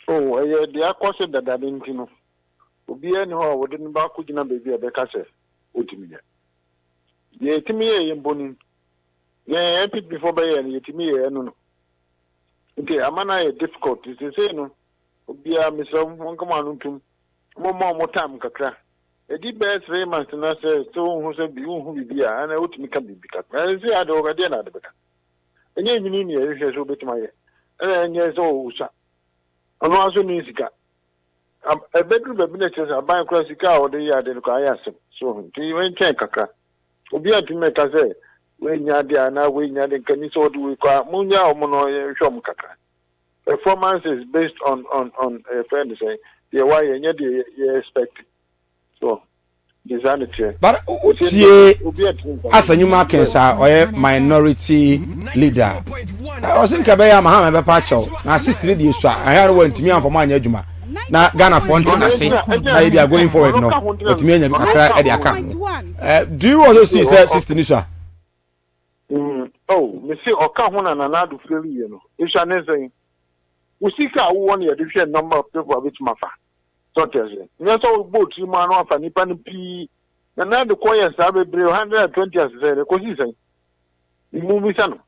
Oh, the acquisition that I didn't know. Obi any ho wodin ba ko gina baby e be ka se otimi ya ye timi ye mboni ye epic before be ye timi ye no okay amana ye difficult is say no obi a misam won kama no tum mo time kakra e di be 3 months na se so hu se bi hu bi a na otimi ka bi kakra e say ade o ga de na ade beka enye nyini ni ye hwe so betima ye enye so usa ono aso ni sika a bedroom cabinet a bank classical or the yard and Kayasam. So, do you ain't check? Obi a to make us say, when you're there now, when you're the Caniso do we call Munya or Mono Shom Kaka. Performance is based on a friend saying, the why and you expect. So, design it. But as a new markets are a minority leader. I was in Kabaya Mahama Pacho, now sister lady, I had went to me for my Juma. Na Ghana fonti na say na they are going forward no but me anya akra e dey aka do you also see sister Nisha oh me see oka ho na na do feel you know Nisha ne say we see ka wo won ye dey share number of people which mafa so tell you me so boat you man no afa nipa no pi na do koye sa bebre 120 as say ko si say mu mi sa no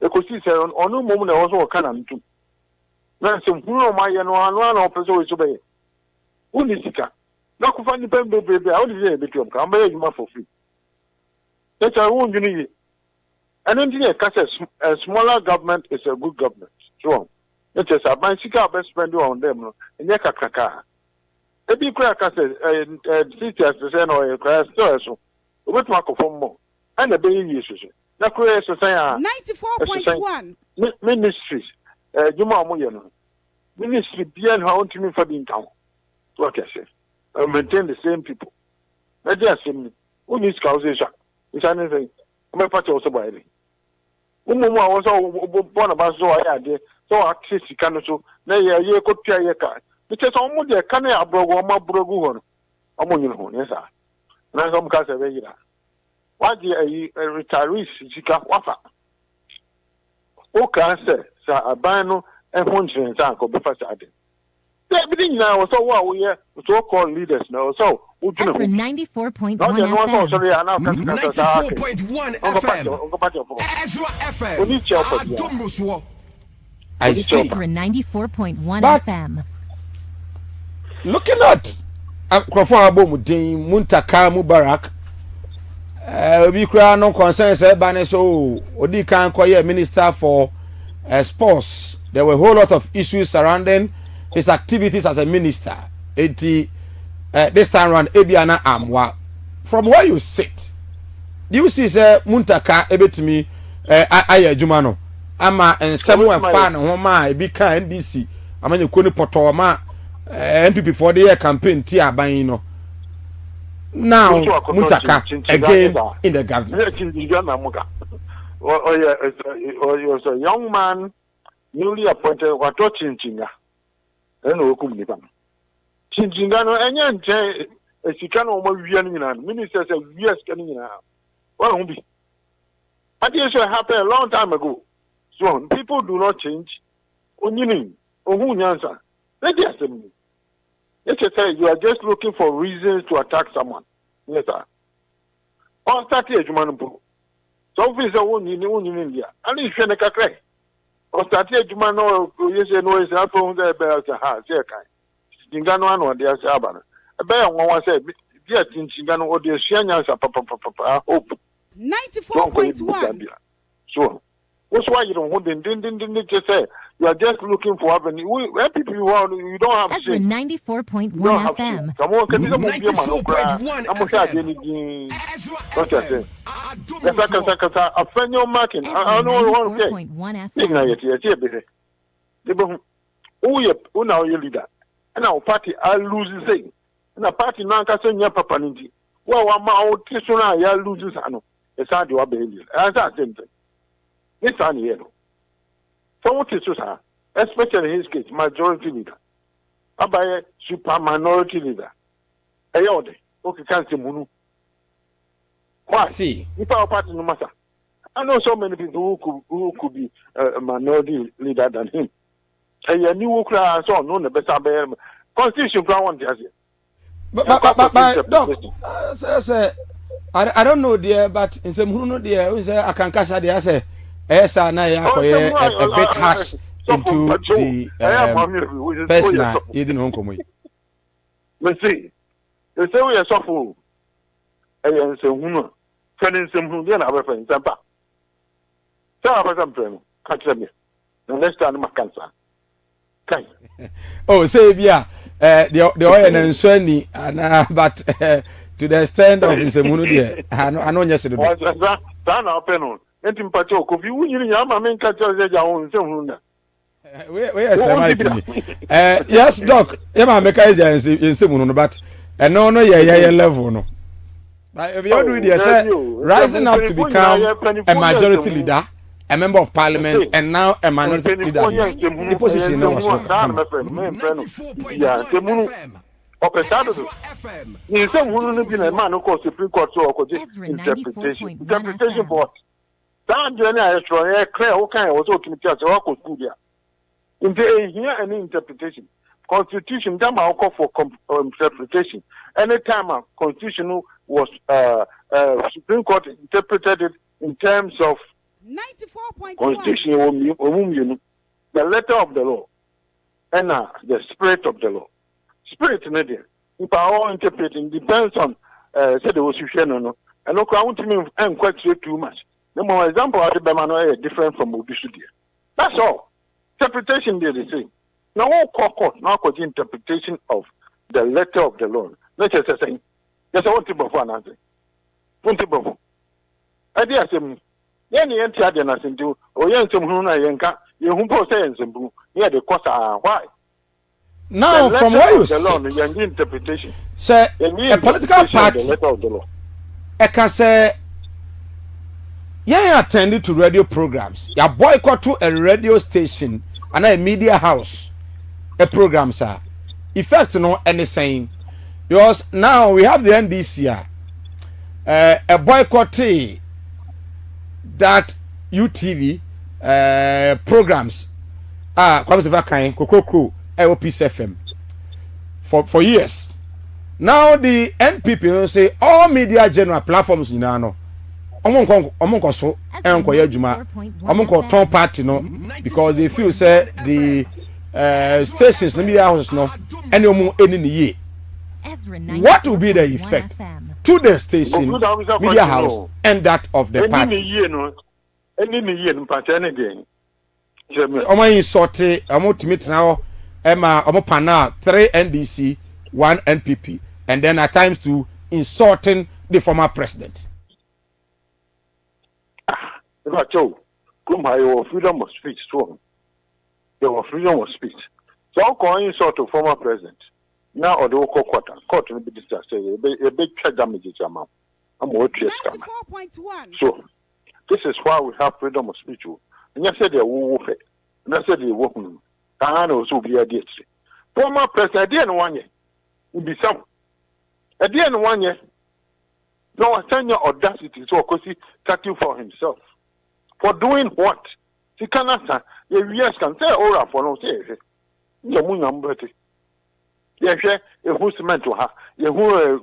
e ko si say onu mum na wo so oka na ntu na se mpuno ma ye no anu opeso we so be uni sika na ku fani pembe bebe a odi ye betu am ka am be juma for free that I won't uni and then a smaller government is a good government so it is a ban sika be spend on them no enye kakaka e bi kura ka se city as say no e kura so obetu akofo mo and e be yi so na kura so say 94.1 ministries Juma Moyano. Ministry beyond how to me for the income. What I say. Maintain the same people. I just say, who needs causation? It's anything. My party also by it. Umu was all born about so I had so I see Canoso. Nay, ye could pay your car. Because almost a canny abroad or my brogu. Among you, yes, sir. And some cars are regular. Why do you retirees? Chica Wafa? O cancer. Abano and function and be first added. Everything now was so what we are so called leaders now. So, 94.1 FM. Sorry, I now 94.1 FM. I see. 94.1 FM. Looking at Krofon Abomudin, Muntaka Mubarak, we cry no concern, say, Baneso, Odi can call a minister for. Sports. There were a whole lot of issues surrounding his activities as a minister. This time around, Ebiana Amwa. From where you sit, do you see Muntaka ebetimi Aya Jumano? Ama and someone fan Homa Ebika NDC. I mean, you couldn't put MPP for the year campaign Tia Baino. Now Muntaka again in the government. Was a young man newly appointed Wato Chinchinga. And Okumnipan. Chinchinga no any a Chicano Movian ministers of US Canina. Well, be. But this happened a long time ago. So people do not change. Uninin, Ohunyansa. They just say you are just looking for reasons to attack someone. Yes, sir. On 30 Jumanpo. So if it's a one in India, and if you're a crack, or start a Jumano, yes, no, is not from the bear to have, say, Chingano or the Saban. A bear one said, yes, in Chingano or the Shianyas, Papa, hope 94.1. So, what's why you don't want didn't just say you are just looking for avenue. Where people you don't have That's 94.1 FM. Come on, can you 94.1 FM. What I say? A friend you're marking. I know one thing. 94.1 FM. Who now your leader? And our party are losing saying. And a party now can send your papa ninety. Well, I'm out to ya loses. I know. It's hard to obey. As I think. It's on here. So what is this? Especially in his case, majority leader. Abaye super minority leader. Ayode. Okay, can't see Munu. Why? See. If our party no matter. I know so many people who could be a minority leader than him. a new class or no the better bear. Constitution ground one But Doc, I don't know dear, but in some who know dear, I can catch that I say, yes, I know a bit harsh into the personal eating home coming. Let's see. They say we are suffering. I am some woman, friending some who then have a friend. Tampa. So I was a friend. Catch me. The next time my cancer. Oh, say, yeah, the oil and Swenny, but to the extent of this, I know yesterday. That's our penal. Let him patch up. If you win, you have a man catch your own. Where yes, Doc, Emma make in Simon, but and no, yeah, level, no. But if you're doing this, rising up to become a majority leader, a member of parliament, and now a minority leader, the position was in some who been a man who calls Supreme Court so interpretation board. That journey I try clear okay was okay to church or school there. In the here any interpretation. Constitution them I call for interpretation. Any time a constitution was Supreme Court interpreted it in terms of 94.1 constitution, the letter of the law and the spirit of the law. Spirit in it. If I all interpreting depends on say the was no. And look, I want to and quite say too much. No more example of the Bemano is different from Obisudia. That's all. Interpretation they the same. Now all court now could interpretation of the letter of the law. Let's just say yes, I want to before an answer. Want to before. I dare say then the entire generation do or yen some who yanka, you who say and some yeah the cost why. Now, from what you say, the interpretation, say a political party, the letter of the law. I can say, yeah, attended to radio programs. You boycott to a radio station and a media house. A program, sir. Effect no anything. Because now we have the NDC, a boycott that UTV programs. Comes to kind, Kokoko. Peace FM for years. Now the NPP will say all media general platforms in ano. Omonko so enko ye adwuma. Omonko ton party no because they feel say the stations the media houses no any omo eni ni ye. What will be the effect to the station media house and that of the party? Any ye no party any again. Omo insort omo timit now Emma Omopana 3 NDC, 1 NPP, and then at times to insulting the former president. Freedom of speech strong. There was freedom of speech. So I'm calling insult to former president. Now or the local court will be discharged. A big damages amount. I'm 94.1. So this is why we have freedom of speech. And I said they will it. And I said they will. I also be a dear. Former president, I didn't want you. Would be some. I didn't want you. No, I send your audacity so because he taking for himself. For doing what? He cannot say, yes, can say, all for no say. The moon number. Yes, who's meant to her. You who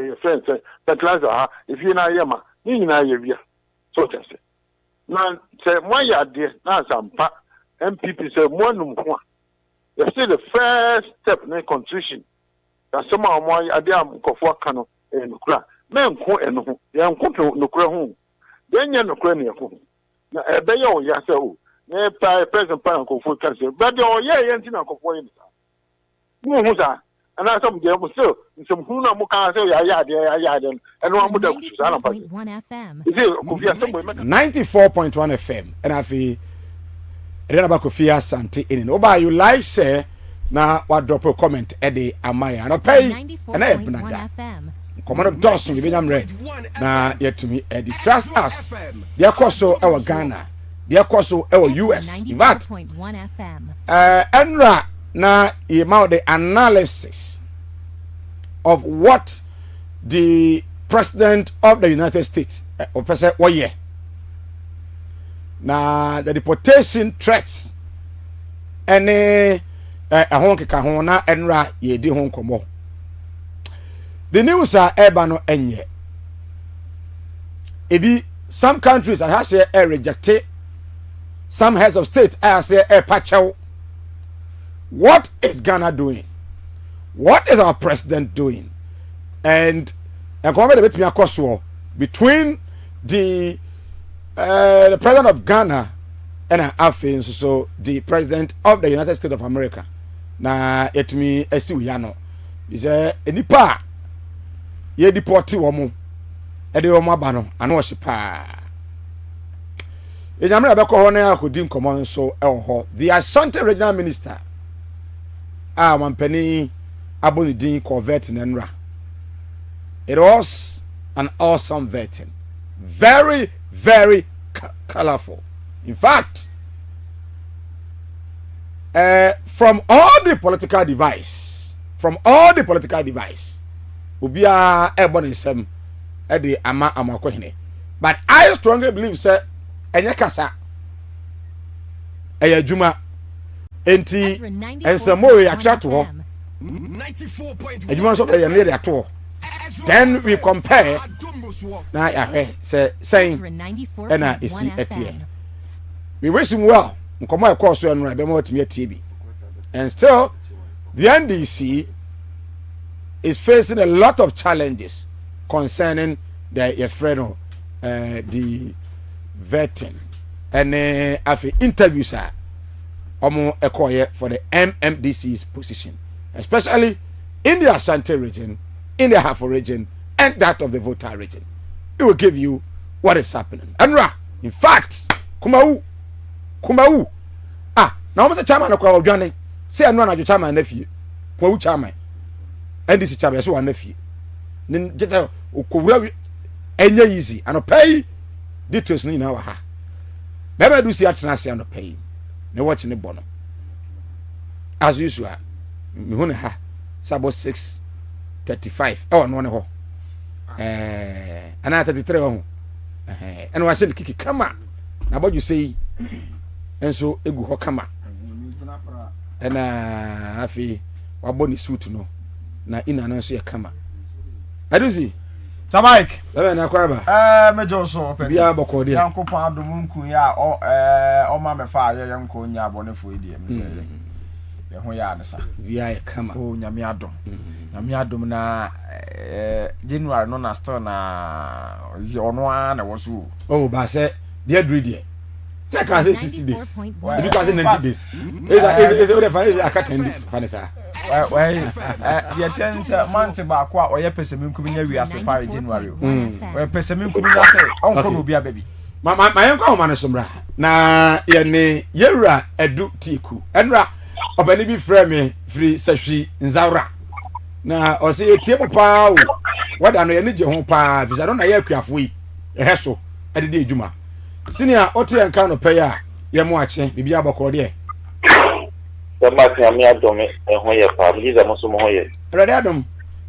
your friend said, that Lazar, if you're not Yama, you know, you're so just say. Now, say, why are there? Now, some part. MPP say one. You see the first step in the constitution. That somehow more idea of cano and nukra. Men ko and no, young country nukra home. Then you nukra near home. Now a bayo yaso. Ne present pan ko for cancer. But oh yeah, yantina ko for him. Musa. And I some devil still. Some huna muka say ya and one would have 94.1 FM. 94.1 FM. And I feel Renaba Kofi Asante in Oba you like say na what drop a comment Eddie Amaya no pay and I benada Command Dawson you am read na yet to me Eddie trust us their course our Ghana their course our US in that Enra na about the analysis of what the president of the United States or president YEA. Now the deportation threats ene ho keka ho na enra ye di ho nkomo. The news are eba no enye. Ebi some countries I say reject it. Some heads of state I say pachaw. What is Ghana doing? What is our president doing? And between the president of Ghana and Afin, so the president of the United States of America. Na etimi esiwiyano. Is a nipa ye deporti womu. Ede womu abano ano pa. Enyamre abeko ho na akodi nkomo nso ho. The Asante Regional Minister wampani abonidin convert nenra. It was an awesome vetting. Very, very colorful. In fact, from all the political device, ubia ebonisem edi Amoakohene. But I strongly believe say enye kasa juma enti ensemo ya trato ho 94.1. Then we compare na ya saying na isi etie. We wish him well. Nkomo e course no be mo timi etie bi. And still the NDC is facing a lot of challenges concerning the the vetting and after interviews are for the MMDC's position, especially in the Asante region, in the Hafo region, and that of the Volta region. It will give you what is happening. Anra, in fact, Kumau. Now Mr. Chairman of Kwa Johnny, say I'm not your chairman nephew. Kwa chairman. And this is chairman, so one nephew. Then Jetta Ukura enye easy and pay details ni na wa ha. Bebe do see atnase and pay. Ne watch ne bono. As usual, me hu ne ha. Sabo 6:35. No ne ho. Ana 33 ho. And wa say kiki kama. Na what you say enso egu ho kama. Na afi wa boni suit no. Na ina na so ye kama. Adusi Samike lebe na kwaba mejo so pe bia boko dia yankopon adom nku ya o ma me fa ye yanko nya abonefo edie me se ye ho ya ansa bia ye kama o nyame adom na January no na store na ono na wo so oh ba se dia dri dia se ka say 60 days because 90 days is o de fa is aka 10 days fa ne sa ya tense month ba ko a oye pesemi nkumi nya wi ase pa January o pesemi nkumi nya se onko no bia baby ma yenko ho somra na ye ne yewura edu tiku enra obani bi frame free sahwi nzawra na o se etie papa o wada no ye ne je ho pa visa no na ye akuafo yi eheso edede ejuma senior ote enka no pay a ye mo ache bibia bokọ de Samaki amiadom ho ye pa biza moso mo ho ye rede adom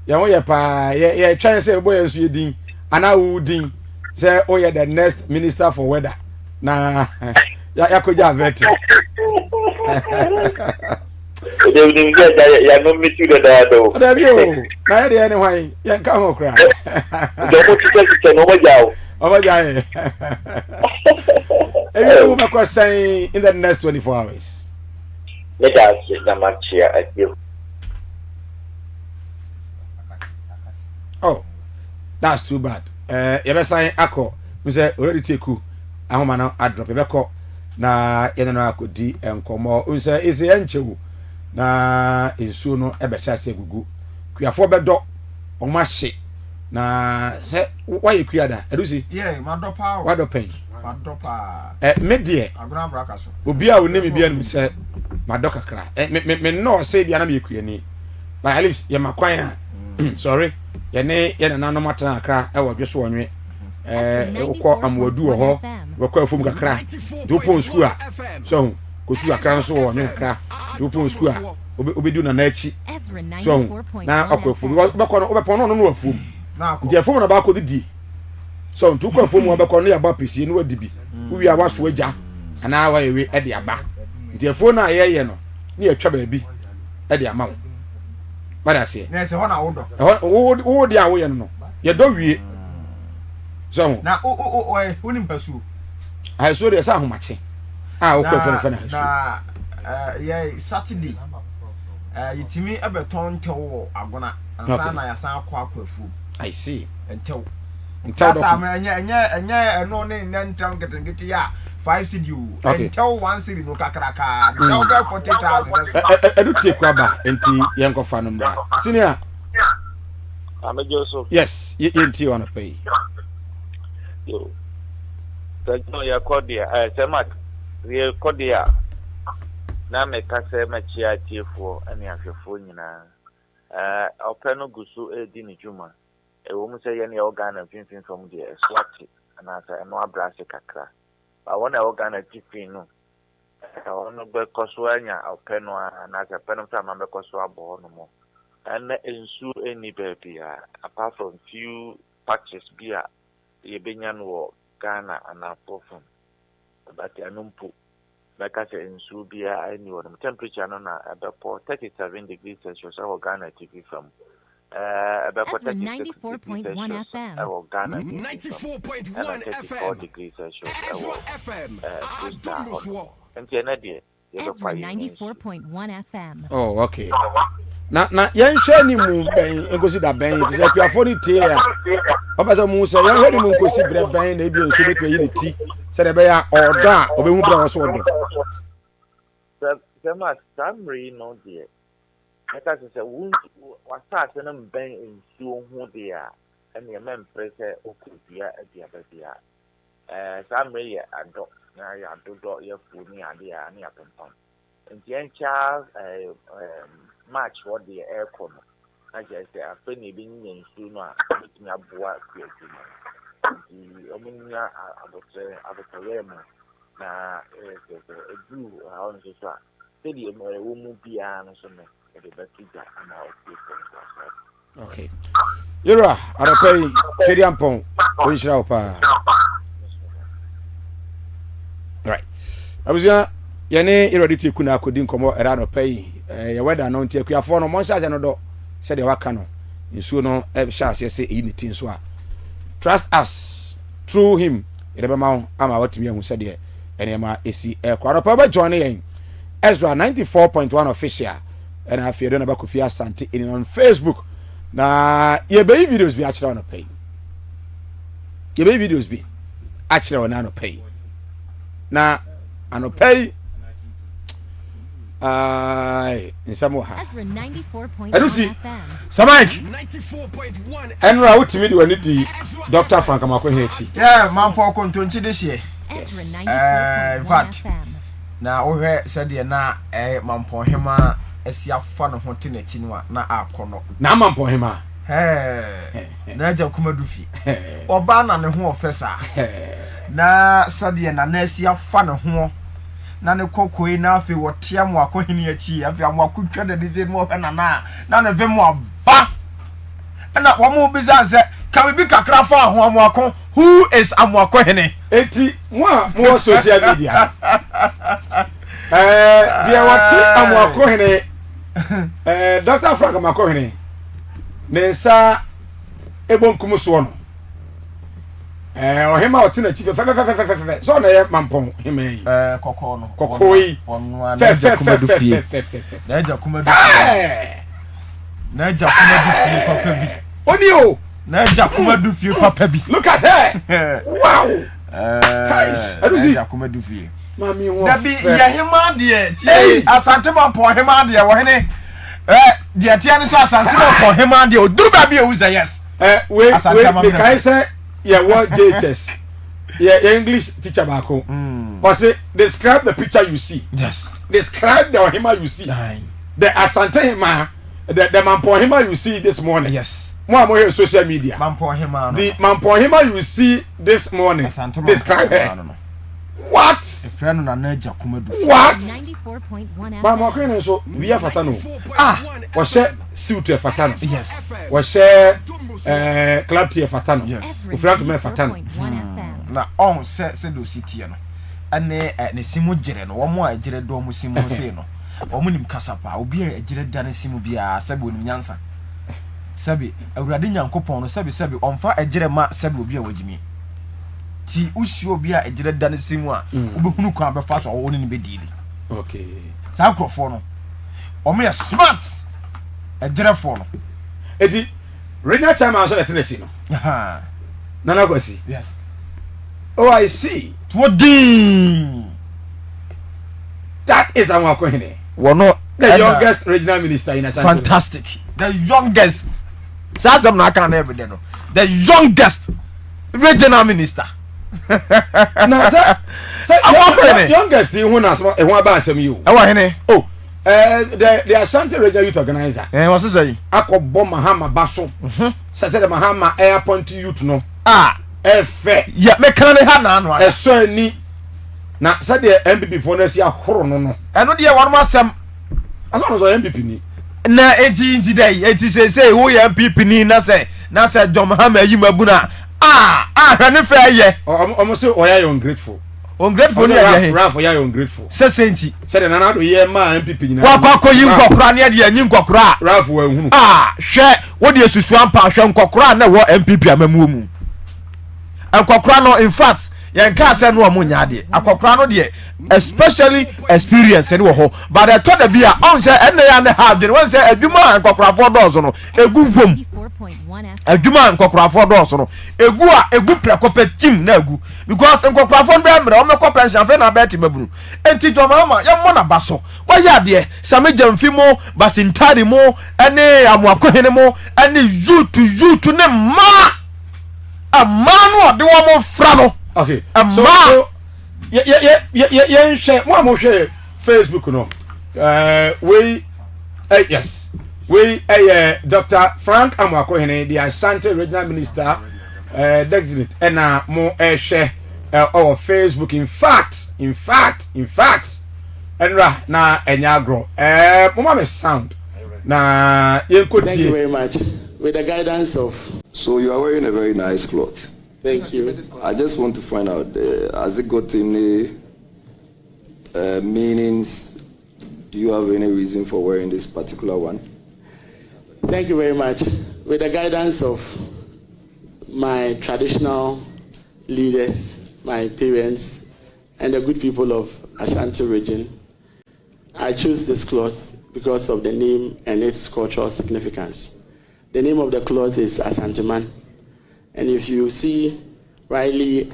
ye ho ye pa ye twan se boy enso ye din ana wu din say o ye the next minister for weather na ya koja vet ya no mitu de dado da bi o na ye de ne hwan ye nka ho kra do mo tike no mo jaw o jaw you will say in the next 24 hours. Let us get the match here at you. Oh, that's too bad. You better say, Ako, we say, already take you. I'm going to drop a na yenana akodi enkomo unse ise enchewu na ensu no ebesha se gugu kuafo bedo omahye na se waye kuada edusi yeah madopa wadopen madopa medie aguna braka so obi a woni me bia no se madoka kra me no se bia na me kuani but at least ye makwan sorry ye na no mata kra e wo dweso wonwe ukọ amwadu ho wakọ afum kakra do pon school a so ko school akra so wo nkra do pon school a obedu na achi so na akọ afum bekọ no obepon no afum je afum na ba ko di so ntu ko afum obekọ no ya ba pesi no wadi bi wi a waso agya ana wa yewe e de aba je afum na ye no ni atwa baabi e de ama wo wada se na se ho na wo do wo de a wo ye no ye do wie so na o ni mpasu ai so de sa ahomache wo ko fe na yeah Saturday yitimi ebeton tewo agona ansa na ya san akwa afu I see entew do enya no ne ntam getengeti ya 5 cedi entew 1 cedi no kakraka entew be 40,000 edu tie kwa ba enti yenkofa no mra senior Joseph. yes yenti on pay Yo. Tajo ya kodia sema ye kodia na me kase ma chia tiefo ane ahwefo nyina openo gusu edi ni juma wo mu se ye ne organ finfin from the swati na sa no abrase kakra ba wona organ tifin no ono be koso anya openo na sa peno fa ma be koso abo no mo and ensu any baby apart from few patches bia ye benya no Ghana and Afofun but anumpu like I say ensu bia anyone temperature no na about 37 degrees Celsius or Ghana TV from about 94.1 FM or Ghana 94.1 FM degrees Celsius FM and Kennedy 94.1 FM oh okay na yenhwe ni mu ben enkosi da ben fi se pia foni tie ya obaso mu se yenhwe ni mu enkosi bre ben na ebi enso be yi ni ti se de be ya oda obehu bre wo so odo Sema samri no die eka se wun wasa se na ben ensuo ho de a ene ye mempre se okudua adia ba dia samri ye ado na ya dodo ye fu ni ade a na ya pempam enti encha match what the air con I just say a penny being in sooner making a boa creating the omnia abatarema na a blue on the swat stadium or a woman piano some at the battery and our people. okay yura ara pay kediampon onshira opa right abuzia yene irodi kuna akodi nkomo era no pay ye weda no ntia kuafo no monsa je no do se de waka no nsuo no e sha ase se e nitin so a trust us through him ere be ma ama watimi ahu se de enema esi kwaro pa ba join yen Ezra 94.1 official and afie do na ba kofi asante in on Facebook na ye be videos bi a kire no pay ye be videos bi a kire wona no pay na anopay Nsamoha. Ezra 94.1 FM. Samike. 94.1 Enra utimi di wani di Dr. Frank Amoakohene echi. Yeah, mampo kontonchi this year. Ezra 94.1 FM. Na ohwe sede na mampo hema esia fa no hote na chi no na akono. Na mampo hema. Na ja kumadufi. Oba na ne ho ofesa. Na sede na esia fa no ho na ne kokoi na afi wotia Amoakohene achi afi Amoakotwa da dize mo na ne vemo aba na wo mo bizanse can we be kakra fa ho Amoako who is Amoakohene Eti mo social media dia wati Amoakohene Dr. Frank Amoakohene nensa ebonkum so no ohima otina chife fe so na ye mampon hima yi kokko no kokoi fe na ja kumadufie papa bi oni o na ja kumadufie papa bi look at her wow guys adusi ja kumadufie mami wo da bi ya hima de tie asante mampon hima de wo hene de tie ne so asante mampon hima de oduru ba bi e uza yes we kai say yeah, what JHS? Yeah, English teacher Bako. But say describe the picture you see. Yes. Describe the Ohima you see. The Asante Hima, the Mampo Hima you see this morning. Yes. More social media. Mampo Hima. The Mampo Hima you see this morning. Describe her. What? Friend na neja kumedu. What? 94.1 FM. Amoakohene so we are fatano. Was she suit fatano? Yes. Was she club tea fatano? Yes. We friend to me fatano. Na on se do city no. Ane ne simu jere no wo mo agere do mo simu se no. omunim kasapa obi a ejire dane simu bia sabi onim nyansa sabi awurade nyankopon no sabi onfa ejire ma sabi obi a wagimi ti usi obi a ejire dane simu a obehunu kwa befa so woni ne bedili okay sa krofo no omo ya smart ejire fo no edi regional chairman so the tenesi no nana kwasi yes oh I see what din that is Amoakohene wono the youngest regional minister in Asante. Fantastic. The youngest. Sasam na kan every day no. The youngest regional minister. Na say youngest who na so e ho aba asem you. E wa hene. Oh. The Asante regional youth organizer. What say? Akobo Mahama baso. Say the Mahama appoint youth no. Efe. Yeah, me kan ha na anu. E so ani na say the MPP for na si ahoro no no. Eno de one more sem. Aso no MPP ni. Na enti dey say who ya MPP ni na say John Mahama yi mabuna. Hwane fa ye. Omo say oya you ungrateful. Ungrateful ni ye. Raf oya you ungrateful. Say senti. Say the nana do ye ma MPP ni. Wa kwa yi nkokora na ye nyi nkokora. Raf wa hunu. Hwe wo de susu ampa hwe nkokora na wo MPP amamu mu. Nkokora no in fact yen ka say no omo nyaade. Akokora no de especially experience any wo but the to the bia on say enne ya ne have the one say adwuma nkokora for dozo no egu gwom adwuma nkokora for dozo no egu prekope team na egu because nkokora for be mre o me ko pension fe na beti maburu enti to mama ya mo na baso wa ya de same jamfi mo basintare mo ene Amoakohene mo ene youth ne ma amanu de wo mo fra no okay so yeah share mo share Facebook no we yes we Dr. Frank Amoakohene the Asante regional minister designate and mo share our Facebook in fact enra na enyagro mo me sound na yenko thank you very much with the guidance of so you are wearing a very nice cloth. Thank you. I just want to find out, has it got any meanings? Do you have any reason for wearing this particular one? Thank you very much. With the guidance of my traditional leaders, my parents, and the good people of Ashanti region, I chose this cloth because of the name and its cultural significance. The name of the cloth is Asanteman. And if you see rightly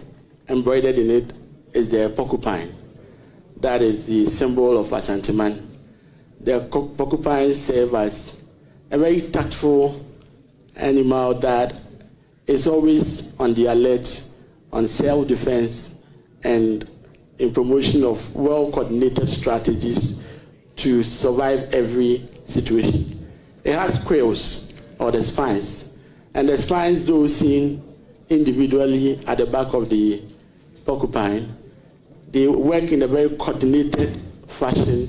embroidered in it is the porcupine. That is the symbol of Asanteman. The porcupine serves as a very tactful animal that is always on the alert on self-defense and in promotion of well-coordinated strategies to survive every situation. It has quills or the spines. And the spines, though seen individually at the back of the porcupine, they work in a very coordinated fashion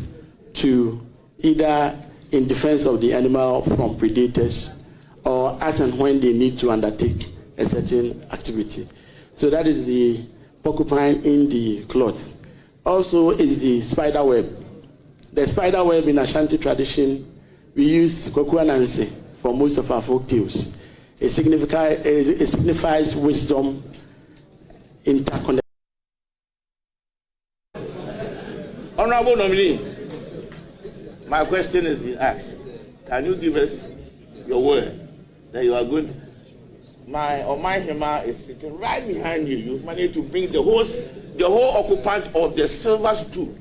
to either in defense of the animal from predators or as and when they need to undertake a certain activity. So that is the porcupine in the cloth. Also is the spider web. The spider web in Ashanti tradition, we use Kokuanansi for most of our folk tales. It signifies wisdom, interconnection. Honorable nominee, my question has been asked. Can you give us your word that you are going to... My Hema is sitting right behind you. You've managed to bring the whole occupant of the silver stool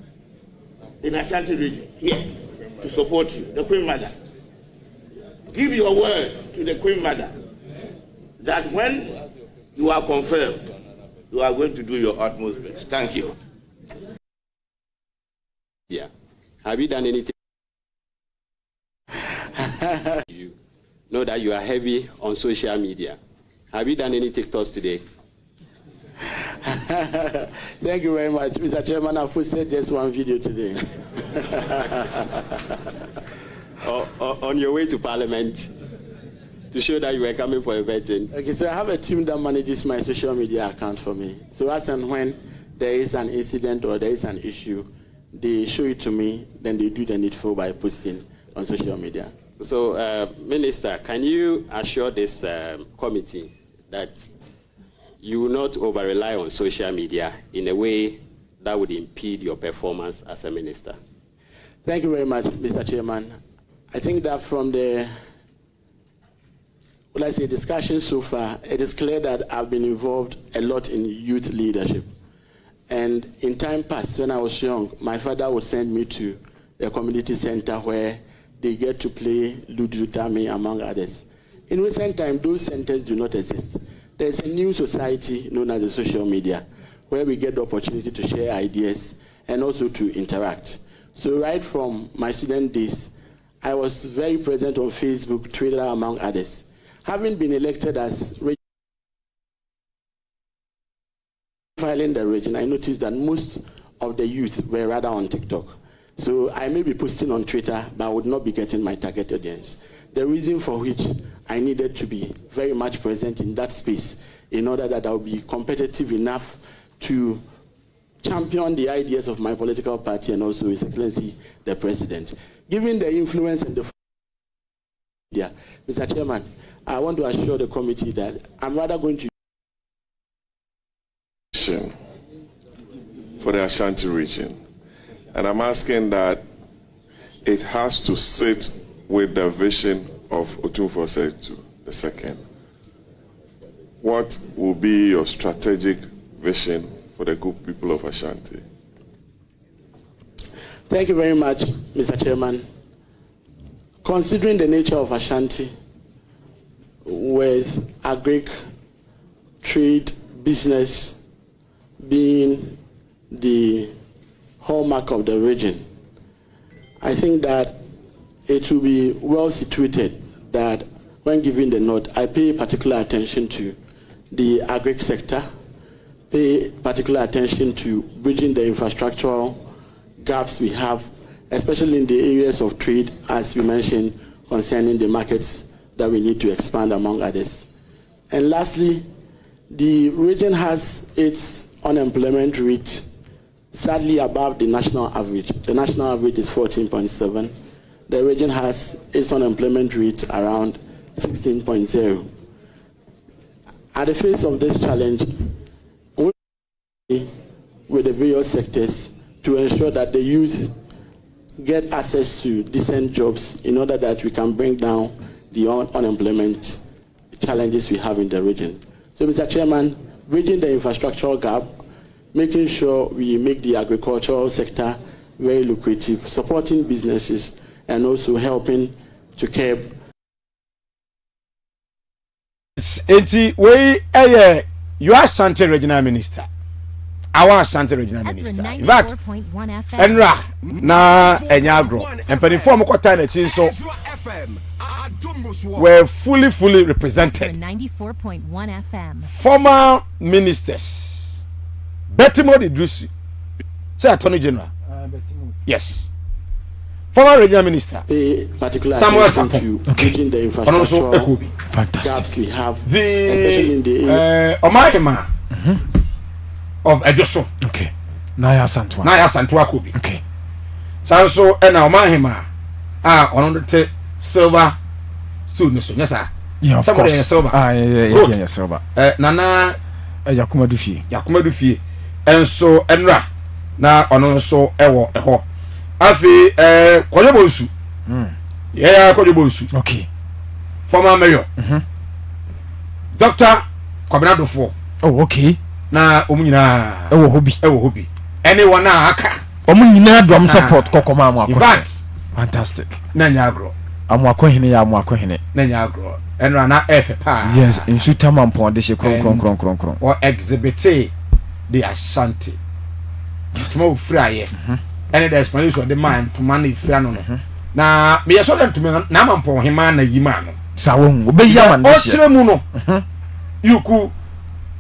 in Ashanti region here to support you, the Queen Mother. Give your word to the Queen Mother that when you are confirmed, you are going to do your utmost best. Thank you. Yeah. Have you done anything? You know that you are heavy on social media. Have you done any TikToks today? Thank you very much. Mr. Chairman, I've posted just one video today. On your way to Parliament to show that you were coming for a vetting. Okay, so I have a team that manages my social media account for me. So as and when there is an incident or there is an issue, they show it to me, then they do the needful by posting on social media. So, Minister, can you assure this committee that you will not over-rely on social media in a way that would impede your performance as a minister? Thank you very much, Mr. Chairman. I think that from the discussion so far, it is clear that I've been involved a lot in youth leadership. And in time past, when I was young, my father would send me to the community center where they get to play Ludu Tami, among others. In recent time, those centers do not exist. There's a new society known as the social media, where we get the opportunity to share ideas and also to interact. So right from my student days, I was very present on Facebook, Twitter, among others. Having been elected as filing the region, I noticed that most of the youth were rather on TikTok. So I may be posting on Twitter, but I would not be getting my target audience. The reason for which I needed to be very much present in that space in order that I would be competitive enough to champion the ideas of my political party and also His Excellency the President. Given the influence and the media, Mr. Chairman, I want to assure the committee that I'm rather going to for the Ashanti region. And I'm asking that it has to sit with the vision of Otumfuo Setu II. What will be your strategic vision for the good people of Ashanti? Thank you very much, Mr. Chairman. Considering the nature of Ashanti, with agric, trade, business being the hallmark of the region, I think that it will be well situated that when giving the nod, I pay particular attention to the agric sector, pay particular attention to bridging the infrastructural gaps we have, especially in the areas of trade, as we mentioned, concerning the markets that we need to expand, among others. And lastly, the region has its unemployment rate sadly above the national average. The national average is 14.7. The region has its unemployment rate around 16.0. At the face of this challenge, we work with the various sectors to ensure that the youth get access to decent jobs in order that we can bring down the unemployment challenges we have in the region. So, Mr. Chairman, bridging the infrastructural gap, making sure we make the agricultural sector very lucrative, supporting businesses, and also helping to curb. You are Ashanti Regional Minister. Our Ashanti Regional Minister. In fact, Enra na Enyagro. And for the form of so were fully represented. 94.1 FM. Former ministers. Betimo Idrisi. Say Attorney General. Yes. Former regional minister. Samuel Sapo. Okay. The infrastructural gaps we have, especially in the Omahema of Ejoso. Okay. Naya Santwa Kobi. Okay. So ena Omahema on the silver suit so yes sir. Yeah, of somebody course. Silver. Yeah, silver. Nana Yakuma Dufie. And so enra na ono so ewo eho. Afi Koyebonsu. Yeah, Koyebonsu. Okay. Former mayor. Dr. Kwabena. Oh, okay. Na omunyina ewo hobi. Anyone na aka. Omunyina drum support kokoma Amoakohene. In fact, fantastic. Na nyagro. Amoakohene. Na nyagro. Enra na efe pa. Yes, in Sutama Mpon de she kron. Or exhibit the Ashanti. Small free. And the explanation of the man to money fiano. Na me so them to me na Mpon hima na yima no. Sawon obeya man. You could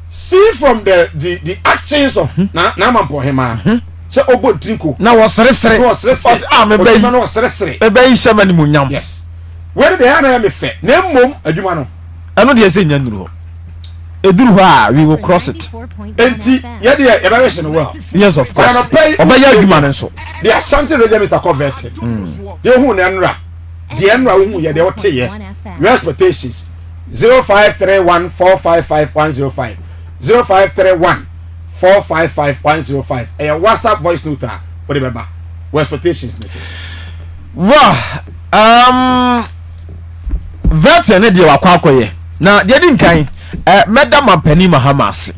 see from the actions of na Mpon hima. So obo drinko. Na was resere. Me be no was resere. E be shema ni munyam. Yes. Where they are me fe. Na mom adwuma no. Eno de ese nya nuru. eduru ha we will cross it. Enti ye de e ba no well. Yes, of course. Obaya adwuma no so. The Ashanti region Mr. Converted. Ye hu na nra. The enra hu ye de wote ye. Your expectations 0531455105 0531455105 a WhatsApp voice note what remember what expectations wow veteran ne de wakwakoye na de din kan meda mampani Mahama ase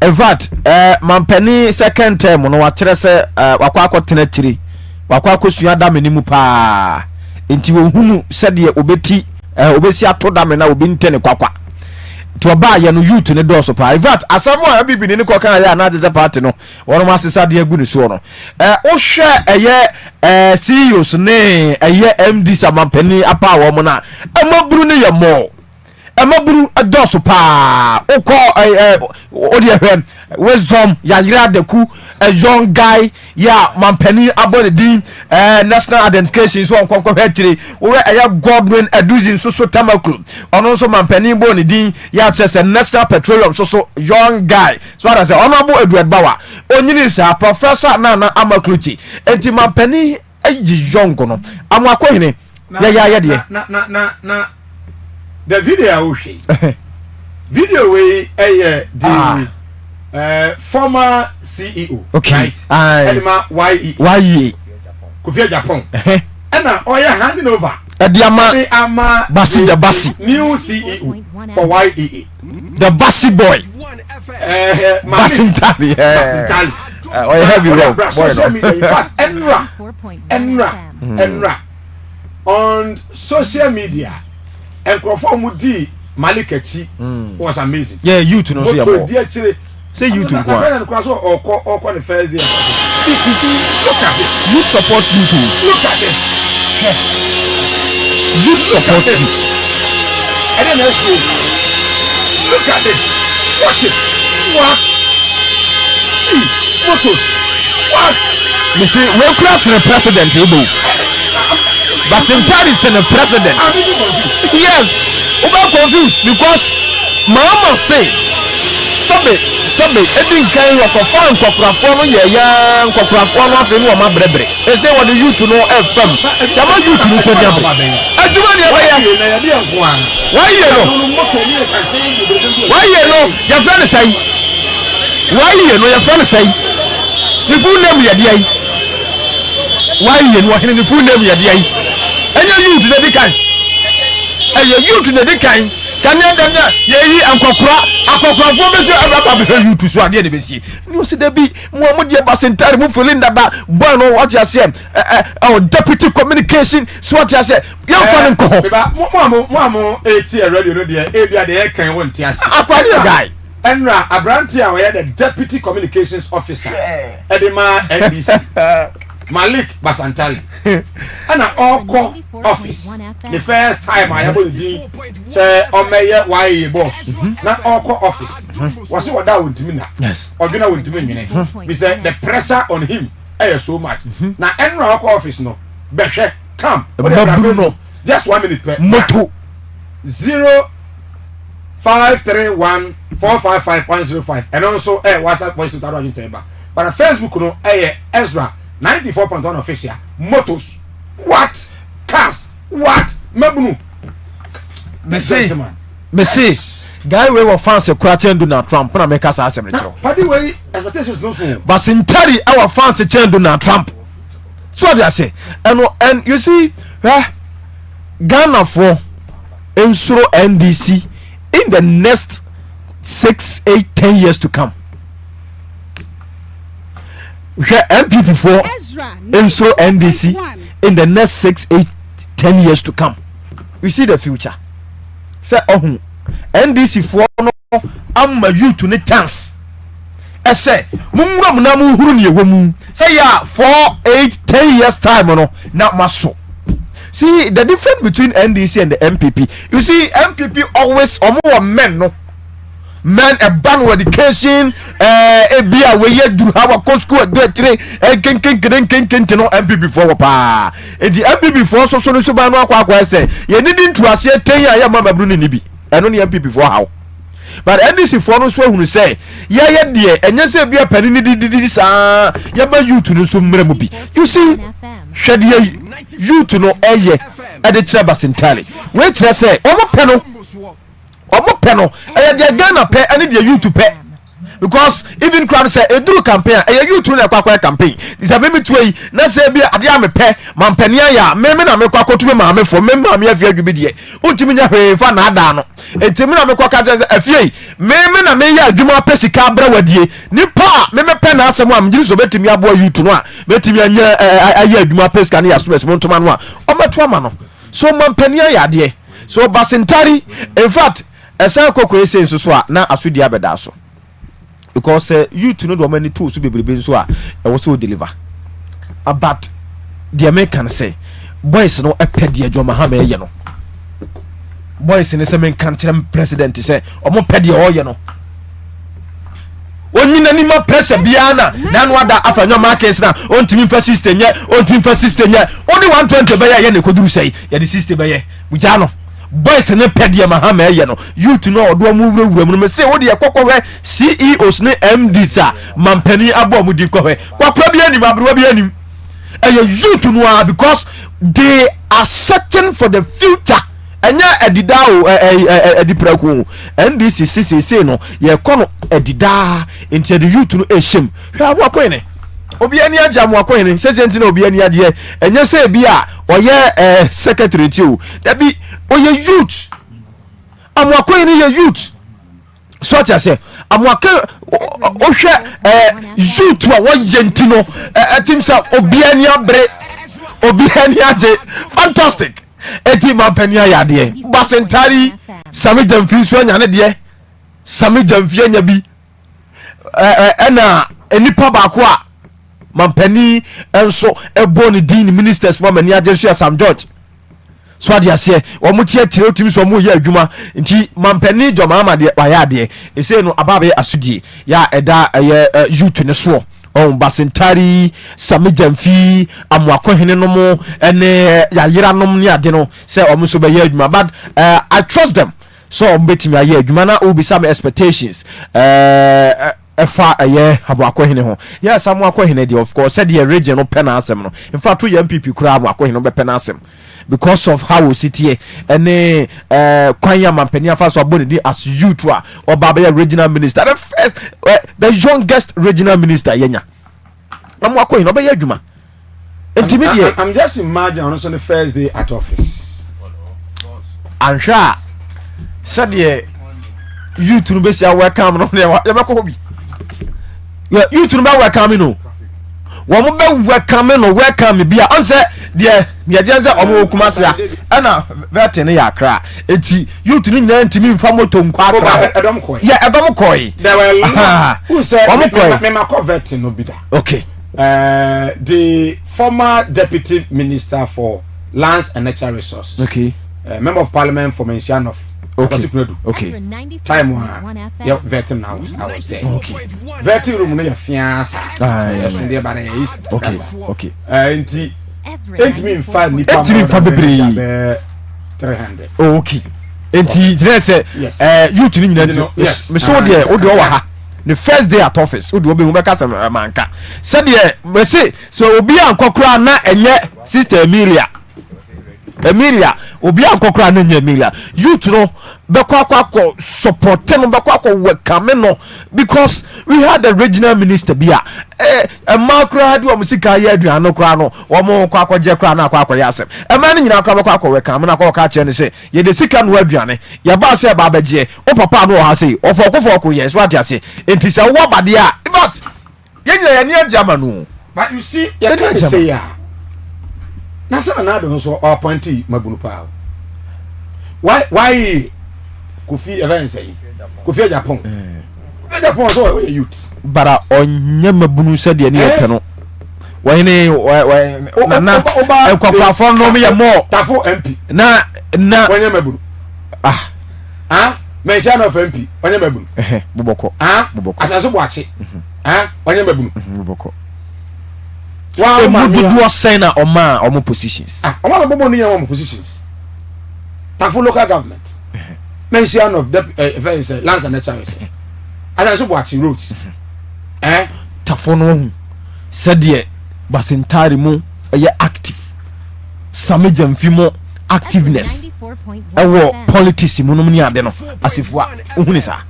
in fact mampani second term no wa kire se wakwakotena kiri wakwakosua da menimu pa enti wo hunu se de obeti obesi atoda me na obi ntene kwakwa to ba ye no youth ne do so pa in fact asamo a bibi ne ko kan ya na de party no wono ma sesa de agu ne so no wo hwe eye CEOs ne eye MD samampani apa wo mo na amaburu ne ye mo amaburu do so pa ukọ odi ehwe wisdom ya yira de ku a young guy ya mampani abone din national identification so onkon hwetire wo eya Godwin Eduzin so tamaklu ono so mampani bone din ya chese national petroleum so young guy so ada say honorable Edward Bawa onyini sa professor na amakluchi enti mampani ayi young no Amoakohene ya de na the video video we the former CEO, okay, right? Elima YEA. Kufia Japan. And now oya handing over. Ama Basi the Basi. New CEO for YEA. The Basi boy. Basintale. Basintale. Oya heavy road. Social media. In fact, Enra. On social media, and Mudi Malikechi was amazing. Yeah, you to know see about. Say you to go. Or the first day. You see, look at this. Youth support you too. Look at this. Youth support you. And then I say, look at this. Watch it. What? See, photos. What? You see, we're crossing the president, Basintale is the president. Yes, we're confused because Mahama say, Sabe, edin kan yokofan kokrafo no ye ya kokrafo no afi no ma brebre. E say what you to know FM. Chama you to know so dia bre. Aduma dia ba ya. Why you know? Your friend say. Why you know your friend say? The full name ya dia. Why you know the full name ya dia. Anya you to the kan. You to the kan. Kanya danya yeyi akokora fo betu ababa be you to so ade de besi ni o se da bi mo de Basintale mo feeling that boy no what you say deputy communication so what you say you fan nko mo eti radio no de e bia de e kan won ti ase akwani guy Enra Abranti a we the deputy communications officer edema NBC Malik Basintale and Oko office the first time I ever did say Omeye YEA boss na Oko office was what that would mean. Yes, or gonna would mean we say the pressure on him so much now Enra Oko office no Beshe come just 1 minute per moto 0531455105 and also WhatsApp voice to Tarot Table but Facebook no Ezra 94.1 official motos what cars what mabunu me say guy we were fans of Donald Trump na make us asem retro padi we expectations no so Basintale our fans of Donald Trump so they say and you see Ghana for ensure NDC in the next 6, 8, 10 years to come. MPP for ensure NDC in the next 6, 8, 10 years to come. You see the future. Say NDC for no am you to the chance. I say mumra munamu huru ni ewomu. Say ya 4, 8, 10 years time no not maso. See the difference between NDC and the MPP. You see MPP always more men no. Men a ban with education a bia we ye do have a school do three ken no MPP for pa e di MPP for so ban no akwa say ye need to ase 10 year ya mama bru ni bi eno ni MPP for how but NDC for no so hunu say ye de enye say bia pani ni didi sa ye ba youth no so mra mu bi you see hwede youth no eye e de kire Basintale we kire say omo pe no eye de Ghana pe ane de youth pe because even crowd say eduru campaign eye youth no kwakwa campaign this a me tuai na say bia ade a me pe mampania ya me na me kwakotu me ma me fo me ma me afia dwube de untimi nya hwe fa na ada no entimi na me kwaka afie me na me ya adwuma pesika bra wadie nipa me pe na asem am giri so betimi abo youth no a betimi anya aye adwuma pesika na ya so montoma no a o meto ama no so mampania ya de so Basintale in fact esa kokore say so a na asudi abeda so because youth no do many tools be bebrebe so a e wo so deliver about the American say boys no eped ye jo Mahama ye no boys ni se men kantrem president say omo ped ye o ye no onyina ni ma pressure biana na no ada afanya markets na ontimi fa system nye ontimi fa system nye odi 120 be ye ne koduru say ye the system be ye buja no boys ne pede Mahama ye no youth no odo mu wura mu say wo de kokkohwe CEOs ne MDs a mampani abo mu di kohwe kwakra bi anim abro bi anim youth no because they are searching for the future enya edidao edipraku NDC CCC no ye kono edida into the youth no ehim hwa Amoakohene obi ani aja Amoakohene sesenti na obi ani ade enya se bi a oye secretary ti o da bi oye youth Amoakohene ye youth so tia se Amoakohene ohwe youth wa wo yenti no atim sa obi ani abre obi ani aje fantastic eti mampania ya de Basintale sami jamfi so nya ne de sami jamfi anya bi ena enipa ba ko a mampani enso ebo ni din ministers for mani ajesu Sam George so ade ase wo mu tie tire otimi so mu ye adwuma nti mampani jo Mahama de wa ya de ese no ababe asudie ya eda youth ne so on Basintale sami jamfi Amoakohene no mo ene ya yira nom ni ade no say o so be ye adwuma but I trust them so o betimi aye adwuma na o be some expectations efa Amoakohene ho yes Amoakohene de of course said the region no pen asem no in fact to MPP kura Amoakohene no be pen asem because of how we sit here ene kwanya mampani afa so abone as youth or baba regional minister the first the youngest regional minister yenya Amoakohene obe adwuma intimidate I'm just imagine on the first day at office ansha said the youth no be say welcome no ya be ko bi youth no be welcome no wo mo be welcome bia on say de agenza omo kumase a na vetting ya kra enti youth ni nyina ntimi mfa moto nkwaro ba edom koi yeah edom koi who said me ma ko vetting no bida okay the former deputy minister for lands and natural resources okay member of parliament for Mensianof okay time one yeah vetting now I was there okay vetting room no ya fiasa yes ndie bare okay enti enti in fact ni pa bebre 300 okay enti dress youth ni nyina nti me so de o de o wa ha the first day at office o de obi hu be kasa manka said de me say so obi ankokora na enye sister Emilia obi ankokora na enye Emilia youth no be kwa support no be kwa welcome no because we had the regional minister bia makra de o musika ya aduano kra no o mo kwa je kra na kwa ya asem ma ni nyina kra kwa welcome na kwa ka che ne se ye de sika no aduane ya ba se ba beje o papa no ha se o foko yes what ya se enti se wo bade a but ye nyina ya ni ajama no but you see ya can say ya na sa na do so appointee mabunu pa why Kofi event say Kofi Japan Japan so youth bara onye mabunu said ye ne pe no wani na kwafo no me ye mo tafo MP na wani mabunu mention of MP wani mabunu boboko asaso boache wani mabunu boboko wow ma do sign na omo positions omo bobo ni omo positions tafo local government mention of the lands and natural as I said watching roads tafono said ye Basintale mu active Samija mfimo activeness politics mu no ni ade no asifua ohuni sa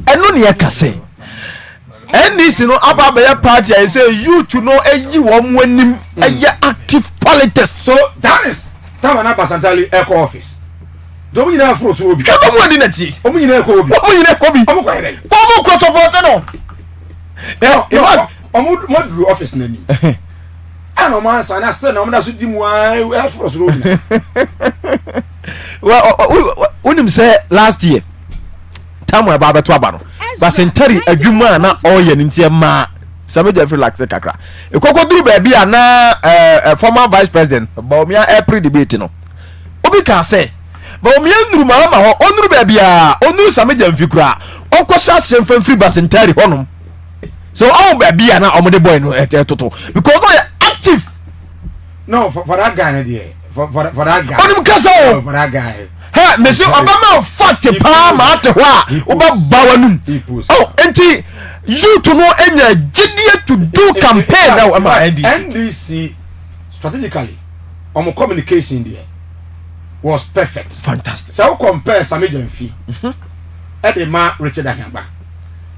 eno ne yakase NDC no aba be party I say you to know eyi wo mo anim active politics. So that is time na Basintale eco office do mo nyina afro so obi ka mo adi na ti o mo nyina eco obi o mo kwa here o mo ko support no mo duru office na ni ano man sa na still na mo da so di mu afro so obi well unim say last year time aba beto aba no Basintale adwuma na oye ntie ma Sameja relax kakra ekoko duru ba bia na former vice president Baumia April debate no obi ka say Baumia nduru Mahama ho onuru ba bia onuru Sameja mfikura onkosa semfa mfiri Basintale honom so all ba bia na omode boy no toto because no active no for that guy there for that guy onim kasa for that guy hey monsieur Obama fact pa ma te ho a oba bawanum oh enti you to know any GDA to do campaign now am NDC strategically on communication there was perfect, fantastic. So compare Sameja Mfi e de ma Richard Ahamba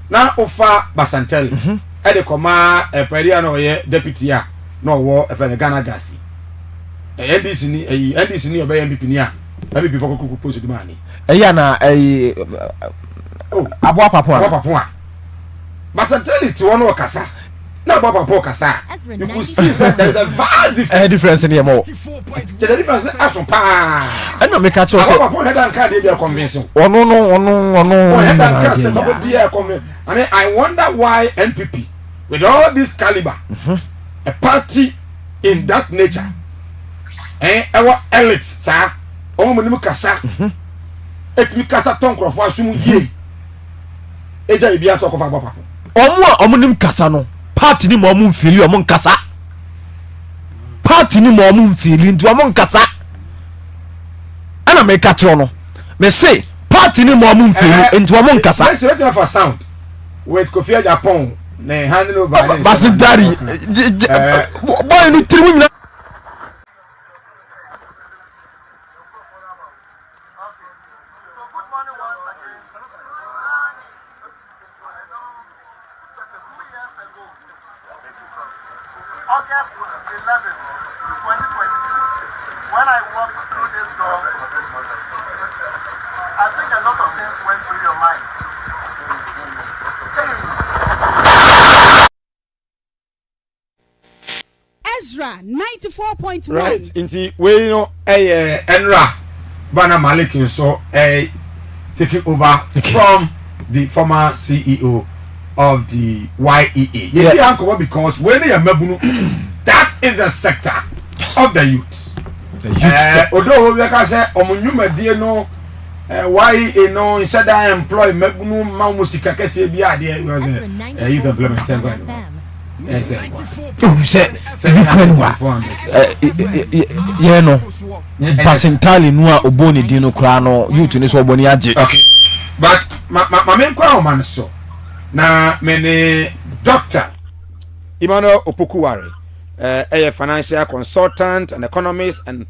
na ofa Basintale e de koma peria no ye deputy a no wo e fe Ghana gasi NDC ni obey MP ni a MP for kuku post di mani eya na abo papo Basintale ti wono kasa na abo papo kasa you could see that there is a vast difference in here the difference aso pa and no make a choice abo papo head and card dey convincing ono head and card say papo be convincing. I mean, I wonder why NPP with all this caliber a party in that nature our elite sir omo mo ni kasa etimi kasa ton krofo asumu ye eja ibi atoko fa papo omo nim kasa no party ni mo mfiri omo nkasa party ni mo mfiri nti omo nkasa ana me ka tro no me say party ni mo mfiri nti omo nkasa let's wait for sound with Kofi Japan na handing over Basintale boy ni trimu nyina August 11, 2022, when I walked through this door, I think a lot of things went through your minds. Ezra 94.1. Right, inti we know Enra Bana Malik so taking over from the former CEO of the YEA. Yeah, because when they are mabunu, that is the sector of the youth. The youth although like I said, omunyuma die no YEA no instead I employ mabunu ma musika kese bi ade youth employment yes yeah no Basintale no a oboni di no kra no youth ni so oboni age. Okay, but my main kwa man so na mene Dr. Emmanuel Opokuware, a financial consultant and economist and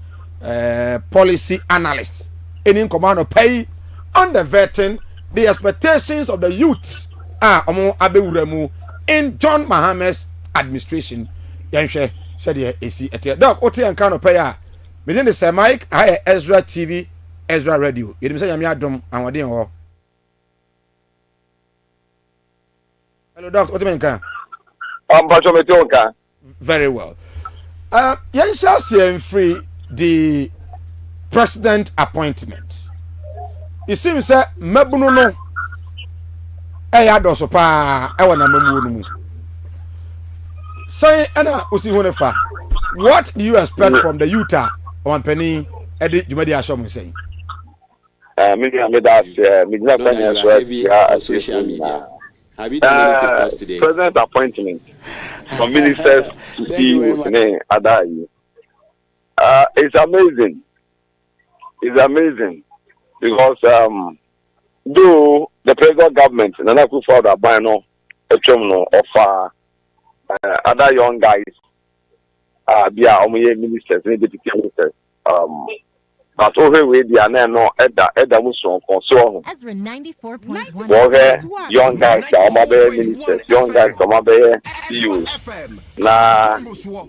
policy analyst in command of pay undervetting the expectations of the youth omo abewuremu in John Mahama's administration. Yanshe said ye esi etia doc oti en kan pay a me ne say Mike I Ezra TV Ezra Radio yedim say yame adom anwode ho. Hello, Doc. What do you mean? Very well. Yes, shall free the president appointment. It seems that Mabuno no. Doso pa. Wana mamu. Say, Anna Usi Hunefa. What do you expect from the Utah on Penny Eddie Jumadi Ashom saying? Social media. Have you done anything today? President appointment from ministers to CEOs. It's amazing. is amazing because though the present government Nana Akufo-Addo Abano of other young guys bia ministers and deputy ministers but over we they are no Edda Muson so Ezra 94.1 young guys ministers, young guys CEOs na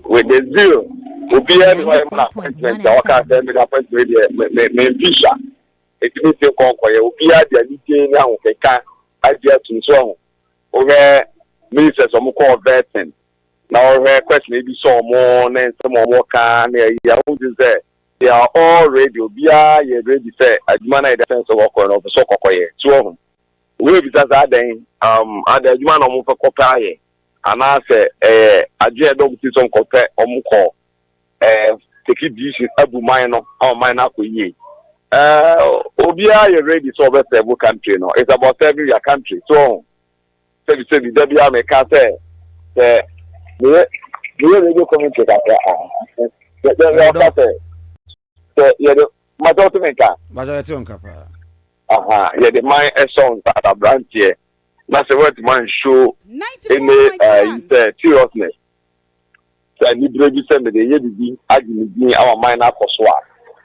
with the zeal obi appointment me fisher it means you conquer obi dia ni nya ho keka adia tun so over ministers call vetting now question maybe some more and some more can say they are all ready ready say adwuma na the sense of work on so kokoye so we be just aden adwuma na mo fa kopaye ana say adwe do bi some kope omuko take decision abu mine no on mine akoye obia ready so be serve country no it's about serving your country so say there be am can say we radio community that the majority the my song that branch here na say what man show any seriousness so ni brevi say me dey ye bibi agimi our mind akoso a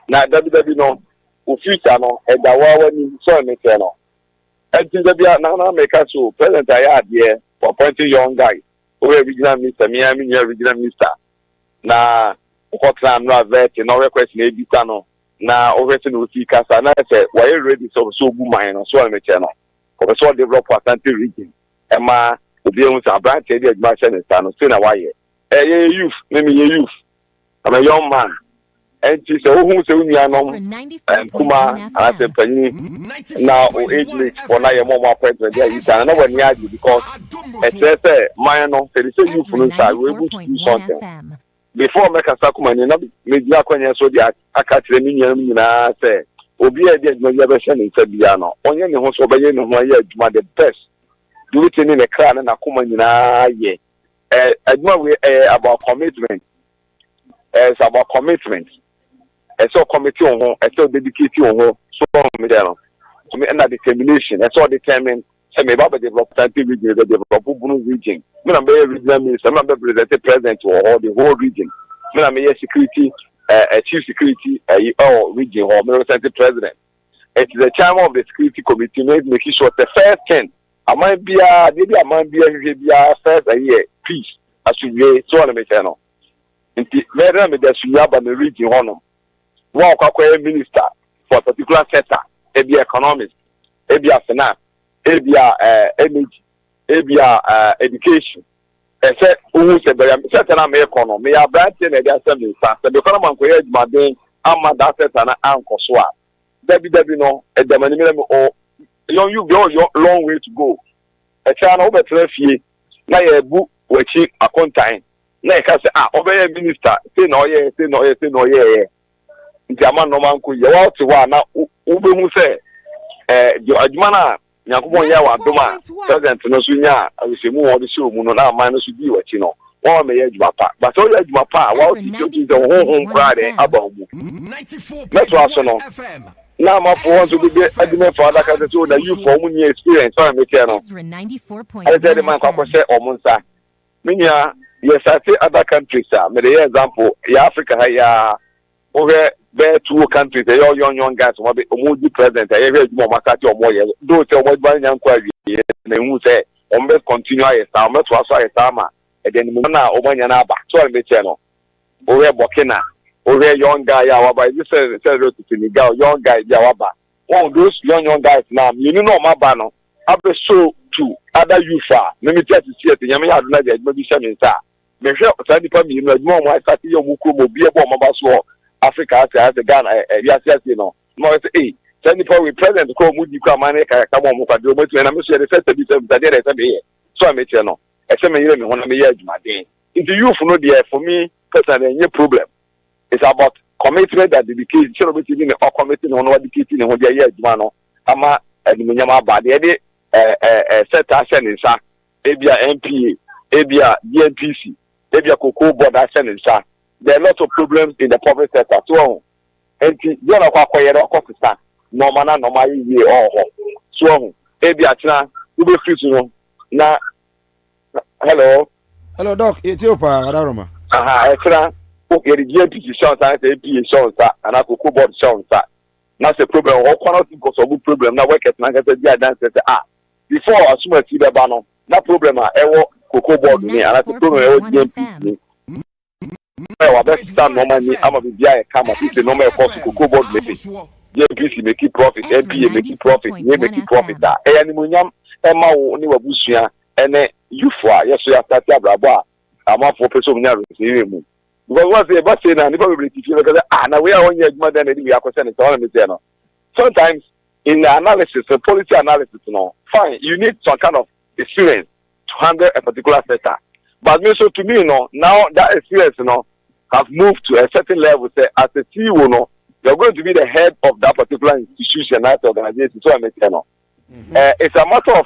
na dabi no ofisa no e da wa ni so me say no enti dabi na make so president aya there for appointing young guys over regional minister me regional minister na Okokran no vet no request na ebita no na overse no si kasa na say why ready so go mine no so me che no ko so develop Asante region e ma obi ehun sa branch e dey adwuma che ne sta no say na why ye youth me youth I'm a young man and she say ohun say unia no kuma ase panyi na o age mate for na ye more appointment there you can no when you argue because e say mine no say youth no say we able to do something before make a sakumani na media kwanya so dia akatire ni nyina say obi e dia adwuma bia be hye ne bia no onye ne ho so be ye ne ho ye adwuma the best do it in the clan na kuma nyina ye adwuma we about commitment it's about commitment it's all committee on ho it's all dedicated on ho so me there no so me na determination it's all determined say me ba develop Asante region the develop Bunu region me na be regional minister me na be president or the whole region me na me security chief security region or me Asante president it is the chairman of the security committee making sure the first thing amman bia first year peace as we so na me say no nti me da sunya ba me region hono one kwakwa minister for a particular sector ebia economics ebia finance ebia energy ebia education say who say be certain am economy ya branch na dey assembly say be kono man ko ye adwumaden amma that sector na anko so a dabi no edamani me o you go long way to go e cha na obetre fie na ye bu wachi akontan na e ka say obey minister say no ye nti ama no man ko ye wa ti wa na ubehu say adwuma na Yakubon ya wa doma president no so nya awesemu wo de show mu no na man no so bi wachi no wo me ye adwuma pa but so ye adwuma pa wa ti ti de honhom krade abamu 94.1 FM na ma for so bi adwuma for adaka so na you for mu ni experience so me tell no 94.1 I said man kwa say omunsa minya yes I say other countries me the example ya Africa ya over there two countries they all young guys omoji president I hear you makati omoye do say omoji nyankwa wie na hu say on be continue ayesa on be to aso ayesa ma e den mu na omanya na aba so on be che no over Burkina over young guy ya waba you say to Senegal young guy ya waba one those young guys now you know ma no abe so to other youth me tell to see it nyame ya do na je bi sha me nsa me hwe otadi pa mi no adwuma mo asate yo mu ko mo bi e bo mo ba so Africa has the Ghana, yes, you know. More say, send for we present call Moody Kamane, come on, and I'm sure the first that so I met you know. I say, me, when I'm here, my day. If you know, dear, for me, personally, no problem. It's about commitment that dedication, should be in or committing on what dedicating on the year, Mano, Ama, and Munyama Badi, set action in Sa, Abia MPA, Abia DNPC, Abia Cocoa Board action in Sa. There are lots of problems in the public sector. So, enti you na kwa koyere okofisa normal na normal ye oh so ebi atena ube free no na hello doc etiopa wadaroma aha etena okay the GMP shows and say PA shows and I could board shows na say problem o kwa not because of problem na work na get dey dance say before asuma ti be ba no na problem a ewo cocoa board ni and I say problem ewo GMP wa best stand normal ni ama be bia e kama say normal cost cocoa board meeting GMP make profit MPA make profit we make profit da e ani munyam e ma wo ni wabusua ene yufo a yeso ya start abrabo a ama for person munya re mu because once they say na nipa be teach you because na we are on your adwuma then we are concerned so on me say no sometimes in the analysis the policy analysis no fine you need some kind of experience to handle a particular sector but me so to me no now that experience no have moved to a certain level say as a CEO no you're going to be the head of that particular institution that organization so I may say no it's a matter of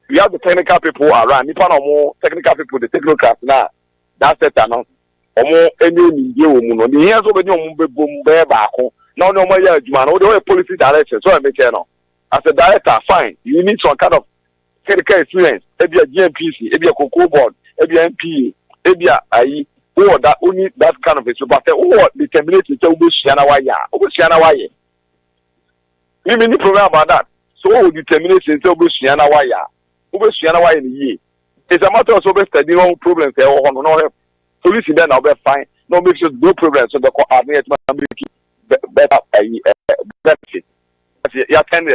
you have the technical people around nipa no more technical people the technocrats now that sector no omo eni ye omu no ni here so be omu be bom be ba ko na no mo ya adwuma no the policy direction so I make no as a director fine you need some kind of technical experience e be a GMPC e be a cocoa board e be MPA e be ayi who that only that kind of experience but who determinate to say obosia na waya we mean the program about that so who determinate to say obosia na waya ni ye it's a matter of so be study no problems there no help police then I'll be fine. No make sure no problem. So the coordinate make better benefit. You attend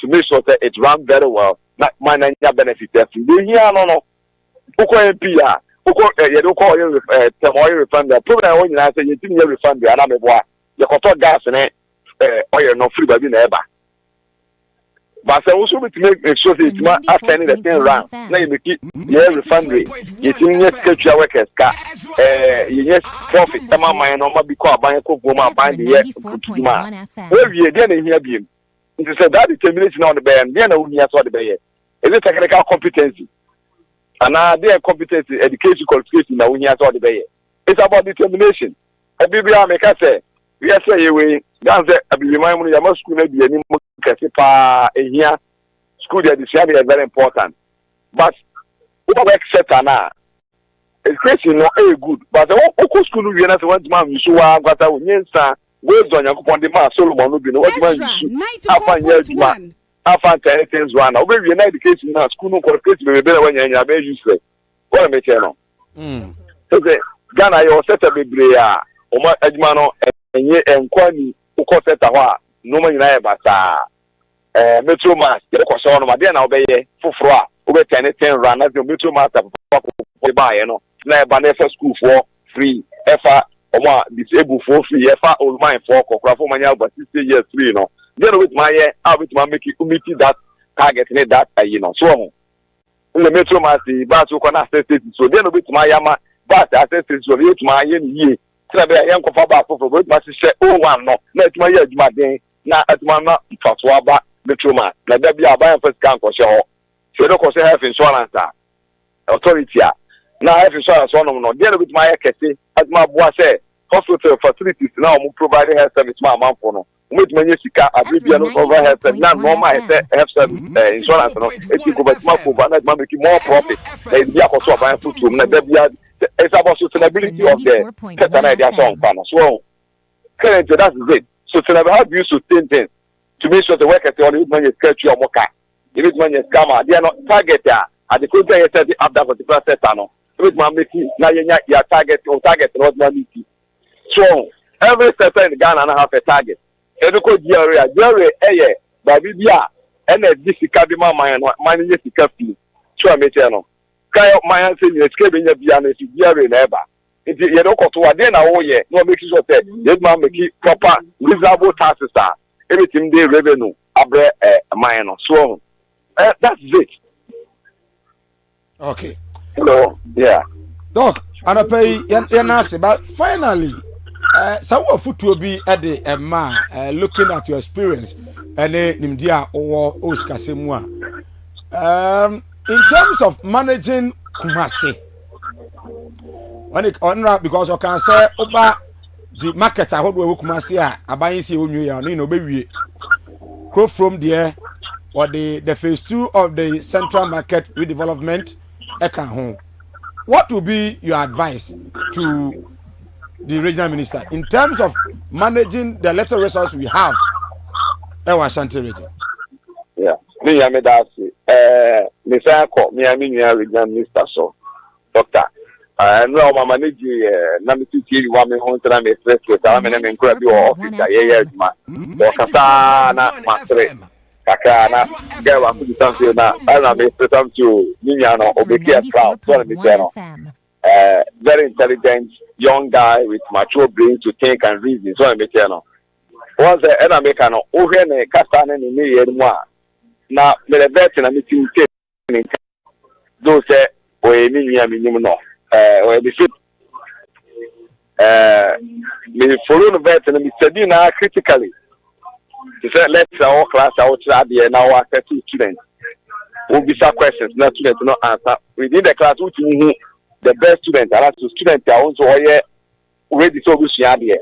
to make sure that it runs very well. Not minor benefit. No. Uko MP uko you don't call you oil refund. The problem when you say you didn't refund the another boy. You got gas in it. Oil no free by the neighbor. But I also to make sure that it's not attending the thing round. Now you make it refund rate. You think schedule workers car. Yes profit. Some of my normal because buying cook woman buying the year. Well, we didn't hear him. It is that determination on the band. Then only has what the bay. Is it technical competency? And now their competency, education qualification. Now we has what the bay. It's about determination. A BBR make us say, we are saying we. That's it. I be remind me. I must school be any more here. School education is very important. But what work sector now? Education not very good. But the whole school we are not want man. You show what I will answer. Where's on your upon the man Solomon will be no what man you should. I find things one. I will be an education now. School no qualification be better when you are very useless. What I make you know. So Ghana you set up a brea. Oma adwumano enye enkwani ukoseta ho a no ma nyina e basa metro mass ye kwaso no ma de na obeye foforo a obetane 10 rand na de metro mass papa ko ba ye no na e ba na school for free efa oma disabled for free efa old mind for kokra for manya about 60 years free no de no with my ye a with my make committee that target ne that you know so in the metro mass ba so ko na state so de no with my yama ba state so le with my ye ni Trabe yan ko fa ba fofo but ma se o wan no na etuma ye adwuma den na etuma na fatwa ba metroma na da bia ba yan first kan ko she ho se do ko se health insurance authority na health insurance no no dey no bituma ye kete aduma boa se hospital facilities na o provide health service ma manfo no o metuma nye sika abibia no cover health na normal health service insurance no eti go bituma ko ba na ma make more profit na bia ko so ba yan futu na da bia it's about sustainability of the song. So currently that's great. Sustainability, how do you sustain things to make sure the workers on the money is catch your mocha? You need money is scammer. They are not target at the content you set up that particular sector. No, you need making now your target or target not money. So every sector in Ghana have a target. Every code area, baby, and a difficult demand money is the fee. So I may tell you. Kaya my answer is escaping your piano if you are in ever. If you don't go to a dinner, oh, yeah, no, make sure that this man make it proper, reasonable taxes, everything they revenue, abre minor. So that's it. Okay. Hello, yeah. Doc, and I pay Yanasi, but finally, some foot will be at the looking at your experience and Nimdia or Oscar Semua. In terms of managing Kumasi, when it on because you can say Oba the market I hold we kumasi a abayin si onyu ya no be wie go from there or the phase 2 of the central market redevelopment eka ho. What will be your advice to the regional minister in terms of managing the little resources we have in Ashanti region? Yeah, me am that me say ko me am regional minister so doctor no mama manage na me titi wa me ho tena me stress with am na me nkura bi office ya adwuma o kasa na masre kaka na get wa ku something na me stress to ninya no obeki a proud so me say no very intelligent young guy with mature brain to think and reason so me say no once na me kan no o hwe ne kasa na ni ye mu a na me le vet na me tin do say o e ni nya me nim no o be fit me follow the vet and me study na critically to say let's our class out there now our 30 students will be some questions not students no answer within the class which the best student and to students are also ready to be there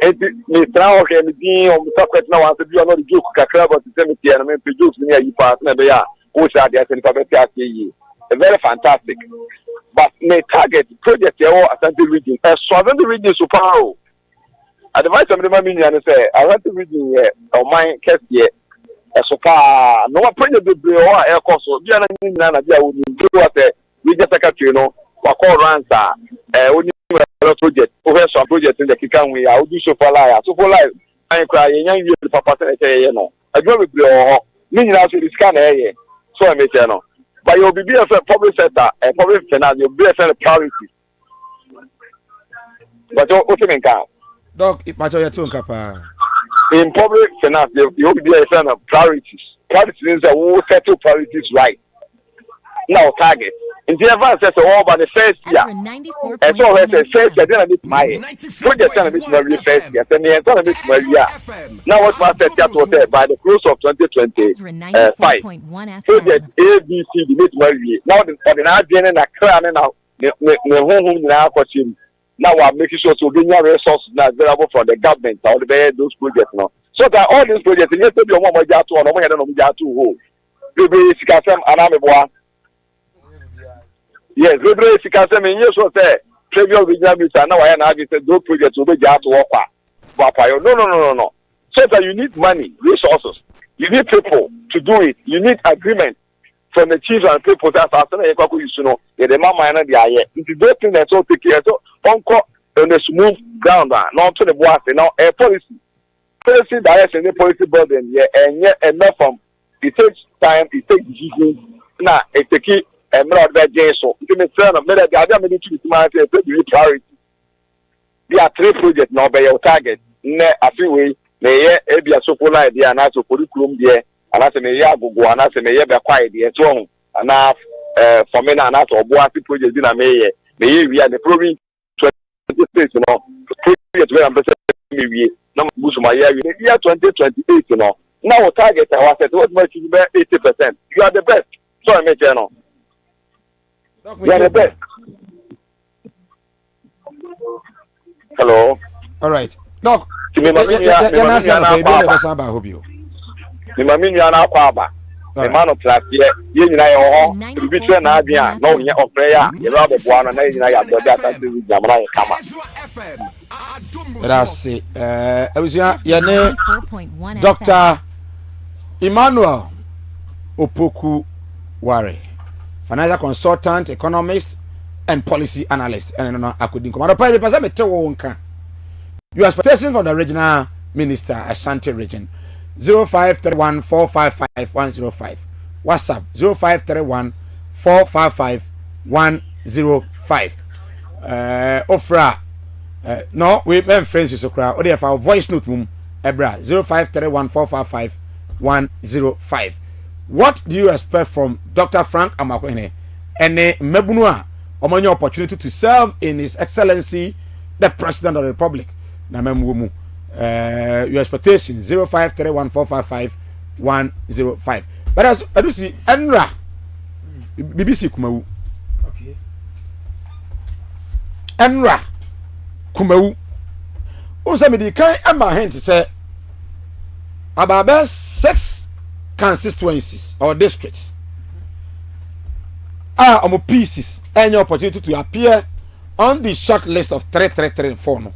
and me try okay me din on the question now answer be not the joke kakra but the same thing and me produce me you pass na be ya o sha there say for better say very fantastic but me target project here Ashanti region Ashanti region so far advice of the mami and say Ashanti region here on my case here so far no project be o air course bi na nyina na dia wo ni what we just secretary no wa call ransa oni project over some project in the kikan we I do so for life I cry yan you the papa say no adwo be o ni nyina so risk na here so I make no but you'll be a public sector and public finance you'll be a priority but what you mean Doc it matter your tone kapa in public finance you'll be a fan of priorities means that we will settle priorities right now target in the advance says all by the first year and so I say first year then I need my project and I need my first year and then I need my year now what my set was there by the close of 2025 project ABC the need my year now the ordinary and a crown and now now we're making sure to bring your resources now available from the government or the those projects now so that all these projects need to be on my job to or no more than hold maybe it's got some another yes, we bring Sikasem in years or say, previous regional minister, now I have said, those projects will be just to work. No. So that you need money, resources. You need people to do it. You need agreement from the chiefs and people that are saying, you know, the mama and the aye. If you don't think that's all take care, so on a smooth ground, not to the boss, now a policy. Policy direction, the policy burden, and yet enough from it takes time, it takes decisions. Now, it's the key. And not that so you can say the other military priority. There are 3 projects now by your target. A few way, may be a so full idea and also curriculum there, and as a may go and as a may be quiet there, so enough for men and also Boati project in a may we are the province 2026, you know, project where I'm saying, no, my year 2028, you know. Now, target I was at what much is 80%. You are the best. So I make you know. You are the best. Hello. All right. Doc. The man of class here, you know, to be trained, no, of prayer, you know, the one and that's it. I was your name, Dr. Emmanuel Opoku Ware, financial consultant, economist, and policy analyst. And I couldn't come out of your expectation from the regional minister, Ashanti region. 0531-455-105. WhatsApp 0531-455-105. Ofra. No, we men friends is okra. Odi afa voice note mum. Ebra 0531-455-105. What do you expect from Dr. Frank Amoakohene? Ene mebunua omonyo opportunity to serve in His Excellency the President of the Republic. Na memwumu. Your expectation 0531-455-105. But as I do see Enra BBC Kumawu. Okay. Enra Kumawu say me di kan e ma hint say about 6 constituencies or districts are omo pieces any opportunity to appear on the short list of 334 no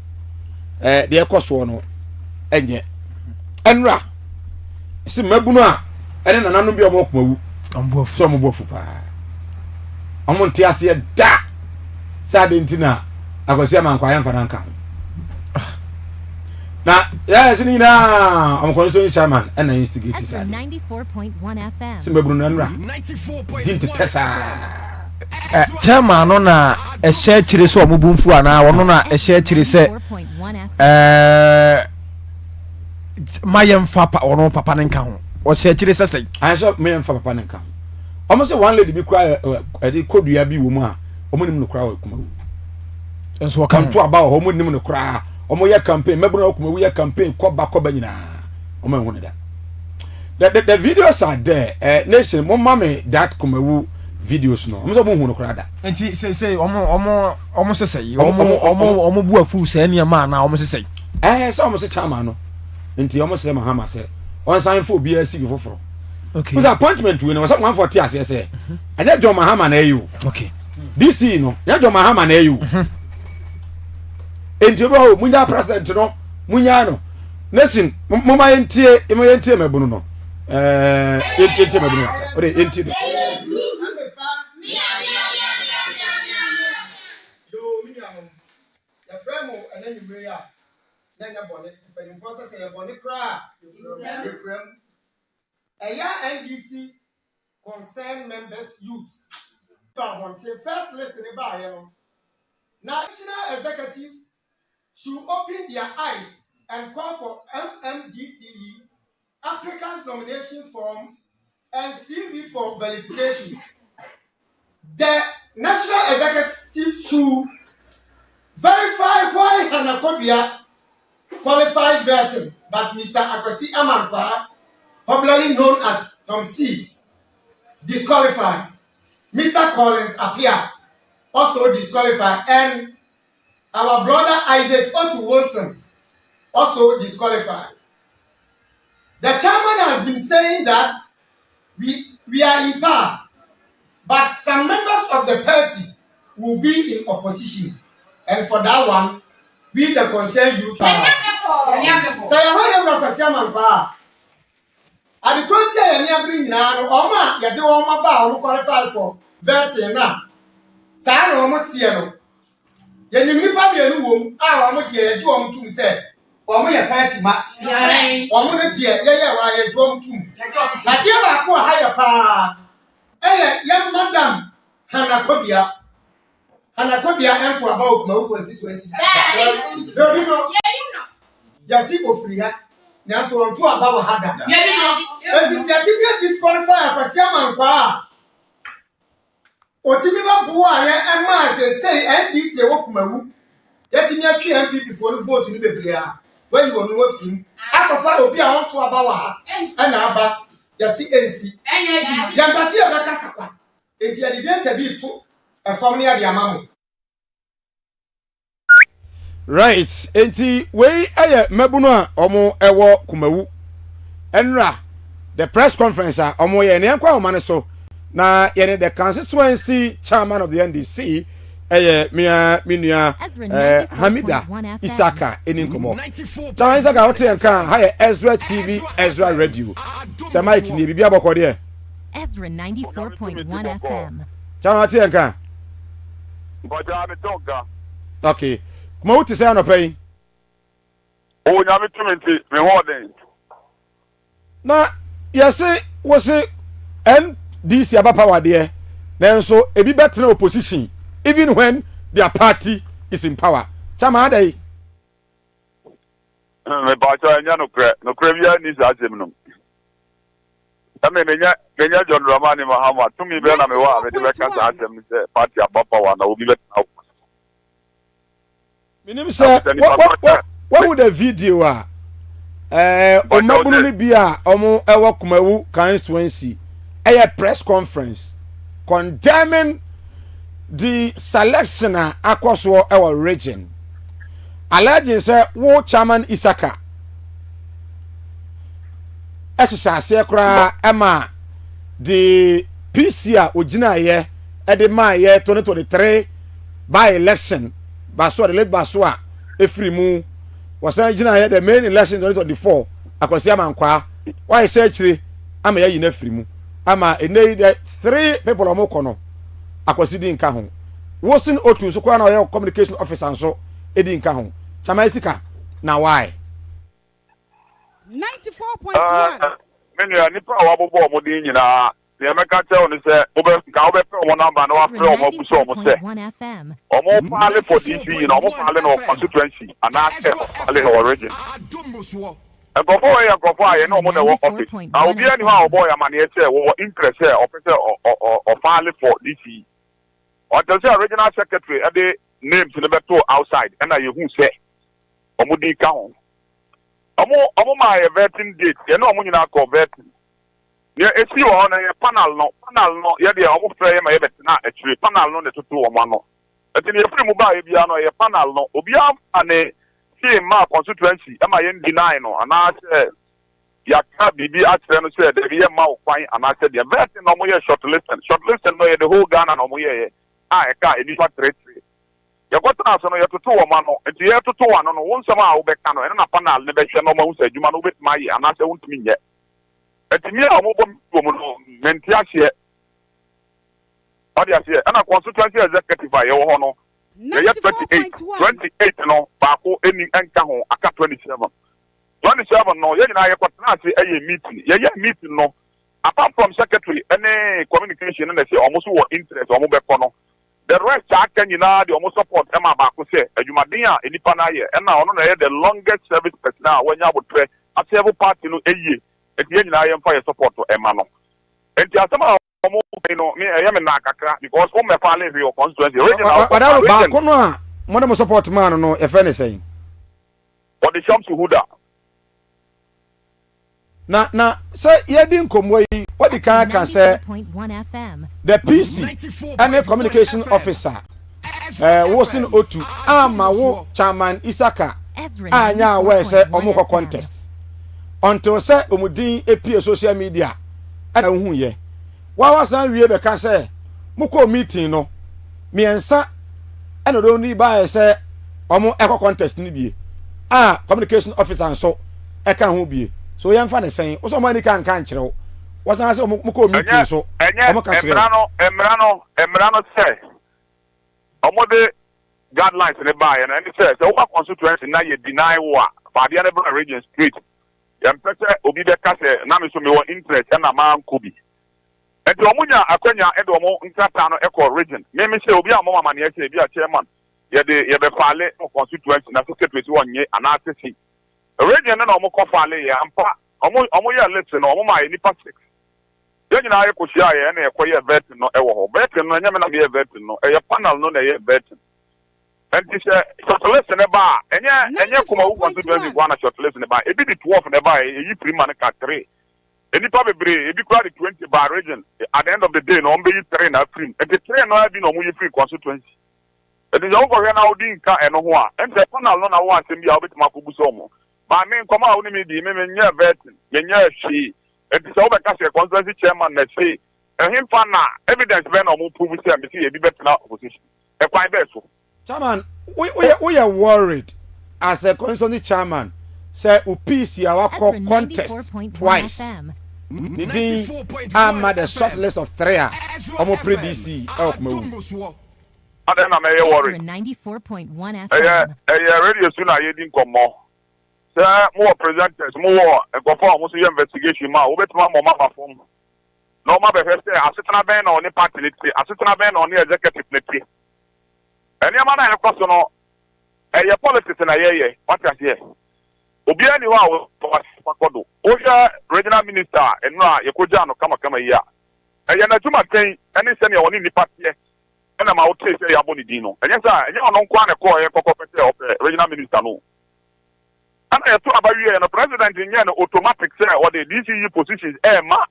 the ekoso no enye enra si mabunu a ene nananu bi omo kumawu ombofu so ombofu pa omo ntiase da sa de ntina akwasi amankwa ya mfana nka na ya sini na amkonso chairman and instigate Ezra 94.1 FM. Simbabru na nra dinti tesa chairman no na ehye kire so omubunfu ana wono na ehye kire se mayem fa pa wono papa ne nka ho o ehye kire se sei I saw mayem fa papa ne nka ho almost one lady bi kwa e kodua bi wo mu a omo nim no kra wa kuma enso o kan to aba o omo nim no kra omo ye campaign mebuna okumawu ye campaign koba nyina omo ehunu da the videos are there nation mo mame that kumawu videos no omo so mo hunu kra da enti say omo sesei omo bu afu se ne ma na omo sesei so omo se chama no enti omo se Mahama se on sign for BSC bi foforo okay was appointment we no was 140 ase se anya John Mahama na eyu okay DC no nya John Mahama na eyu enti obo munya president no munya no nation mama yentie mabunu no yentie mabunu ore yentie ya fremo anani mria nanya bone pani force say bone kra ekrem eya NDC concerned members youth ba bonte first list ni ba ye no national executives should open their eyes and call for MMDCE applicants nomination forms and CV for verification. The national executive should verify why Amoakohene qualified veteran, but Mr. Akwasi Amankwa, popularly known as Tom C, disqualified. Mr. Collins Appiah also disqualified, and our brother Isaac Otu Wilson also disqualified. The chairman has been saying that we are in power, but some members of the party will be in opposition, and for that one, we the concerned youth power. Say how you Akwasi Amankwa. At the frontier, you bring now, Oma, you do Oma Ba, who qualified for veteran now. Say almost see no. Ye ni nipa bi enu wom a omo de eju omo tum se omo ye party ma omo ne de ye wa ye eju omo tum na de ba ko ha ya pa ye madam Amoakohene ento about ma constituency no ya si ofri ha na so onto aba wa hada enti si ati disqualify Akwasi Amankwa otimi ba buwa ye ema say NDC wo kumawu yetimi atwe MPP for no vote ni bebrea when you no afrim akofa obi a won to aba wa ha na aba ya si NC ya mbasi e beka sakwa enti ya debate bi to efom ne ade amamu right enti we aye mabunu a omo ewo kumawu enra the press conference a omo ye ne akwa omane so na yene the constituency chairman of the NDC minua Hamida Isaka eninkomo Chairman Isaka hote enka ha Ezra TV Ezra Radio se Mike ni bibia bokode Ezra 94.1 FM Chairman hote enka Boja me tonga okay kuma wuti say no pay o nyame tumenti me hoden na yese wo se NDC aba power there nanso ebi better opposition even when their party is in power chama adai me bacha nya no kre bia ni za azem no ame menya John Ramani Mahama tumi be na me wa me de be ka za azem se party aba power na obi better minim say what would the video omabunu ni bia omo ewo kumawu constituency a press conference condemning the selection across our region alleging say wo chairman Isaka esisase kra ema the PC a ogina ye e de ma ye 2023 by election baso the late baso a efiri mu wasan gina ye the main election 2024 akwasi amankwa why say chire ama ye na efiri mu ama enei the 3 people omokono akwasi di nka ho wosin otu so kwa na ye communication officer nso edi nka ho chama Isika na why 94.1 menu ya nipa wa bobo omodi nyina the American tell ni say obe ka obe pe omo number na wa pe omo buso omo say omo file for DC you know omo file no constituency and na file no origin Agofo ya agofo aye no omo na wo office na obi ani ha obo ya mane say wo interest say o pese o file for DC or tell say regional secretary e de names ne beto outside and na yehu say omo di ka ho omo ma ye vetting date ye no omo nyina ko vetting ye esi wo na ye panel no ye de omo frɛ ye ma ye betina actually panel no ne toto wo ma no etini ye free mu ba ye bia no ye panel no obi ane see ma constituency e ma ye deny no ana say ya ka bibi akyerɛ no say de ye ma wo kwan ana say de vetting no omo ye shortlisting no ye the whole Ghana no omo ye e ka enifa 33 ya kwata so no ya toto wo ma no enti ya toto wa no no won sama wo beka no ene na panel ne be hwe no ma wo sa adwuma no betima yi ana se wontumi nye enti mi a wo bo mo no menti ahye odi ahye ana constituency executive aye wo ho no ya 28 no ba ko eni enka ho aka 27 no ye nyina ye kwata ase eye meeting no apart from secretary any communication na say almost wo interest omo be ko no the rest can you know the almost support Emma Bakuse, a Jumadia, Enipana, and now on the longest service person now when you would pray at several party no year at the end I am for support to Emma. And the Asama, you know, me, I am in Nakaka because home my family your constituency. But Madam support man, no, if anything. What the Shams Huda. Na say ye din komwe what the can say the PC and the communication officer wosin otu ama wo chairman Isaka anya we say omukọ contest until say omudin apie social media ana hu ye wa wasan wie be ka say mukọ meeting no miensa ana do ni ba say omo ekọ contest ni bie communication officer nso e kan hu bie so yam fa ne sen wo so mani kan kyerɛw wasan se mo ko meeting so mo ka kyerɛw emrano say omo de guidelines ne ba ye na ni say so what constituency na ye deny wa fa de na region street yam pese obi be ka say na me so me won interest na man ko bi enti omo nya akwanya e de omo nkrata no e ko region me say obi a mo mama ne ye say bi a chairman ye be fale constituency na secretary won ye anatisi region na omo kofale ya ampa omo ya listen no omo ma ni pa 6 ye nyina aye ko hia ye na ye ko ye vet no e wo ho vet no nyame na ye vet no e ye panel no na ye vet and this shortlist ne ba enye kuma wo constituency go na shortlist ne ba e bi di 12 ne ba e yi prima ne ka 3 eni pa bebre e bi kwa di 20 ba region at the end of the day no ombe yi 3 na prim e di 3 no bi no mo yi free constituency e di yo ko hia na odi nka eno ho a and the panel no na wo asem bi a obetuma ko buso mo ba me nkoma a woni di me nya vetting me nya hwi enti so be ka se constituency chairman na say him fa na evidence be na mo prove say me see e bi betna opposition e kwan be so chairman we are worried as a constituency chairman say UPC our contest twice the the short list of 3 omo pre DC help me adena me worried 94.1 FM radio suna yedin komo more presenters, more go for investigation ma obetuma mo mama form no ma be first assistant ben on the party assistant ben on the executive committee any man na ko so no your politics na ye what you say obi ani wa pakodo o regional minister enra ye ko ja no kama yi a na juma ten any senior woni ni party na ma o tell say ya boni din no enye sa enye ono nkwa na ko ye kokopete regional minister no and I told about you and the president in the automatic say or the DCU positions ma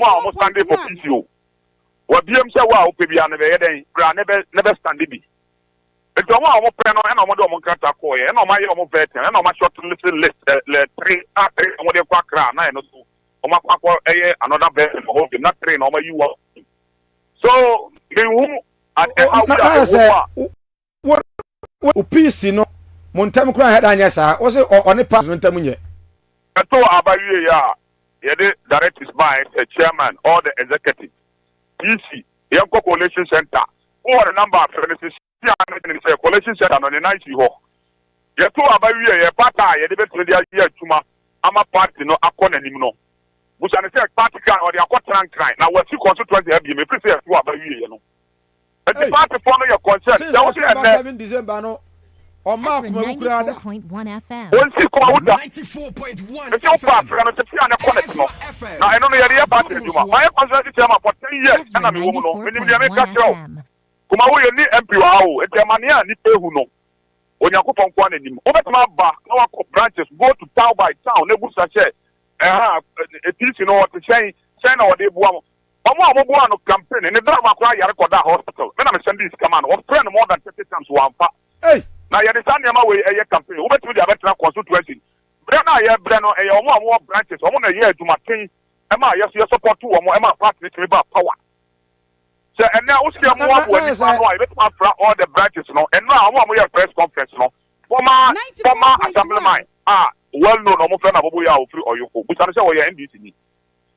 almost standing for PCO. What BM say wow pe bia never stand be. It's the one of pen and I'm on Catako, and on my own veteran, and on my short little list, 3 after what you quack around, and another veteran, not 3 no you are. So, you what piece, you know, Montam had Anyasa, was it on a pass when Tamuye? I told about YEA, the directors by the chairman or the executive. PC, Young Coalition Center, or a number of services. Collection center on the night you walk. You two about you, a pata, you debate with the idea to I'm a party, no, a corner, no. Which I say, party or the aquatic crime. Now, what you constituency have you, may please say about you, know. But the party follow your concern. That was 7 December, no. Or Mark 94.1 FM. Once you call 94.1 it's your part, and it's a connect. Now, I don't know the party. My concern is for 10 years, and I'm a woman. When you make a show. Kuma wo ni MP wa o etemania ni pehu no onyankopon kwa nanim obetuma ba na wa branches go to town by town na busa che etisi no what say na wo de bua mo omo bua no campaign ni drama kwa ya record hospital me na me send this command of friend more than 30 times wamfa na ya de san ma we eye campaign obetuma dia betra constituency bre na ya bre no eye omo branches omo na ye aduma tin e ma yes you support omo e ma party ni ba power. So and now we see more all the branches, no, and now we have press conference, no. Former assemblyman, well known, no friend of Obuya or Yoko, which I say we are NDC.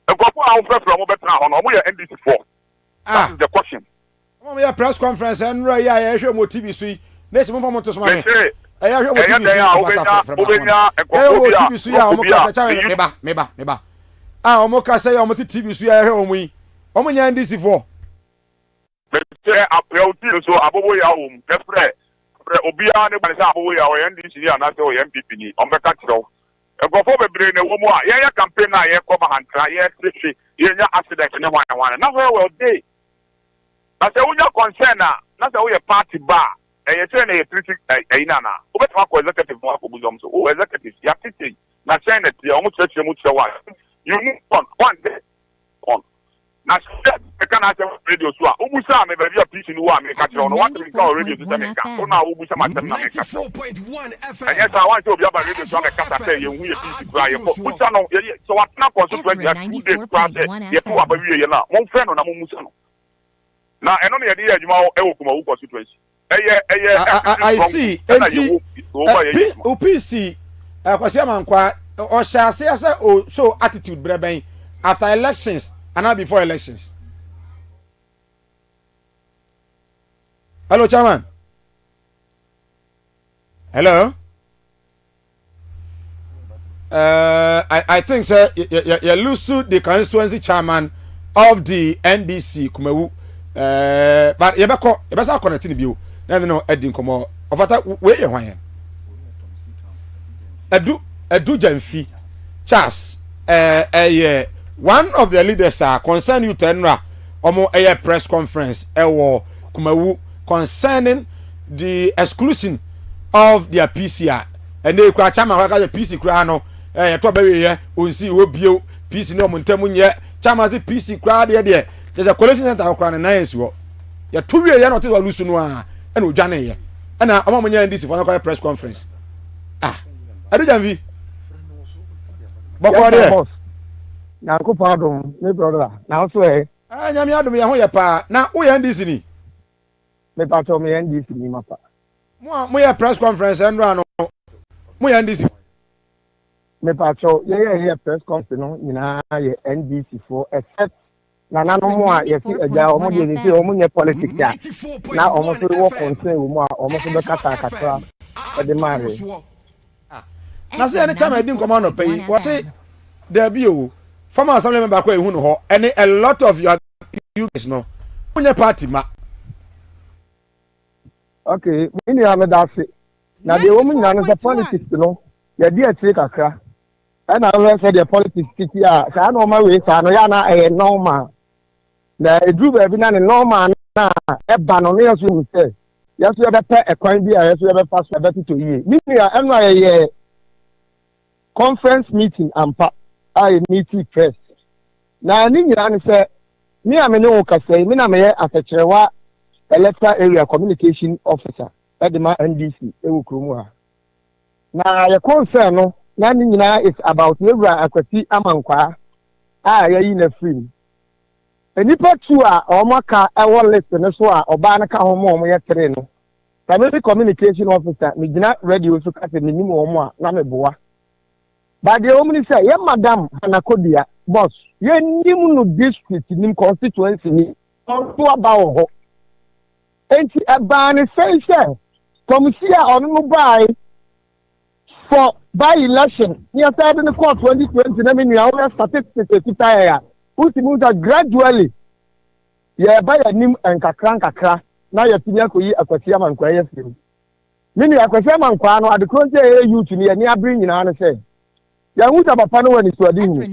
And go for our friend from Obetra, we are NDC 4. That is the question. We have press conference and I show more TV suite. Let's move on to some. I have your TV suite, Meba. Omoka say I'm TV suite, I hear me. Omonya NDC 4. So Aboboya home, Obia and Aboya or NDC and that's all MPP on the catch. A go for the brain a woman, yeah, campaign, I come and try, yeah, accident in one. Now, well, day. I say, when you're concerned, that's a party bar, and you're saying a critic, a nana. What's my executive work of them? So, executives, you have to say, not saying that you almost such a much you move on one day. Na I can answer radio so Ubusa me be a piece in one make catch on what we call radio to make so now Ubusa ma tell na make 94.1 FM. And yes I want to be about radio so make catch say you we piece cry Ubusa no so what na constituency ya 2 days class ya to aba wie ye na mon friend na mo musa no na eno na ye dey adwuma e wo kuma wo constituency I see enti UPC kwasi amankwa o sha say o show attitude breben after elections and not before elections. Hello, Chairman. Hello. I think, sir, you lose the constituency chairman of the NDC, Kumewu. But you better connect to you. No, Edin Komo. Of what where you want? Edu Jenfi, Charles. One of the leaders concern you to Enra omo a press conference ewo Kumewu concerning the exclusion of their PCR and they kwa chama kwa the PC kra no to be ye onsi wo bio PC no montamu nye chama the PC kra de there's a collection center kra na nice wo ya to we ye no to lose no a na odwane ye na omo nya ndisi for na press conference adu jamvi boko de na ko pardon me brother na so nyame adom ye ho ye pa na wo ye ndisi ni me pa to me ndisi ni mapa mo ye press conference and no mo ye ndisi me pa to ye press conference no nyina ye NDC for except na no mo a ye fi eja o mo ye ni o mo nye politics ya na o mo so wo concern wo mo a o mo so be kata kata e de mare na say any time I didn't come on pay what say there be o former assembly member ko ehun ho and a lot of you guys no onye party ma okay me ni am da se na de woman na no politics no ya di atire kakra and I will say the politics titi a sa na o ma we sa no ya na normal na edru ba bi na ne normal na e ba no me so mi say yes we be pe ekwan bi a yes we be pass be to yi me ni a eno ye conference meeting ampa I meeting first. Now, ni nyina ni say me am no ka say me na me as a chewa electoral area communication officer. edema NDC ewu kurom ha na your concern no na nyina is about Ewura Akwati Amankwa yayi na free enipa tu a omaka ewo list ne so a oba na ka ho mo ye tere no family communication officer me gina radio so ka se nim wo a na me boa but the omni say ye madam Anakodia boss ye nim no district nim constituency ni on to aba wo ho enti eba ne say commission on no buy for by election near third in the court 2020 na me nua we statistics ya ultimately gradually yeah by nim nkakra na ya timi akoyi Akwati Amankwa ya fim mini Akwati Amankwa no adekonte youth ni ani abri nyina na say ya huta papa no wani so adi hu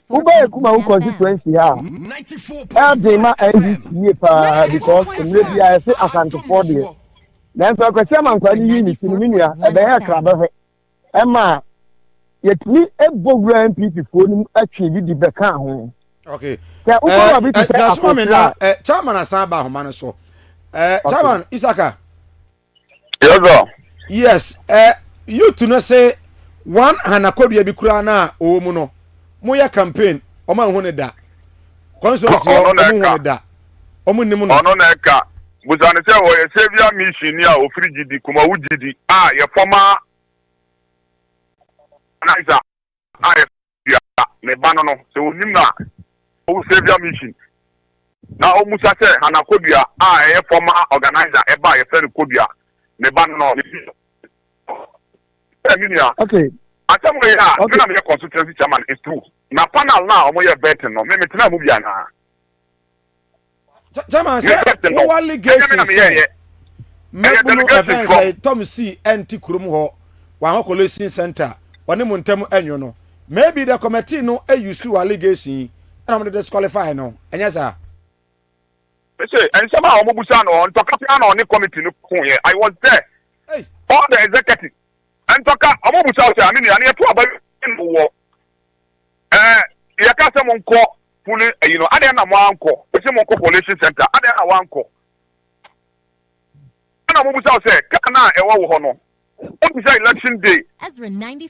ube kuma hu constituency ha 94 ma NDC pa because maybe I say Asante for there na so Akwati Amankwa ni unity ni minua ebe ya krabe Emma yetni ebogran MPP fo ni atwi bi di beka ho. Okay. Just one minute. Chairman Asaba ho man so. Chairman Isaka. Yes sir. Yes, you to know say one Anakodia bi kura na o mu no. Mo ya campaign o ma ho ne da. Constituency o mo ho ne da. O mo nim no. Ono na eka. Buzane say wo ye Savior mission ya ofiri gidi kuma wugidi. Ye former organizer ne bano no se onim na o Savior mission na o musa se Anakodia former organizer eba ye fe Kodua ne bano no okay atam we ya na me constituency chairman is true na panel na o mo ye betting no me tena mu bia na chairman say o allegation me no events say Tom C anti kurum ho wa ho collation center one muntem enyo no maybe the committee no use allegation and I'm disqualify no enya sa say and some how omubusa no on talk na on committee no kun here I was there hey all the executive and talk omubusa say ani ani to aba wo ya ka se mo nko puli ade na mo anko se mo nko collation center ade na wanko na omubusa say ka na ewo wo ho no on the election day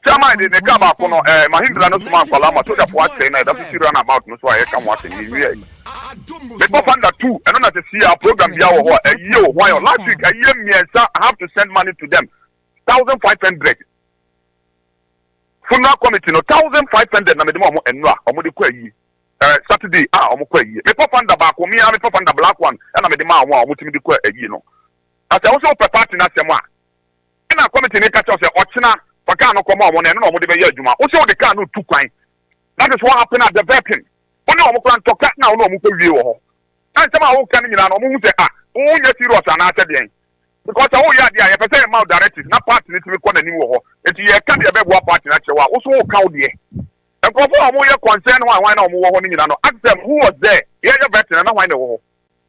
chairman de ka ba ko no Mahindra no tuma kwala ma to da po ase na da fi run about no so aye ka mo ase ni wi me papa under 2 and na to see our program bia wo ho aye why last week aye miensa I have to send money to them 1500 funeral committee no 1500 na me de mo enua omo de ko ayi Saturday omo ko ayi me papa under ba ko me papa under black one na me de ma omo timi de ko ayi no asa wo so pe party na semo a na committee ni catch us ochina paka no komo omo na no omo de be ya adwuma wo se o de ka no tu kwan that is what happened at the vetting oni omo kwan to ka na omo ko wie wo ho and some wo kan nyina no omo hu se wo nya serious ana ate den because wo ya dia ye pese ma directives na party ni timi ko na ni wo ho enti ye ka de be bo party na chewa wo so wo ka wo de and for omo ye concern why na omo wo ho ni nyina no ask them who was there ye ye vetting na why na wo ho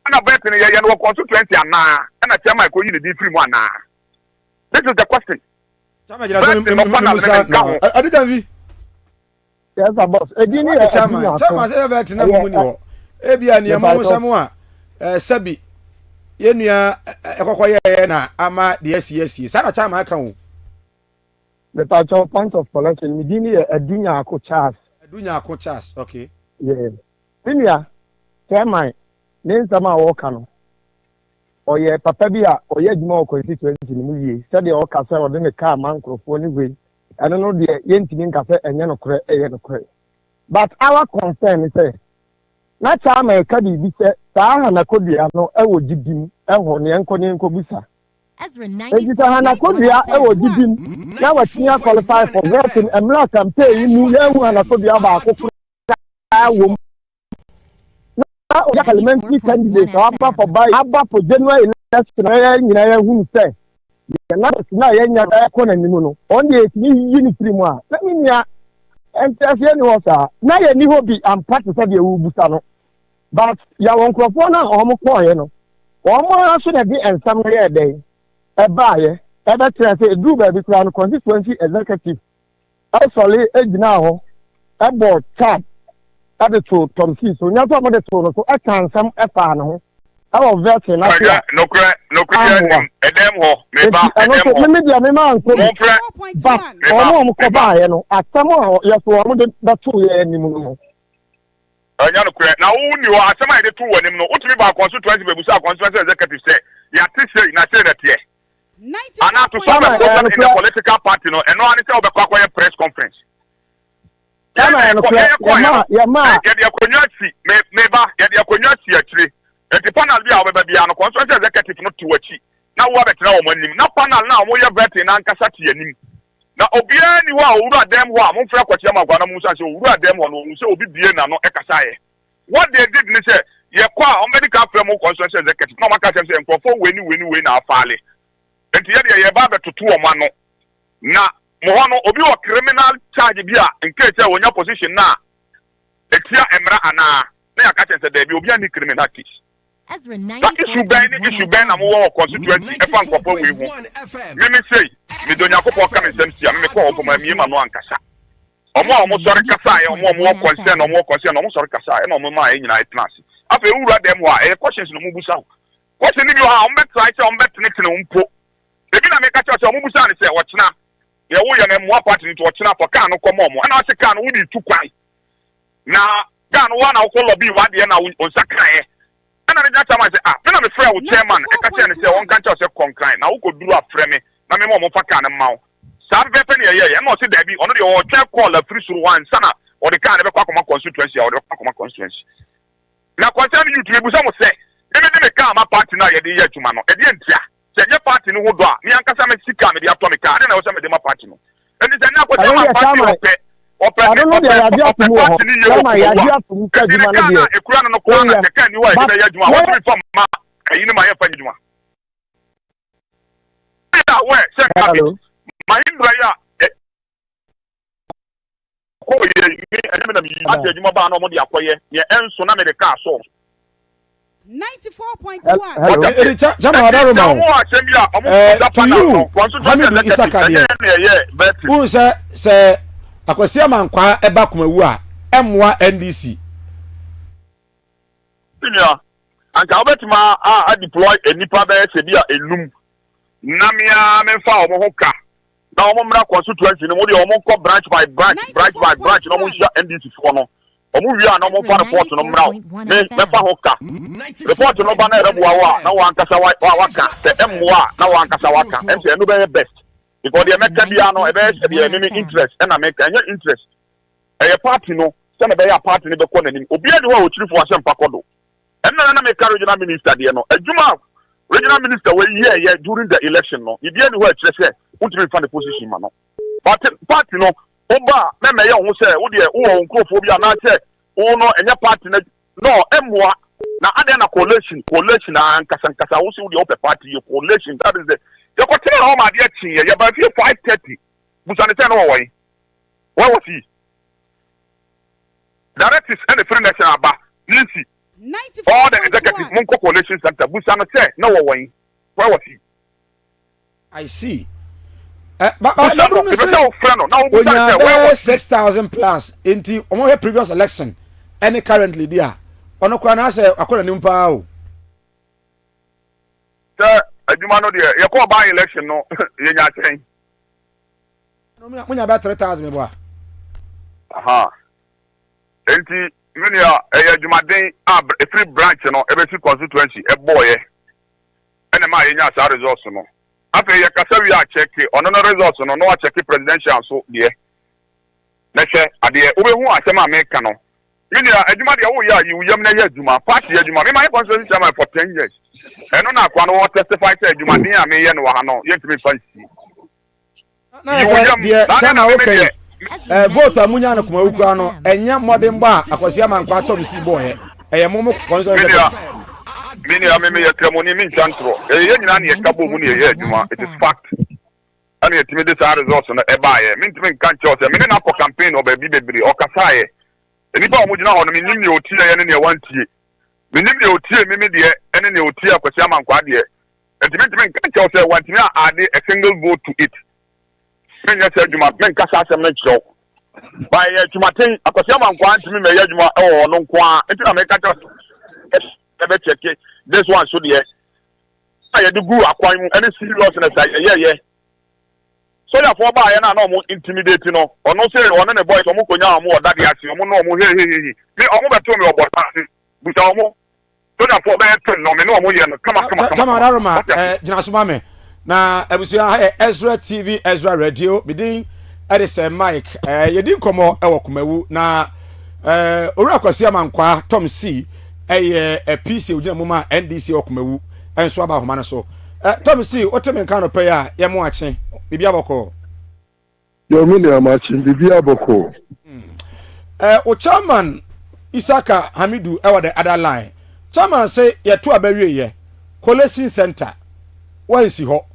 ana vetting ye no constituency ana na chairman ko yi ni di free mu ana. This is the question. Yes, boss. Chairman say vet na mu ni ho. Ebia ne mo samu a sabi yenua ekokoye na ama de asiesie. Sa na chairman aka wo. The point of collection me dini adunya ako Charles. Adunya ako Charles. Okay. Yeah. Senior chairman ne nsama wo ka no. Oye papa bi a oye adwuma o constituency ni mu yie sede o ka se o de ne car man krofo ni we eno no de yentimi nka se enye no kore eye no kore but our concern is say na cha ma ka bi bi se ta Anakodia no e wo gidim e ho ne enko ne enko bisa Ezra 90 Anakodia e wo gidim na wa tia qualify for voting emra campaign mu ya hu Anakodia ba akoko wo ya parliamentary candidate aba for buy aba for January election nyina ya hu say na ya nya da ko na nimu no on the ni unity mu a na nya entafie ni ho sa na ya ni ho bi am part say de wu busa no but ya won krofo na o mo ko ye no o mo aso na bi ensam na ye den e ba ye e be try say do ba bi kra no constituency executive actually ejina ho e board chat ade to Tom C so nya to mo de to no so e kan sam e fa no ho Our vetting, no credit, Edem ho, media, me man, but no, Koba, at some of your form, the 2 year anymore. Now, who you are, somebody the 2 when him know what to be about constituency, but we saw constituency executive say, you are teaching, I say that here. And now to some in the political party, no, and no one is over a press conference. Get your community, maybe get your community actually. And the panel be our baby and constituency executive not to achieve. Now, what about now? Now, panel now, we are betting and Cassati and him. Now, Obiani, who are them who are Mufra Kwachama, Guanamusa, who are them who so be Biena, no Ekasai. What they did, they say, Yakwa, medical firm constituency executive, no Macasam, and for win our fale. And the other Yababa to 2 or 1. Now, Mohano, Obi or criminal charge bia in case you're in your position now. It's here, Emra Anna. They are catching the baby, Obiani criminal case. That issue ban a more constituency, a fun couple we want. Let me say, we don't have to walk and send me call for my Mima Wankasa. Or more sorry Kasai, or more concern, or more concern, or more sorry Kasai, and more my United Class. After you read them, why questions no Mubusa. Question you how met right on bet next in Umpo. They didn't make a choice of Mubusa and say, what's now? You will have more party to watch now for Kano Komomo, and I say Kano will be too quiet. Now, Kano one I'll call be what the end on Sakai. And I just say, I'm a friend with chairman, I can't say one can't just concline. Now, who could do a frame? I'm a more for Kano Mount. Some penny a year, and not say there be only your chair call a free through one sana or the kind of a Kakuma constituency or the Kakuma constituency. Now, concern you to be some say, even if they come a party now, you're the year to Mano, at the end, say your party no good, Yankasam and Sika, the atomic car, and I was some of them a party. And it's another party. I don't know the idea to move. My idea to move. The crown on the corner, the can you are the from my opinion. My India. Oh, yeah, and so now the car so 94.1. Who say akwasi amankwa eba kumawu a emwa NDC senior anka obetima a deploy enipa be se bia enum namia memfa omo hoka na omo mra constituency no de omo ko branch by branch no mo hia NDC fo no omo wi a na omo fa report no mra me mefa hoka report no ba na rebu wa na wa ankasa wa waka se emwa na wa ankasa waka ense enu be best. Because the American piano, a very interest, and American interest. A party no, some of their party in the corner. Obia do what you for some Pacodo. And then I make a regional minister, a Juma regional minister were yeah during the election. No, you didn't work, want to find the position, man. But party no, Oba, Memaya who say, oh dear, oh, Uncrophobia, and I said, oh no, and your party no, Emwa. Now, I done a coalition, and Casancasa also the open party, your coalition, that is the. You continue home at the year, you're about 5:30. Busaneten away. Where was he? Directives and the friend national bar. Lindsay. All the executive Munko Coalition Center. Busana said, no way. Where was he? I see. But now 6,000 plus into the previous election. And currently there. Onokwana say akola nimpa o. Aduma no de ye call by election no ye nya chen. No me about 3,000 me boa. Aha. Enti menia aduma den a free branch no e be si constituency e boye. Ene ma ye nya sa results no. After ye kasa wi a check ono no results no a check presidential so de. Na hwe ade obe hu asem America no. Menia aduma de wo ya yi yam na ye aduma, party aduma. Me my constituency chairman for 10 years. And on a quan what testify said you might be a million no yet to be fancy. Vote Amunya no Kumauano, and Yam Modern Bar, Akosiam and Quatom Seaboy, a Momo Consultation. Many are maybe a Camoni means Antro, a young couple of money a year, it is fact. And yet, me this is also a buyer, mean to make can't a minute for campaign of a baby or Kasai. And if I would know on me, you tea and any 1 tea. We need the OT, maybe the enemy OT of Kosiaman Quadia. And to make yourself want to add a single vote to it. When you said you must make Casa show. By Jumatin, a Kosiaman Quan to me, Yajuma or no Qua, and to make a check this one so there. I do go acquire any seriousness yeah. So therefore by na no mo intimidate no or no say one the boys omo konya omo that dey ase omo no omo hey me omo beto me obota bu ta omo so therefore by no me no omo ye no come Aroma gina so ma me na abusia Ezra TV Ezra Radio bidin edise Mike yedin komo e wo Kumawu na owura kwasi amankwa Tom C a PC ugina muma NDC wo Kumawu enso aba homa no so Tom C oteme kan no pe ya ye mo ache bibia boko yo me na machi bibia boko o chairman Isaka Hamidu e wa the other line chairman say ye to abawie ye collation center wansi ho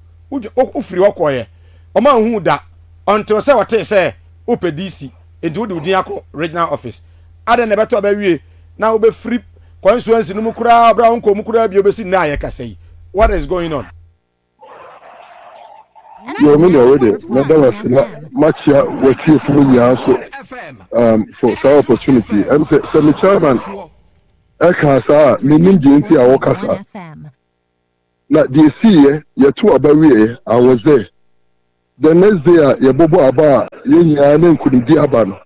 ufiri ho koye o ma hu da until say what say opedisi enti wo de udin akọ regional office ada na beto abawie na wo be free constituency no mukura bra wonko mukura bi obesi na ye kasai what is going on you mean already that was much what you for me also for the opportunity and say me chairman ekasa me ninja nti a wokasa na the see ye to abawie I was there the next day ye bobo aba ye nya na nkudidi aba no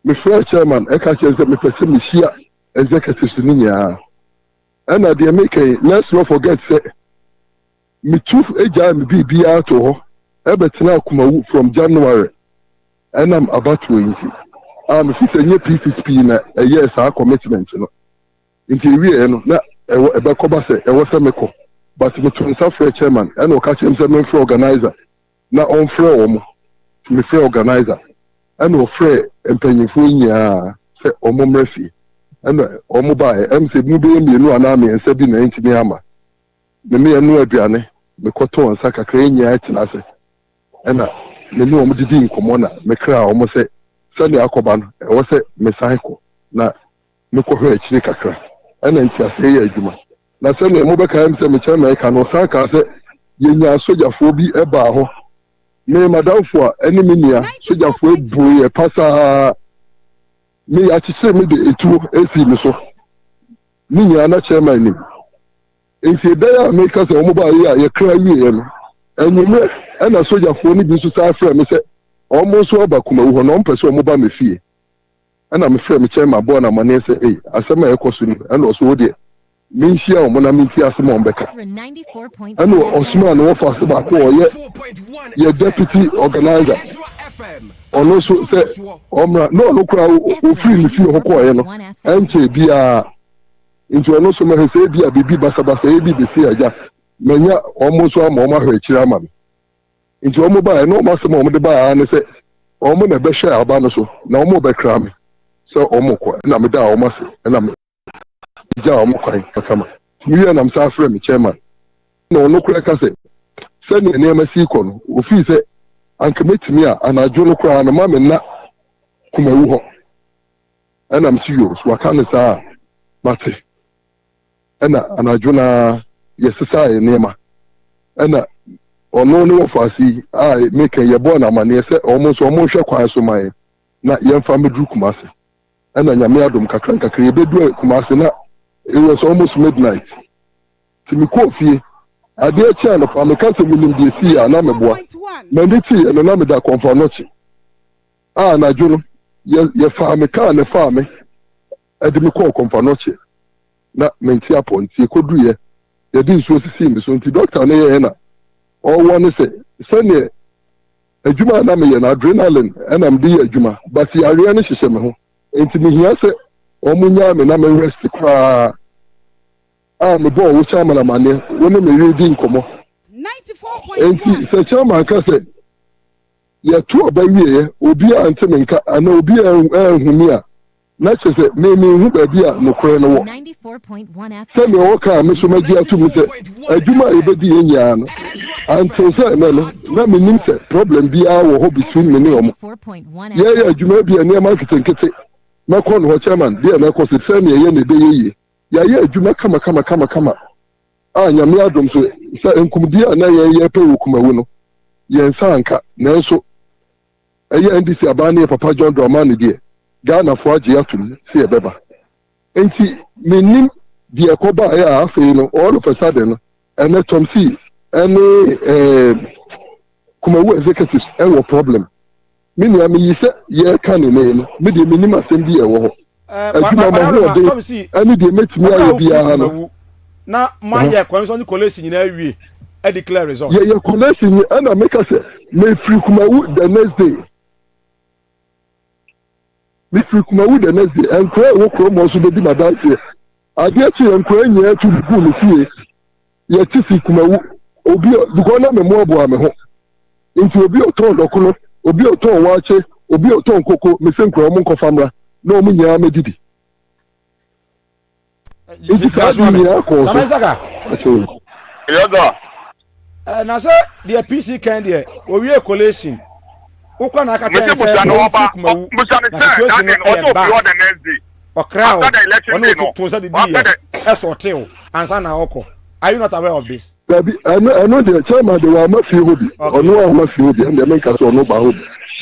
me fair chairman ekasa say me pese me shia executive ninya and na dey make let's not forget say me tooth eja me bibia to ho ebetina Kumawu from January and I'm about 20 me fit say PPP na yes our commitment no inti we no na ebe koba say e wo se me ko but me to fair chairman and o catch him say me for organizer na on free omo me free organizer and o free empanyifo nya say omo mrefi and omo ba em say mu be mi no ana me nsa bi na ntimi ama me enu aduane me koto nsa kakra nya atina se ena me no omo didi nkomo na me kra omo se sani akoba no e wo se me cycle na me ko hwe akiri kakra ena nti ase ya adwuma na sani mo be ka me se me chama ka no saka se yenya sojafo bi eba ho me madamfo eni minia sojafo ebu ye pasa me achiche me de etu esi me so minia na chairman ni nti da me ka se omo ba ye kra wie no enyume ena sojafo ni bi so sa afra me se omo so ba Kumawu ho no mpese omo ba me fie ena me frɛ me chairman bo na mane se asema ekoso ni ena so wode me nhia omo na me nti asema ombeka ena Osman wo fa se ba ko ye deputy organizer ono so se omra no kura o free me fie ho ko ye no enche bia nti ono so me se bia bibi basabasa e bi be se aja menya omo so ama omo ahwe kira ama me nti omo ba no ma se mo omo de ba ne se omo na be hwe aba no so na omo be kra me so omo ko na me da omo se na me ja omo kwai kama mi ya na msa frɛ me chairman na ono kura ka se ne ne ma si ko no ofi se anka metimi a anajo no kura na ma me na Kumawu ho ana msi yo so aka ne sa mate ana anajo na yesisa ne ma ana ono ne ofasi make ye born amane se omo so omo hwe kwan so mai na yemfa medru Kumasi ana nyame adom kakra ye bedu Kumasi na it was almost midnight timi ko fie ade a cha no fa me ka se minim de si na me boa manditi no na me da konfa nochi na juro ye fa me ka ne fa me ade me ko konfa nochi na menti aponti ko duye ye di so sisi mi so nti doctor na ye na o won se sane adwuma na me ye na adrenaline na me di adwuma but yare na hyehyɛ me ho nti me hia se o munya me na me rest kwa me bo wo chama na mane woni me reading komo 94.1 nti se chama ka se ya tu obawie obi a ante me nka ana obi a humi a na chese me hu ba bi a no kore no wo 94.1 FM se me wo ka me so magi atu mu se adwuma e bedi enya no anto se me no na me nim se problem bi a wo ho between me ne omo ye adwuma bi a ne ma kitenkete na ko no chairman bi na ko se me ye ne be ye ya ye adwuma kama nyame adom so sa enkumdi a na ye pe wo Kumawu no ye nsa anka na so eye NDC abane papa John Dramani die Ghana fo age atum se ye beba enti menim the Koba Air, all of a sudden, and let Tom see any Kumawu executives have a problem. Many I mean, you said, yeah, can you name me the minimum send the award. Tom see, I need to make me now, my year comes on the collation in every I declare results. Yeah, your collation, and I make us may free Kumawu the next day. Me free Kumawu the next day, and Kura will come also be my dance here. I get to and Kura near to the pool here. Yet, Kumawu, Obi, because I'm a mobile into Obi or Ton Loculo, Obi or Ton Wache, Obi or Ton Coco, Missing Kramonko Famra, no Minya Medidi. That's what Nasa, the PC candy, or we are collation. Who can I catch or crowd as or tail and Sana Oko? Are you not aware of this? I know the chairman, they were not few, or no one few, and they make us or no bound.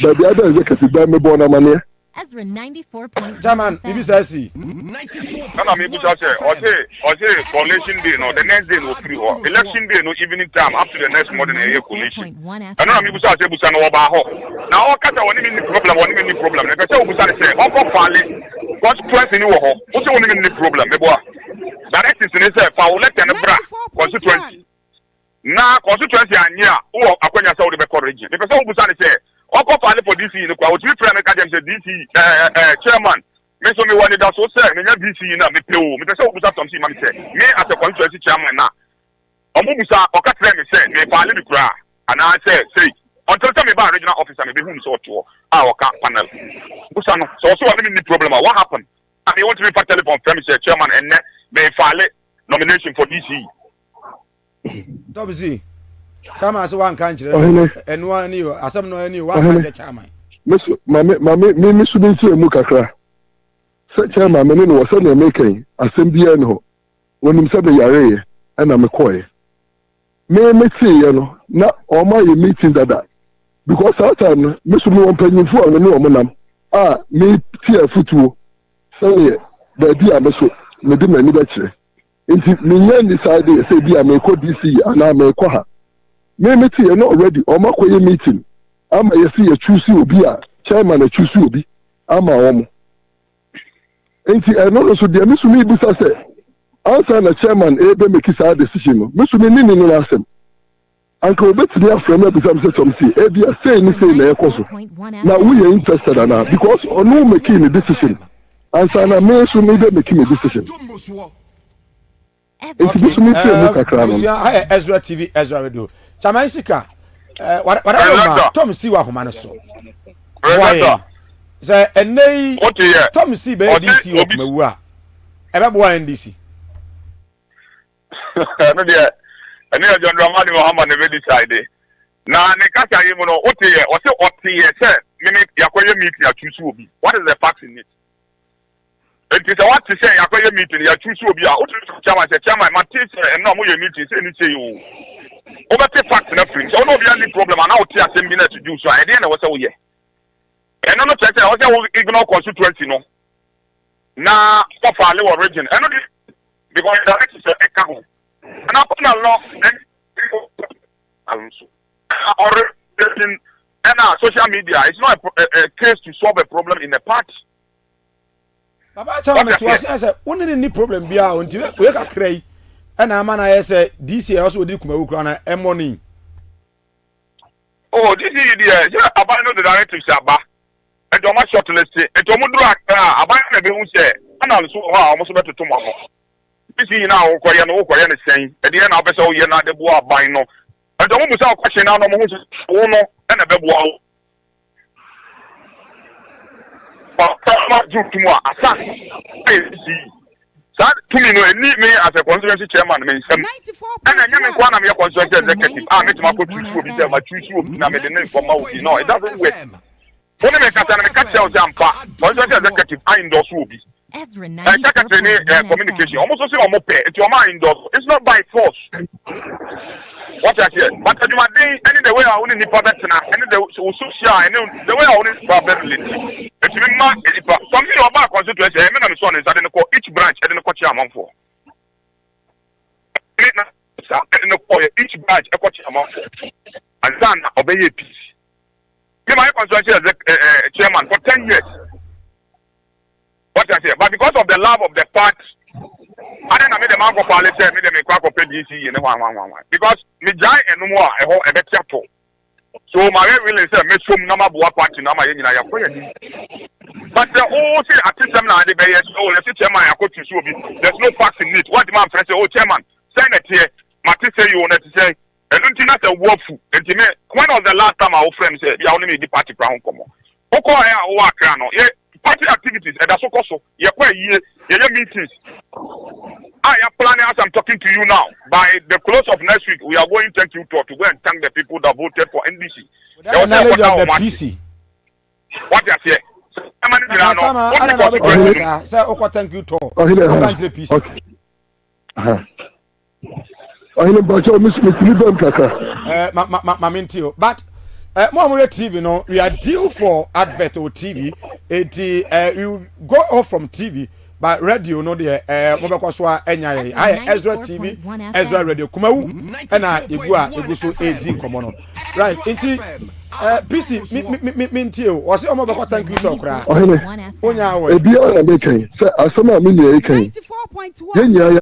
But the other executive, I'm born money. Ezra 94.1. German, BBC 94. I mean, because I say coalition day, no, the next day no free war. Election day, no evening time up to the next morning a coalition. I know me because I say Busano Obaho. Now, what kind of one problem? Like I say, Busano say, Uncle Fali, consequence in your home. What's the only problem, me boy? That is in itself, I will let them bra constituency. Now, constituency and yeah, who are going to say the courage. Because Busano say, Uncle Fali for DC, the crowd, we friend say DC chairman. Me so me want that so say me DC na me pay o me say obusa something ma me say me as a constituency chairman na omubusa okatre me say me faale bi kura and I say until me ba regional officer me be hu so to oka panel busa no so what me problem what happened I mean want to be for telephone from me say chairman and me faale nomination for DC WC chairman so one country and one you asem no any one country chairman me so be say mu kakra chairman me no was na making assembly no when him say the yare and am koy me see you know na o ma ye meeting that because that time me so me won panyinfo on no omonam me tie futuo say the dia me so me di mani ba kire nti me yan decide say dia me ko DC ana me ko ha me tie no already o ma ko ye meeting ama ye see ye choose obi a chairman e choose obi ama omo enti no so dia me so me busa say answer na chairman be make this decision no me so me ni no asem anka obetini afrem na busa me say something be say ni say na ekoso na we are interested na because onu making the decision answer na me so me be making the decision Ezra TV Ezra Radio Chamaisika what Tom see wa homa no so why say enei Tom see be DC okmawu a ebe bo NDC no dia ene John Dramani Mahama ne be decide na ne kaka yi mo no otiye o se otiye say me yakoye meeting ya choose obi what is the facts in it it is what to say yakoye meeting ya choose obi a o chairman ma teach and no mo ye meeting say ni say you o be fact na free so no be any problem and now tia say minute to do so e dey na wo say wo ye and no check say wo say ignore constituency no na for faale origin and no because that is a kago and up na law and social media it's not a case to solve a problem in a party. Baba chairman to us say only any problem bia unti we ka krai and ama na say DC also di kumawu kra na morning oh this is the about no the directive saba and to my short list and to mo duro akra about na be hu say ana so ha o mo so beto mo mo this is now ko ye no sen e de na obese o ye na de bo aban no and to mo musa question na no mo hu so no na be bo awo Papa Jutumwa, Asa. That to me, no, need me as a constituency chairman. And I am one of your constituency executive. I met my coach to my choose na me the name for Mauti. No, it doesn't work. Only make us and catch our jampa. Constituency executive, I endorse Ruby. I take a communication. Almost say I'm okay. It's your mind, it's not by force. What I said, but you might any the way I only need product now, any the social, and the way I only probability. It's been something about constituency. I mean, I'm sorry, I didn't call each branch, I didn't call chairman for. sa no for each branch e ko chairman and then obey peace me my constituency as chairman for 10 years what I say but because of the love of the party I don't know the man go policy me the me kwa ko PDC you know one because me jai enu a e ho e betia to so my really say me som na maboa party na ma ye nyina ya ko ye but the whole thing at this time now the be yes oh let's say chairman I go to so be there's no facts in it what the man say oh chairman Senate here Mati say you want to say and don't think that's a woeful and me when was the last time our friend said ya only me the party crown come oko ya o akra no yeah party activities and that's also yeah kwa ye meetings I am planning as I'm talking to you now. By the close of next week, we are going thank you to go and thank the people that voted for NDC. The knowledge of the PC. What you say? Say, okay, thank you to. Thank the PC. But more TV, no, we are due for advert or TV. You go off from TV. But radio no de mobile so enya I Ezra TV Ezra radio kumawu na egu so AD komo no right nti PC me nti o o se omo be ko thank you to kra onya wo ebi o na be kan say asoma me ne e kan 94.1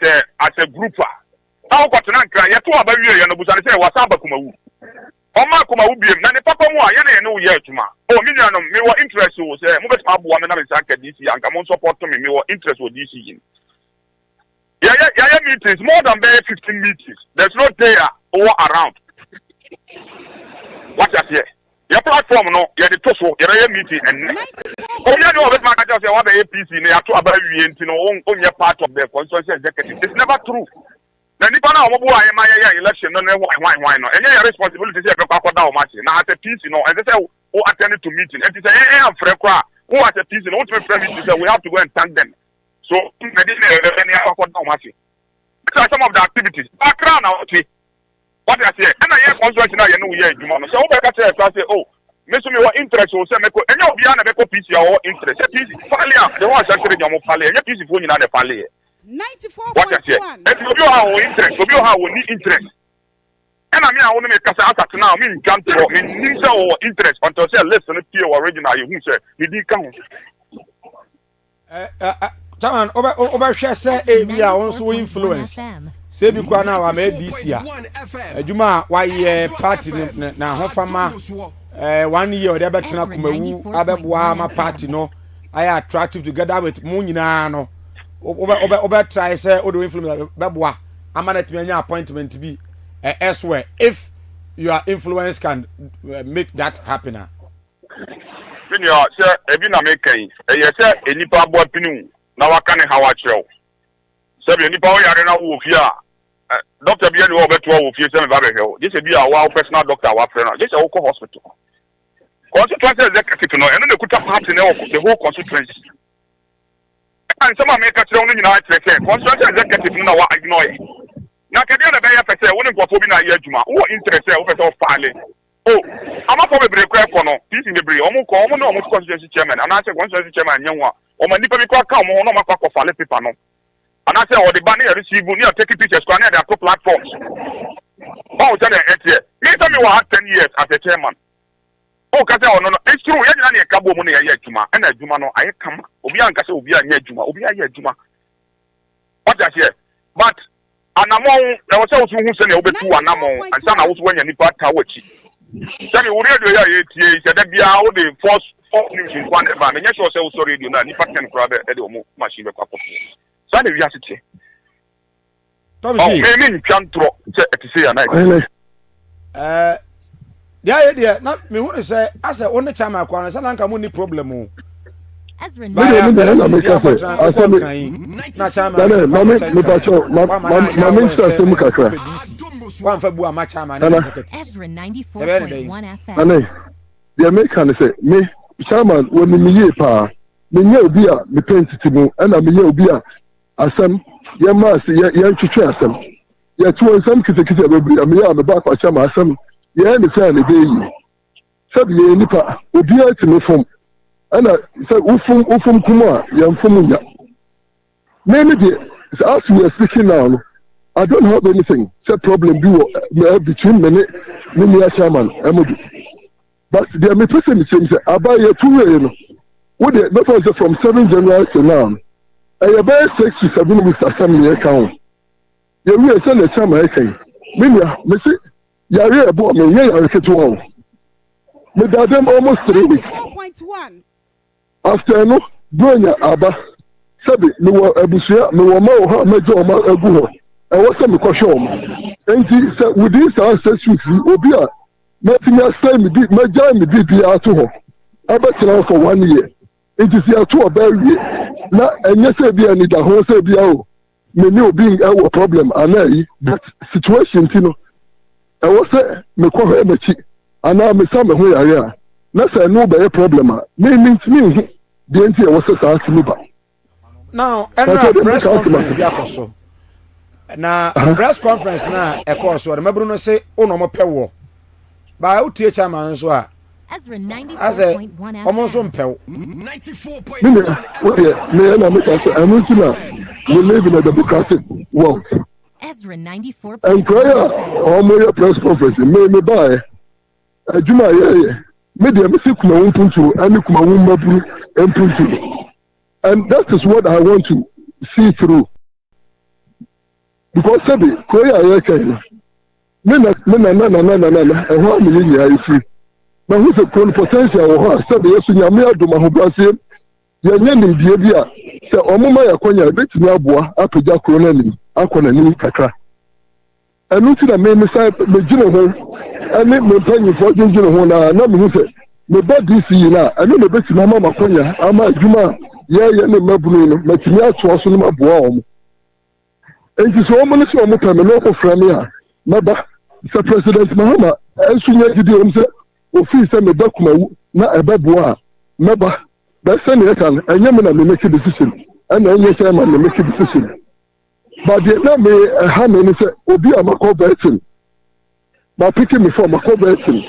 as a group. Now got an anchor, yet to about you and Busan say was Abakumawu. Oma Kumawu be none papa more, no yetuma. Oh, million me were interest was a movement of woman and DC and come on support to me, me were interest with DC. Yeah, meetings, more than 15 meetings. There's no there or around. What I say? Your platform, no, you're the TOSO, you're meeting, and oh, you know, my just what the APC, they are to about you, on your part of their constituency executive. It's never true. Then if I know why am I election, no, why not? And your responsibility is to pack down match. Now, at a piece, and they say, who attended to meeting, and they say, I'm Frekra, who at a piece, and what my friend is, we have to go and thank them. So, I didn't have any pack down match. These are some of the activities. Background now, okay. What I say, and I hear constituency now, you know, so I say, oh, Miss me what interest will say, and you'll be on a PC or interest. The ones actually your Pale, and your PC phone in the Pale. 94.1. What I say, and you have interest, you have interest. And I mean, I want to make a say now, mean, jump to me, or interest, until say, listen to your original, you say, you did come. John, over say, we are also influence. Say because now I'm this year. Juma YEA party na hofama 1 year they better na kumawu abebwa ma party no I attractive together with mu nyina no over try say odo influence bebwa amanet me anya appointment bi elsewhere if your influence can make that happen. Senior say ebi na make kai say enipa bo pinu na waka ne hawa chero. Sabi enipa o yare na wo fia doctor bi any wo beto wo fie say me ba be he. This be our personal doctor our friend. This is our hospital. Constituency executive no eno ne kuta party na the whole constituency. And some make a tell you now say constituency executive no wa ignore. Na kede na be ya pese woni nkofo bi na ye adwuma. Wo interest e wo pese o faale. Oh, I'm not probably break for no. This in the break. I'm no constituency chairman. And I say constituency chairman nywa. O ma nipa bi kwa ka mo no makwa fale paper no. And I say o the banner receive ni take pictures kwa na their platforms. Oh, tell them here. Me tell me what 10 years as a chairman. Oh, kase o no no. It's true. Ya na ka bo mo na ye adwuma. Na adwuma no aye kama. Obi an kase obi an ye adwuma. Obi aye adwuma. What I say? But anamon na wo say wo hu se na obetu anamon. And say na wo so wanya nipa ta wachi. Tell me, what do you say? That be how the first 4 news in one ever. And yes, also sorry, you know, you can grab a machine. So the reality. Oh, maybe can't throw to say a night. Yeah. Not me want to say, as a only time I can, and I'm only problem. My one February match I'm Ezra 94.1 FM. The American say me chairman when me ye pa me ye obi a me pentiti mu and me ye obi a asem ye ma se ye twetwe asem ye to asem kisekise bebre me ya me ba kwa chairman asem ye ne say ne be yi sabi ye nipa obi a ti me fom ana say ufum kuma ye mfom nya me de as we are speaking now I don't have anything. It's a problem between me and chairman. But the me person is saying, I buy a 2 years. What the from 7 January to now. I buy 6 to 7 weeks assembly account. You will send a chairman. Me say, you about me. Yeah, I get to all. Me got them almost 3 weeks. 4.1. After no, doing your Abba. Sabi, me were a bushia, me were more, me do a good. I was some question. And he said, with this answer, Obia, nothing else say me did, my job me did be out to her. I bet you for 1 year. It is here to a berry. Now, and yes, I be any the whole say be out. Me knew being our problem, and that situation, you know. I was say, me call her me cheek, and now me some where I am. That's a no better problem. Me means me, the entity was a me back. Now, and now, press conference be also. Na press conference na e course so remember no say ono mo pewo ba o tie chairman so a Ezra 94.1 almost on pewo 94.1 me na make us we live in a democratic world. Ezra 94.1 and prayer or press conference me buy aduma ye me dey me see kuma wonpuntu ani kuma wonmaburu empuntu and that is what I want to see through. because sabi koya ayeka me na e ho me yin ya ifi na hu se kon potential wo ha sabi yesu nya me adoma ho brase ye nya nim bie bi a se omuma ya konya betimi aboa apagya korona nim akona nim kakra enu ti na me sai me gino ho ani me panyi fo gino ho na me hu se me body si na enu me betimi ama makonya ama adwuma ye ne mabunu no matimi ato so no maboa omo enti so omo ne so omo pame no ko frame a maba se president Mahama ensunya gidi om se ofi se me dokumawu na ebeboa maba ba se ne kan enye me na me make decision and enye se ma me make decision but the na me ha me ne se obi amako betin ma pick me for amako betin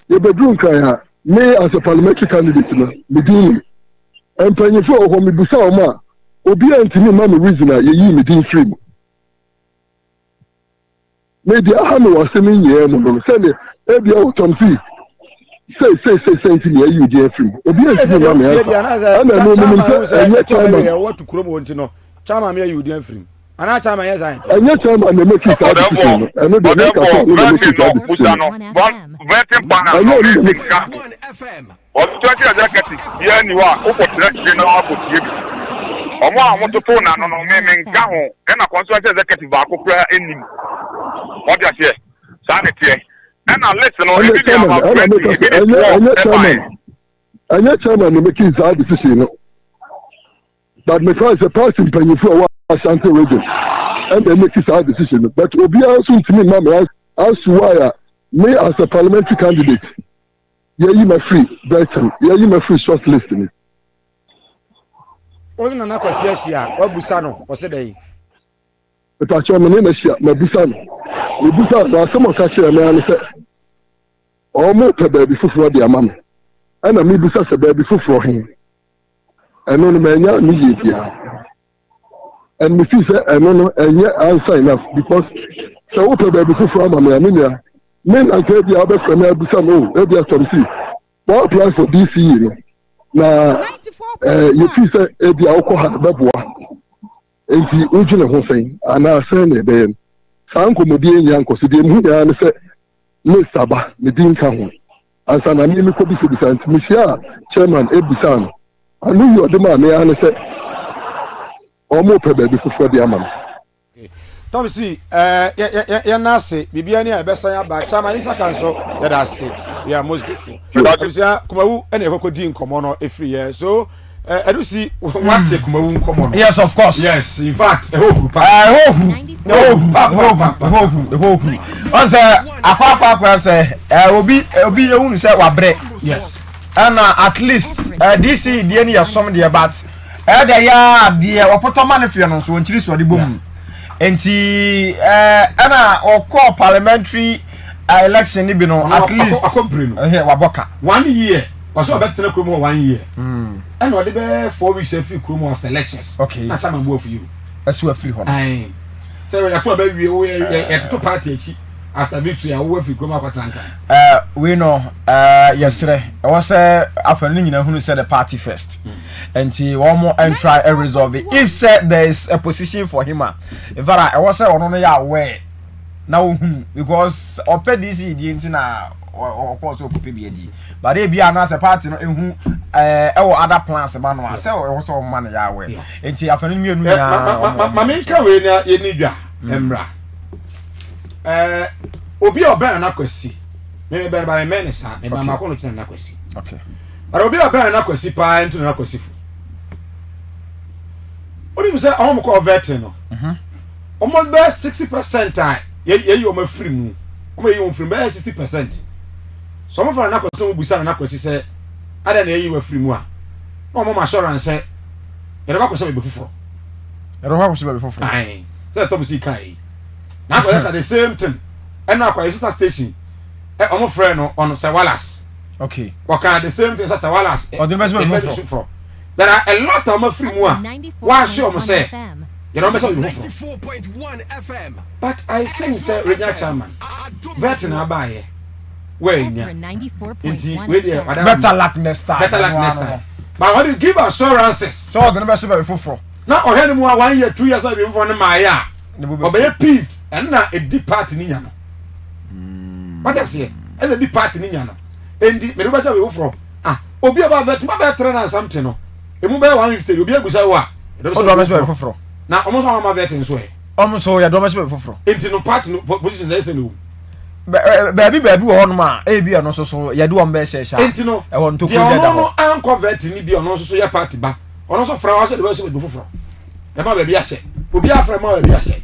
ye bedroom kan ha me as a parliamentary candidate no me din empanyi fo ho me busa o ma obi antimi ma me reason a ye yi me din free maybe I have no assuming ye no say e bia o tom see say you dey free obi antimi ma me ana no say what to krom wonti no chama me you dey free ana chama yes I anya chama na make it and no dey make or 20 executive here ni wa o ko tre general apotie bi omo awon to phone na no me nka ho e na constituency executive ba ko pra enim o dia se sa ne tie e na listen no e bi dia ba anya chama na make it that decision no but me try to pass in penny for Ashanti region and they make it that decision but obi also to me mama as why me as a parliamentary candidate you my free Brighton you my free short list me only na kwasi a wabusa no o se dey but I show me na shia na busa no we busa na some ka share me an say o mo pe baby fufu de amam ana me busa se baby fufu hin eno no manya ni ye bia and me see say eno no enye answer enough because so wo pe baby fufu amam ya me nia men and ke bia be from me busa no e bia some see what apply for this year na you see say e bia wo ko ha beboa enti ujine ho sen ana say ne be sanko modi enya nkosi de mu ya ne say ne saba ne din ka ho ansa na mi ko bi so bisant mi sia chairman ebusan anu yo de ma me ya ne say omo pe be fufo de amam Tom see ya na se bibia ni abesan ya ba chairman isa kan so ya da se we are most grateful because kumawu ene ekokodi nkomo no efri here so edu see what take kumawu nkomo no yes of course yes in fact hope on say akwa say obi ehunu say wabre yes and at least this the any some there but there ya the opotoma ne fie no so onchiri so de bom enti ana okọ parliamentary election ni bi no at least waboka 1 year was about to come 1 year and what be 4 weeks free come after elections okay na chama go for you asu free ho ai so ya to ba we to party echi after victory I will free come akwatanka we know yesterday I was after nyina hunu say the party first and he one more and try and resolve it if said there is a position for him if I was say ono no ya aware now because ope this di ntina of course o pope bi edi but e bia na say party no ehu e other plans ba no say o was o man ya aware enti afani mienu ya ma me ka we na ye ni dwa emra obi oben na kwasi me be ba me ne sa me ba ma ko no tina na kwasi okay but obi oben na kwasi pa ento na kwasi fu oni me say awon ko vet no omo be 60% time ye o ma free mu o ma ye o free be 60% so mo fa na kwasi no busa na kwasi say ada na ye wa free mu a no mo ma assurance say ye ba kwasi be fufuro ye ba kwasi be fufuro ai say to musi kai na ko at the same time and na kwasi station omo friend no on Sawalas okay waka at the same time Sawalas o the best be fufuro there are a lot of my free mu a one show mo say you know me say 94.1 FM but I think say regional chairman vetin abaye we nya inti we dey better luck next time but when you give assurances so the best be fufuro na ohene mu a 1 year 2 years na be fufuro na ma ya obey peeved and na a deep part ni nya no what I say and the deep part ni nya no endi me do ba say we from obi aba vet ma be tra na something no e mu be 150 obi agusa wo a do ba so foforo na omo so ma vet nso e omo so ya do ba so foforo enti no part no position dey say no baabi wo hono ma e bi ono so ya do on be sha enti no e won to ko da da no anko vet ni bi ono so ya part ba ono so fra wa say do so do foforo e ma baabi ase obi afra ma baabi ase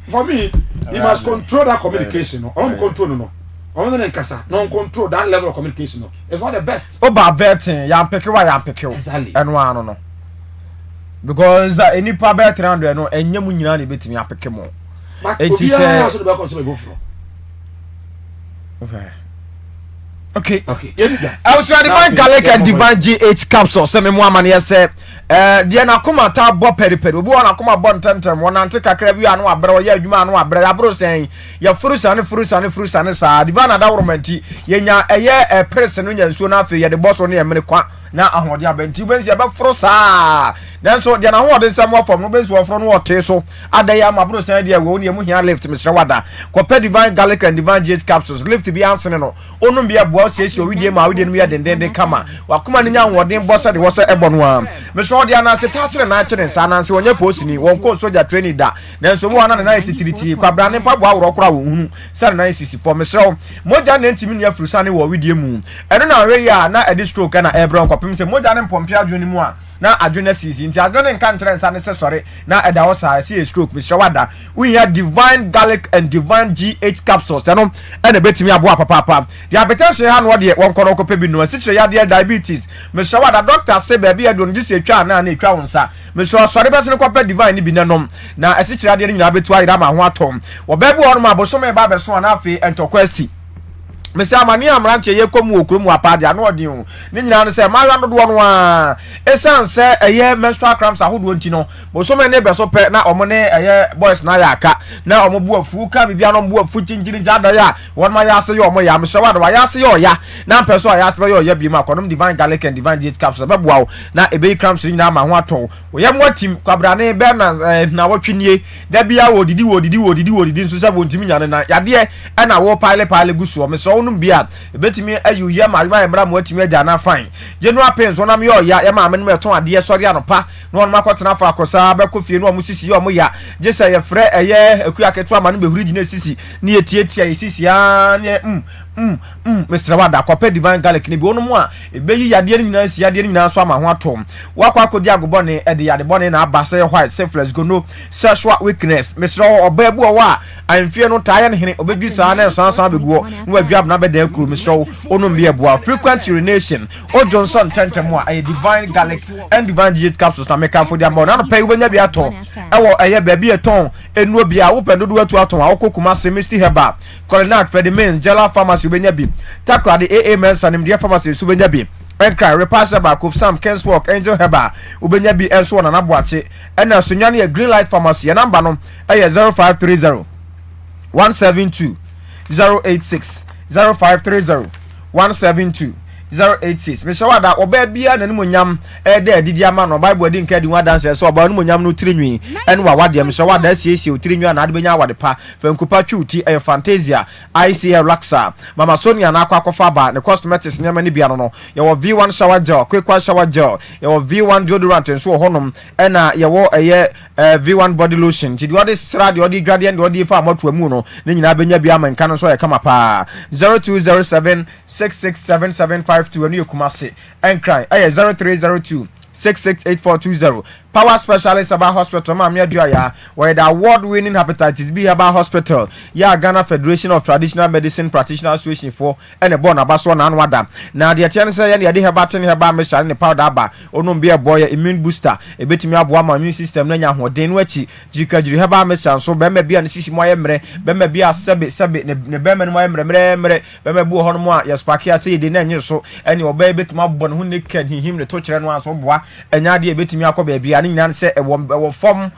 for me you must control that communication no control no on the nkasa no control that level of communication no it's not the best oba vetting ya pekewa exactly eno ano no because any pa bet 300 no enye mu nyina na betimi apeke mo enti say so be consider go from okay I was the divine garlic and divine GH capsule say me mo amane say dia na koma ta bo periperi obi wona koma bo ntentem wona ante kakra bi anu abre wo ya adwuma anu abre ya bro sen ya furusane sa divine da woromanti yenya eye press no nya nsuo na afi ye de boss no ye mene kwa na ahode abenti bensi ebe furu saa nanso dia na ho de nsam wafom no bensi wofro no wote so adaya ma bro sen dia wo ne mu hia lift misre wada ko pe divine garlic and divine GH capsules lift bi ansene no onum bi aboa siesie owidie ma owidie no ya dendende kama wakoma ne nya woden bossa de wosa ebo no am misre dia na se tasere na akere sa na se wonye post ni won ko soja training da nanso mo wana na titiriti kwa brane pa boa woro kora wo hunu se na sisi for misre moja na ntimi ne afurusane wo owidie mu eno na we ya na edi stroke na ebron kwapem se moja ne mpompia adwene mu a na adwene sisi nti adwene nka nkyere nsa ne se sore na eda wo sa se stroke misre wada we ya divine garlic and divine GH capsules eno ena betimi abo papa dia hypertension ha no de won kono ko pebi no asikyere ya de diabetes misre wada doctor say baby ya do no gise twa na etwa wonsa misre sore be se ko pe divine ni bi nanom na asikyere de nyina betu ayira ma ho atom wo baby won ma bosome ba be so na afi entokwa asi mese amani amranche ye komu okromu apade ano odin ni nyina no se mawa no do no a esanse eye menstrual cramps ahodo nti no bo so me ne be so pe na omo ne eye boys na ya aka na omo bu afu ka bibia no bu afu chinjiri jada ya won ma ya se yo omo ya mse wado ya se yo ya na mpe so ya se yo ya bi ma konom divine garlic and divine GH capsules be boa na ebe cramps nyina ma ho aton wo ye mo tim kwabrane be na wotwinie da bia wodidi nso se bo ntimi nyane na yade e na wo pile gusu o mse bia betimi ayu ye ma emra mo atimi aja na fine general pains wona me yo ya ma me no eton ade sori anopa no wona makotena fa akosa be kofie no mo sisi yo mo ya je se ye frɛ eye akua keto ama no be huri gina sisi ni etietia ye sisi ya ne Mr. Wada kope divine garlic ni bi onu mu a ebeyi yade ni nyina si yade ni nyina so ama ho atom wakwa akodi agobone e de yade bone na abase white syphilis go no sexual weakness Mr. Obabu o wa amfie no taye ne hene obedwi saa na sansan beguo no adwab na be da kru Mr. onu mbi eboa frequent urination o Johnson tentemu a divine garlic and divine GH capsules na make for dia na no pay wenya bi aton ewo eye ba bi eton enu obi a wo pedodo atu aton a kokuma semisti heba Coronac Fredemain Jella Pharmacy ubenya bi takra de AA Mensa nim de pharmacy ubenya bi enkra repasser ba Kof Sam Kenswalk Angel Heba ubenya bi enso na naboache ena sonwane ya Green Light Pharmacy ya number no eye 0530 172 086 0530 172 086 me shawa da oba bia na nimo nyam de adidi ama no bible di nka di wa dance so oba nimo nyam no tirinwi en wa wade me shawa da siesie o tirinwi na ade benya wade pa fankupa twuti e fantasia ICL Laxa mama Sonia na akwakofa ba ne cosmetics nyama ni bia no ye wo V1 shower gel kwekwa shower gel ye wo V1 deodorant nso honom na ye wo eye V1 body lotion ti di wade sra di wade gradient di wade fa amatu amu no ne nyina benya bia man kan so ye kama pa 0207 6677 and you kumase and cry 0302 668420 Power Specialist about Hospital Mamia Duaya where the award-winning hepatitis B about hospital ya Ghana Federation of Traditional Medicine Practitioner Association for and a bon abaso na anwada na the chance say ya de hebatin heba mesha ne powder aba onum be boy immune booster e betimi aboa ma immune system na nya hoden no achi jika jiri heba mesha so be ma bia ne sisi moye mre be ma bia sebe ne be ma ne moye mre be ma bu hono mo a yespakia say de na nye so ene oba betimi abbo ne ho naked him ne to kire no aso boa enya de betimi akọ ba bia ni nan se e wo fom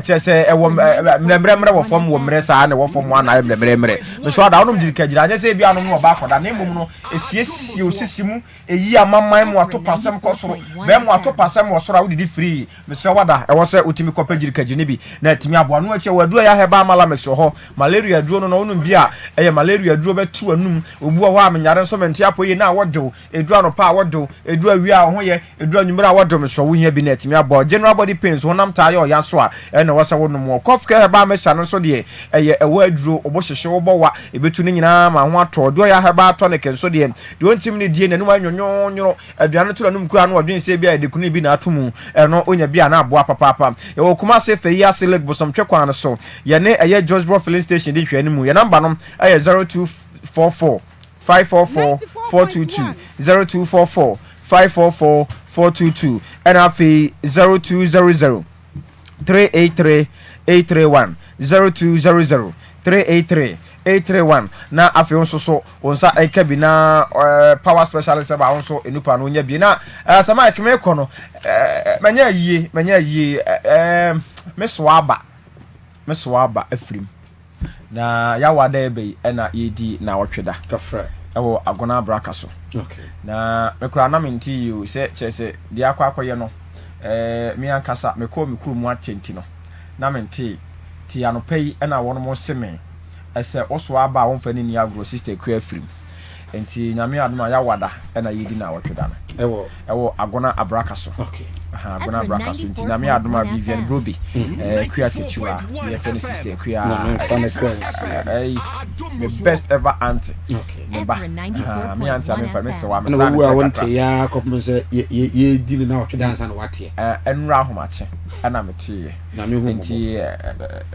kire se e wo mremre wo fom wo mre saa na wo fom ana mremre me so da wonom jirika gira anya se bia no no ba koda na emom no esiesie osisimu eyi amamman mu atopasem kosoro be mu atopasem wo soro awudi free me so wada e wo se otimi kopa jirika gine bi na atimi abo no ache waduro ya heba amala me so ho malaria duro no wonom bia eye malaria duro betu anum obu ho amenyare so mente apoye na wodo eduro no pa wodo eduro awia ho ye eduro anwumra wodo me so wo hia bi na atimi abo general body pains honam taye o yaso a e na wo se wonom kof ka heba me sha no so de eye ewa aduro obo hyehye wo bowa ebetu ne nyina ma ho ato do ya heba ato ne kenso de ontim ne die nanum anyonyo aduane to nanum kura no odwen se bia edekunu bi na atomu no onya bia na aboa papa e wo kuma se fe ya select bosom twekwan so ye ne eye Georgeboro filling station de hwe animu ye number no eye 0244 544 422 0244 544 422 and afi 0200 383 831 0200 383 831 na afi onso so onsa ekabi na power specialist ba onso enupa no nya bi na sama ekme ko no manya yie meswaba afrim na ya wada ebe na yedi na wotweda kafra ewo agona braka so okay na mekura na menti you se chese dia akwakoye no mi ankasa mekọ mekuru mu atenti no na menti ti anopai na wono mo seme ese oso aba won fani ni agro sister kura afrim enti nyame adoma ya wada na yedi na wotweda no ewo agona abraka so okay agona abraka so enti nyame adoma Vivian Broby kura techiwa ye fani sister kura the best ever auntie okay me auntie am fa me se wa me na wo a wonte ya kopum se ye di na wotweda ansa na wate enura ahomache na mete na me hu enti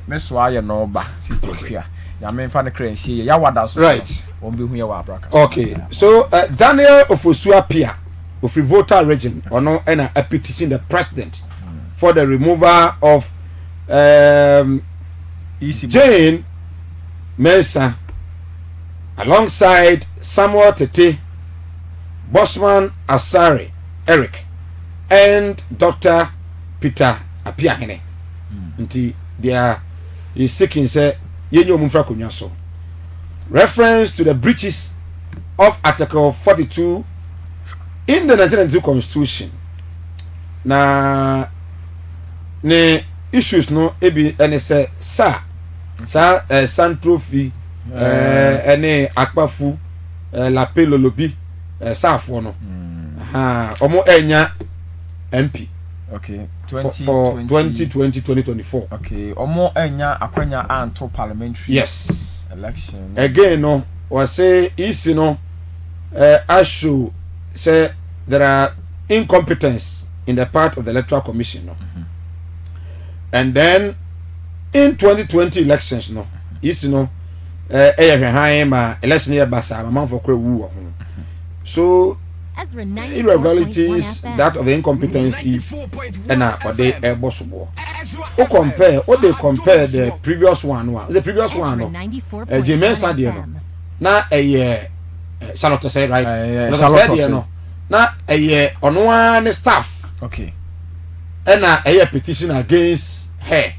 me so aye no ba sister kura nyame fa ne krensi ya wada so right on be hu ya wa abraka okay so Daniel Ofosua Pia of Voter region ono na petition the president for the removal of Jane Mensah alongside Samuel Tete, Bosman Asare Eric and Dr. Peter Apiahene. Nti dia is seeking say yenyo mumfra kunya so reference to the breaches of Article 42 in the 1992 Constitution. Na ne issues no ebi ene say sa Santrofi ene akpafu la pelolobi safo no omo enya MP okay for 2020-2024 okay omo enya akwanya anto parliamentary yes election again no was say isi no ashu say there are incompetence in the part of the electoral commission no and then in 2020 elections no isi no ma election year basa ma for kwe wu ho so irregularities that of the incompetency and or they bosobo o compare the previous one the previous one no Mensah de no na Charlotte say right Charlotte no na ono an staff okay and petition against her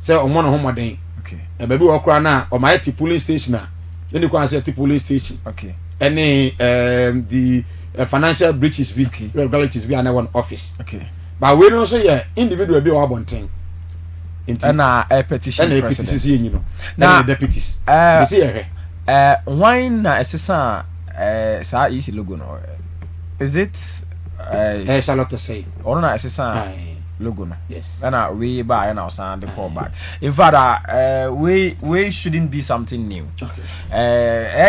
say omo no homoden okay e baby okra na o my police station na then you can say police station okay any the financial breaches be irregularities be an one office okay but we also yeah individual be abonten and a petition president you know na deputies you see why na esesa sa easy logo no is it Charlotte say or na esesa logo no yes and we buy and also the call back in fact we shouldn't be something new okay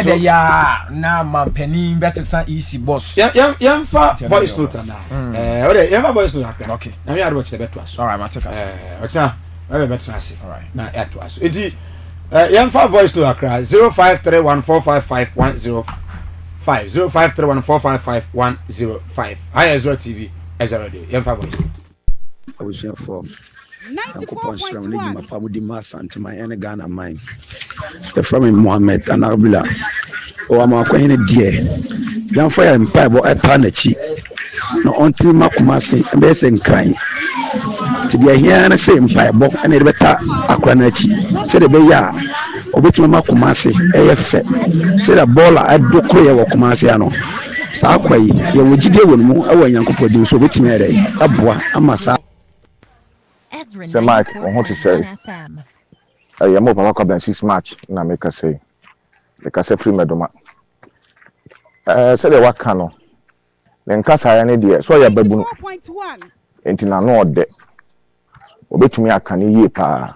so, ya na mampeni best easy boss yam fa voice note na yam voice note okay na me watch the better us all right ma take us ocha na better us all right na ya to us enti yam fa voice note akra 0531455105 0531455105 Ezra TV Ezra Radio yam fa voice I was here for 94.1 Ghana mine. From Mohammed and Arbila. Oh, Amoakohene dear. Young fire and pipe or a panachi. No, on to Makumasi and there's in crying. nti deɛ hia ne sɛ mpaebɔ ɛna de bɛta akora no akyi sɛdeɛ ɛbɛyɛ a ɔbɛtumi ma Kumase ɛyɛ fɛ sɛdeɛ bɔɔla ɛdo koroyɛ wɔ Kumase ano saa akwa yi yɛwɔ gyidie wɔ no mu ɛwɔ Nyankopɔn dim so ɔbɛtumi ɛrɛ aboa ama saa sɛ Mike wɔn ho te sɛ ɛyɛ mo papa kɔbɛn 6 March na meka sɛ free medoma sɛdeɛ waka no ne nkasa ya ne deɛ so yɛ babunu enti na no ɔde obetumi aka ne yie paa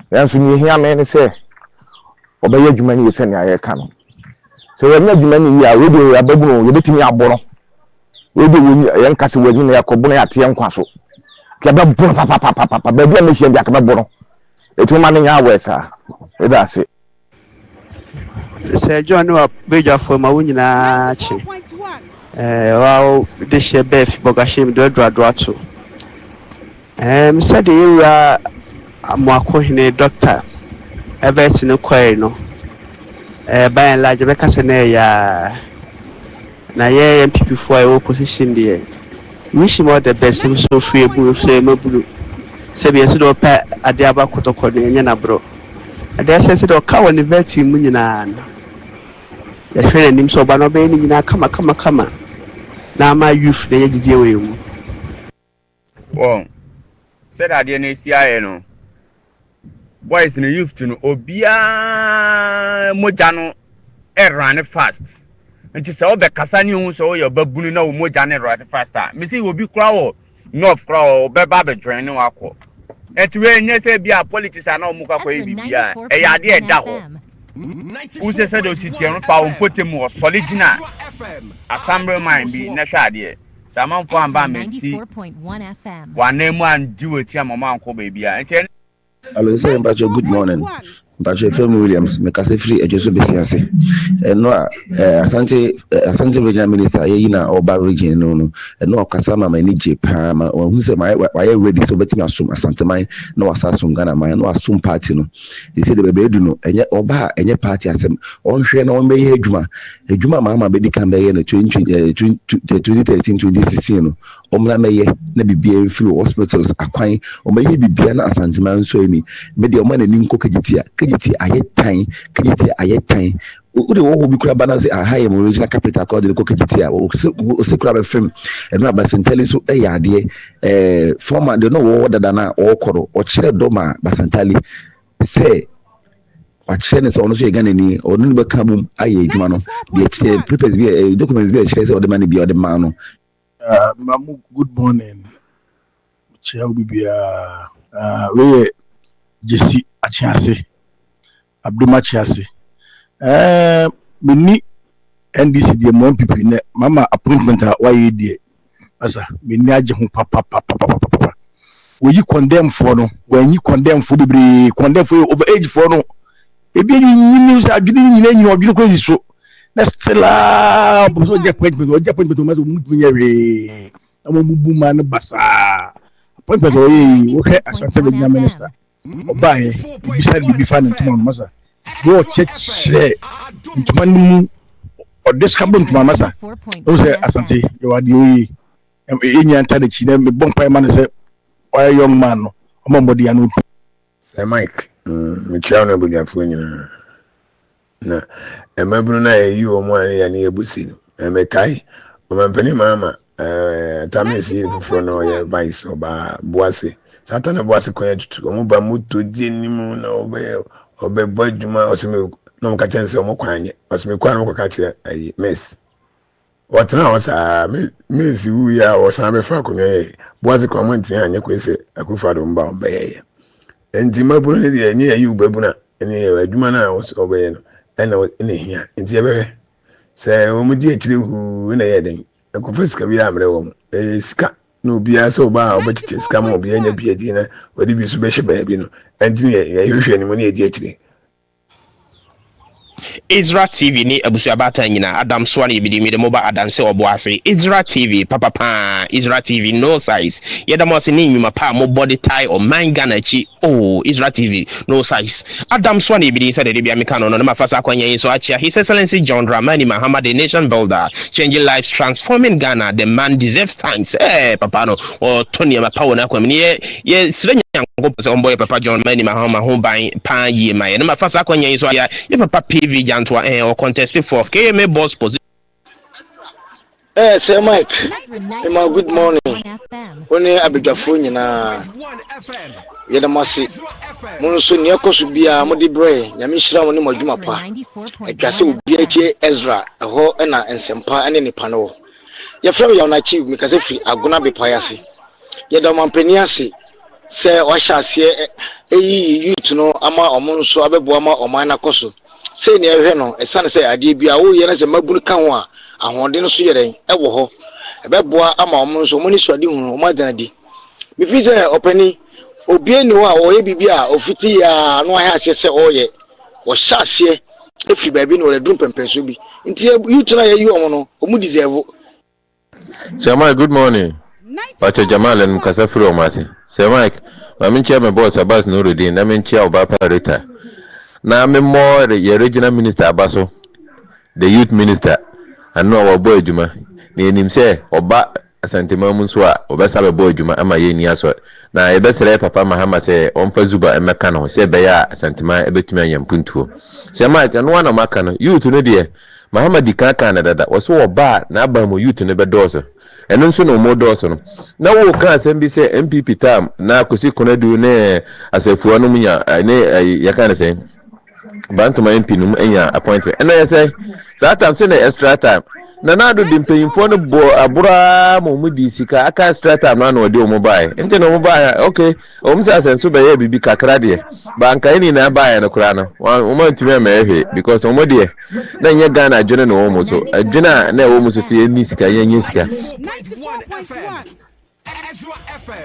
nanso ne hia me ne sɛ ɔbɛyɛ adwuma ne yɛ sɛ ne ayɛ ka no sɛ yɛ adwuma ne yie a we de ababunu yɛ betumi aboro we de yɛ nkasa wɔ nyina yakɔbo na yɛate nkwa so kɛ babunu papa ba bia me hia bi aka baboro etu ma ne nya awɛ saa e da se sɛ John wa beja for ma wunyina chi wow de she bef bogashim do ato said ewura Amoakohene doctor evers ne kwai no by and large be kase na ya na ye MPP for a opposition there wish him all the best so free bu so mabulu se be so do pa ade aba kotoko no nya na bro ade se do ka woni veti mu nyina no ya hwere nim so ba no be ni nyina kama na ma youth de yegidie we mu won said ade na sia no boys in youth to no obia moja no run fast nti se obe kasa ni hu so your babunu na moja ne run faster me see obi kra wo north kra wo be ba be join no akọ enti we nye se bia politics na omuka kwa bibia e ya de da ho use se do siti no pa ompotemu o solidina assembly mind bi na hwa ade samanfo amba mesi wa na mu andi woti amama anko bibia enti Hello, say good morning. Bacho Femi Williams, me kase free ejoso besiase. No Asante regional minister ye na Oba region no okasa ma ni je pa ma hu se why ready so betimi asum Asante man no asasum Ghana man no asum party no. He say the bebe edu no enye Oba enye party asem onhwe na on beye adwuma Mahama be di kan beye no 2013 2016 no omna meye na bibia free hospitals akwan omeye bibia na Asante man so ni me de omana ni nko kagiti ayetan ode wo bi kura balance a high regional capital according to Koketia o se kura be film e na Basintale so e yade former de no wo dada na o koro o kire do ma Basintale se wa kire ne se ono so ye Ghana ni o no be kabum aye adwuma no de kire papers bi documents bi kire se o de man bi o de man no mamu good morning chia bibia we Jesse Achiase Abdumachiase mini NDC de mo MPP ne mama appointment a YEA asa mini age ho papa we yi condemn for no when you condemn for the condemn for over age for no ebi ni news adwini nyina odwini ko so na stella so je appointment ma so mutunya we amobubu ma no basa appointment o he Asante regional minister obaye bisa bibi fa ntuma masa go chechre ntuma nimu o discount ntuma masa o say Asante you are the oyi enya anta de chi na me bompa ma ne say oya young man no o mambodi anu say Mike me chia na bunya fu nyina na emabunu na yi o mo ani ya ne ebusi no me kai o mampani mama tamesi fu no ya vice oba boase Satana boase konya tutu omo ba muto jenimu na obe bodjuma osime no mka chense omo kwanye osime kwa no kwa kire ayi mess wotna osa mess wu ya osa be fa konya boase kwa monti anya kwese akufado mba omba ye enti mabunu ne de anya yi ubabuna ene adwuma na obe ye no ena ene hia enti ebe se omo di akire hu na ye den akufesika bi amre wo sika no bia so ba obetete scam obi anya bia di na wadi bi so be hye ba bi no enti ye hwehwe ni mo na edi akire Israel TV ni abusua bata nyina Adam Swani bidi mi de moba adanse oboase Israel TV papa Israel TV no size yeda mo se ni nyuma pa mo body tie or man Ghana chi oh Israel TV no size Adam Swani bidi said de bia meka no no ma fasa kwanya yin so achia His Excellency John Dramani Mahama the nation builder changing lives transforming Ghana the man deserves thanks papa no or Tony ma pa wona kwam ni ye sire nyango se omboy papa John Dramani Mahama ho ban pan yi ma no ma fasa kwanya yin so ya ye papa PV janto or contesting for KMA boss position. Sir Mike, good morning. Only Abigafo nyina. Yedamasi. Mo so ne akoso bia mo de bre, nyame hira mo ne modwuma pa. Atwase obi atie Ezra, ho na ensempa ene nipa no. Ye frem ya na chief me kase free agona be payase. Yedamanpani ase se o hya ase eyi youth no ama omo so abebo ama oman na koso. Se ne ehwe no esane se ade bia wo ye na se mabunu kan ho a ahonde no so yeren ewo ho ebeboa ama omo so mo ni so ade hu o madanadi mi fi se opani obi eni ho a o ye bibia ofiti ya no ha ase se o ye o hya ase efi ba bi no le drum pempenso bi nti youth na ye yi omo no o mu deserve. Sir, good morning. Pacho Jamal and Kasafro Masi. Sir Mike, I'm in chair my boss Abbas Nuruddin, I'm in chair of Baparita. Now I'm more the regional minister Abaso, the youth minister, and no our boy Juma. Name him say, Oba Santimamuswa, Obasabe boy Juma, Ama Yeniaswa. Now I best say Papa Mahama say, Omfazuba and Macano, say Baya, Santima, Ebetman and Puntu. Sir Mike, and one of Macano, you to know dear. Mahama di Canada that was so bad, now by my youth to never does. And also no more doors on. Now we can't say MPP time. Now kusi kone do ne as a fuanumiya ne ya kind of say. Bantu my MP num enya appointment. And I say that time say extra time. Na do dimpe info bo abura mo mudi sika aka extra time na no de o mobile. Ente no mobile okay. O msa senso be ye bibi kakra de. Banka ni na buy na kura no. O ma ntumi ma ehwe because o mo de na nye Ghana adwene no wo so. Adwene na wo so se ni sika ye sika.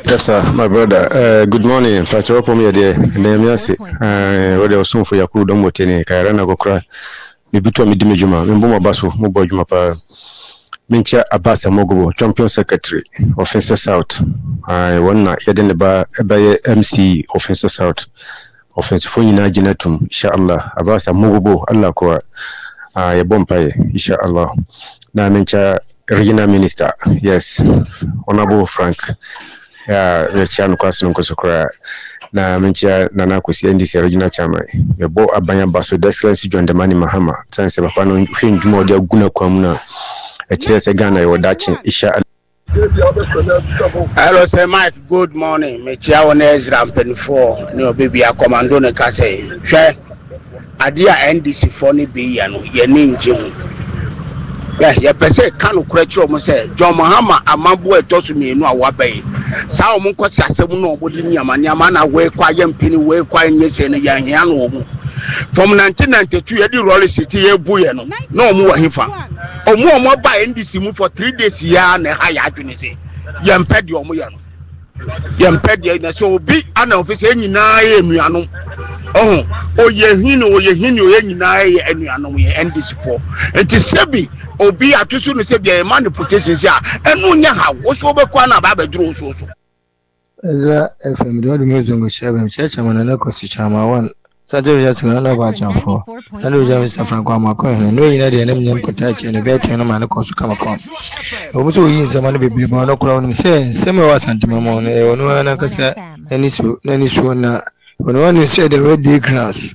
Yes, sir, my brother. Good morning. Pacho po mi de Nemiasi. Wode osun fo Yakubu don motene kayara na gokra. Mi bitu mi dimi juma. Mi mboma baso mo bo juma pa. Mincha Abbas Amogobo, champion secretary, Offensive South. Wana yadene ba MC Offensive South. Offensive fo nyina jinatum inshallah. Abbas Amogobo Allah ko ya bompaye inshallah. Na mincha regional minister, yes, Honorable Frank. Rechiano kwasino kusukura na mincha nana kusi NDC regional chairman. Yabo abanya baso Excellency John Dramani Mahama. Sanse papa no hinjuma odi aguna kwa muna. Echirese Ghana yodachi inshallah. Hello, Sir Mike. Good morning. Mechia on Ezra Penfo. No baby, a commando ne kase. Share. Adia NDC for ni be yano. Yeninjim. Ya pese kanu kwecho mo se John Mahama amambo etosu mi enu awabai sa o mo nkosi asem no obodi ni amanyama na we kwa yempini we kwa nyese ne ya hia no mu from 1992 yedi roll city ye buye no na o mu wa hifa o mu ba NDC mu for 3 days ya na ha ya adwene se yempedi o mu ya no yempedi na so obi ana ofisi enyina ye enuanom oye nyina ye enuanom ye NDC for enti sebi obi atusu no sebi e manipulation sia enu nya ha wo so be kwa na ba bedro so Ezra FM do me zongo shebe mchecha manana ko si chama wan Saturday ya tsana na ba chan fo anu ja Mr Franco Amoakohene no yina de nem nyam kota che ne betre no man ko su kama ko o muso yin sama no bebiri ma no kura no se seme wa santima mo no e wono na kasa eni so na wono wan se de we dey grass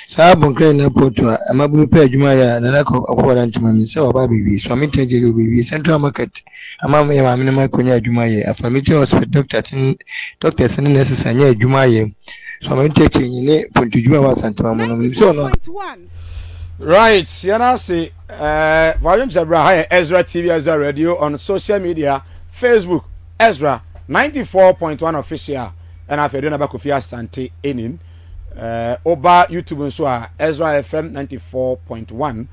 sa bonkre na potwa amabulu pe adwuma ya na ko afoda ntuma mi se oba bibi so mi tejeri bibi Central Market amam ya ma ma konya adwuma ye afamiti hospital doctor sen nurses anya adwuma ye so mi teche nyine pontujuma wa santama mo no so no right yana say volume Zebra high Ezra TV Ezra Radio on social media Facebook Ezra 94.1 official and afedo na ba Kofi Asante enin Oba YouTube nso Ezra FM 94.1.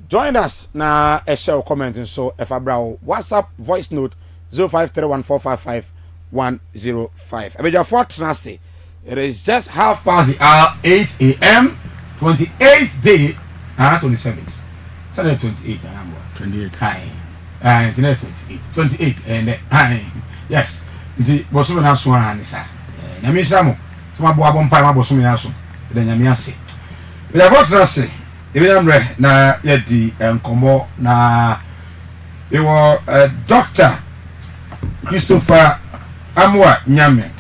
Join us na a share comment nso efabra WhatsApp voice note 0531455105. Abeja for Transi. It is just 8:30 a.m. 28th day 27th. Saturday 28 and I'm 28. Hi. 28 and hi. Yes. The Bosum and Swan, sir. Namisamo. Some boy pie, my Bosum and then Yamiasi. We have what I say. Even I'm ready na yet the combo na it was Dr. Christopher Amwa Nyame,